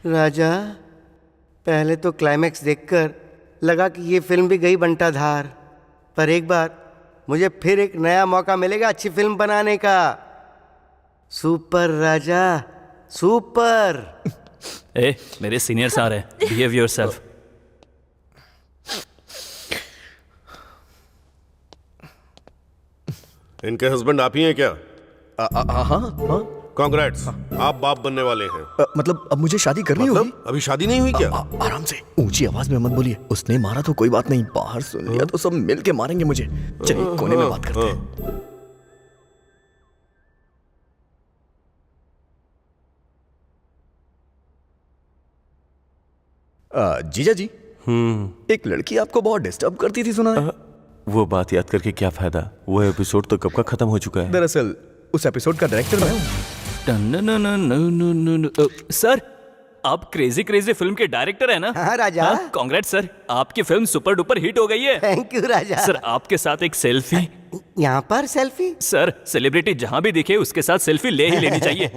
Raja, पहले तो क्लाइमैक्स देखकर लगा कि ये फिल्म भी गई बंटा धार, पर एक बार मुझे फिर एक नया मौका मिलेगा अच्छी फिल्म बनाने का। सुपर राजा, सुपर। ए, मेरे सीनियर्स आ रहे हैं, बिहेव योरसेल्फ। इनके हस्बैंड आप ही हैं क्या? हाँ। कांग्रेट्स, आप बाप बनने वाले हैं। मतलब अब मुझे शादी करनी होगी? अभी शादी नहीं हुई क्या? आराम से, ऊंची आवाज में मत बोलिए। उसने मारा तो कोई बात नहीं, बाहर सुन लिया तो सब मिल के मारेंगे मुझे। चलिए कोने में बात करते हैं। जीजा जी, एक लड़की आपको बहुत डिस्टर्ब करती थी सुना है? वो बात याद करके क्या फायदा? वो एपिसोड तो कब का खत्म हो चुका है। दरअसल उस एपिसोड का डायरेक्टर मैं हूँ। सर, आप क्रेजी क्रेजी फिल्म के डायरेक्टर है ना? हाँ राजा। कांग्रेट्स सर, आपकी फिल्म सुपर डुपर हिट हो गई है। Thank you Raja. सर, आपके साथ एक सेल्फी। यहाँ पर सेल्फी? सर, सेलिब्रिटी जहाँ भी दिखे उसके साथ सेल्फी ले ही लेनी चाहिए।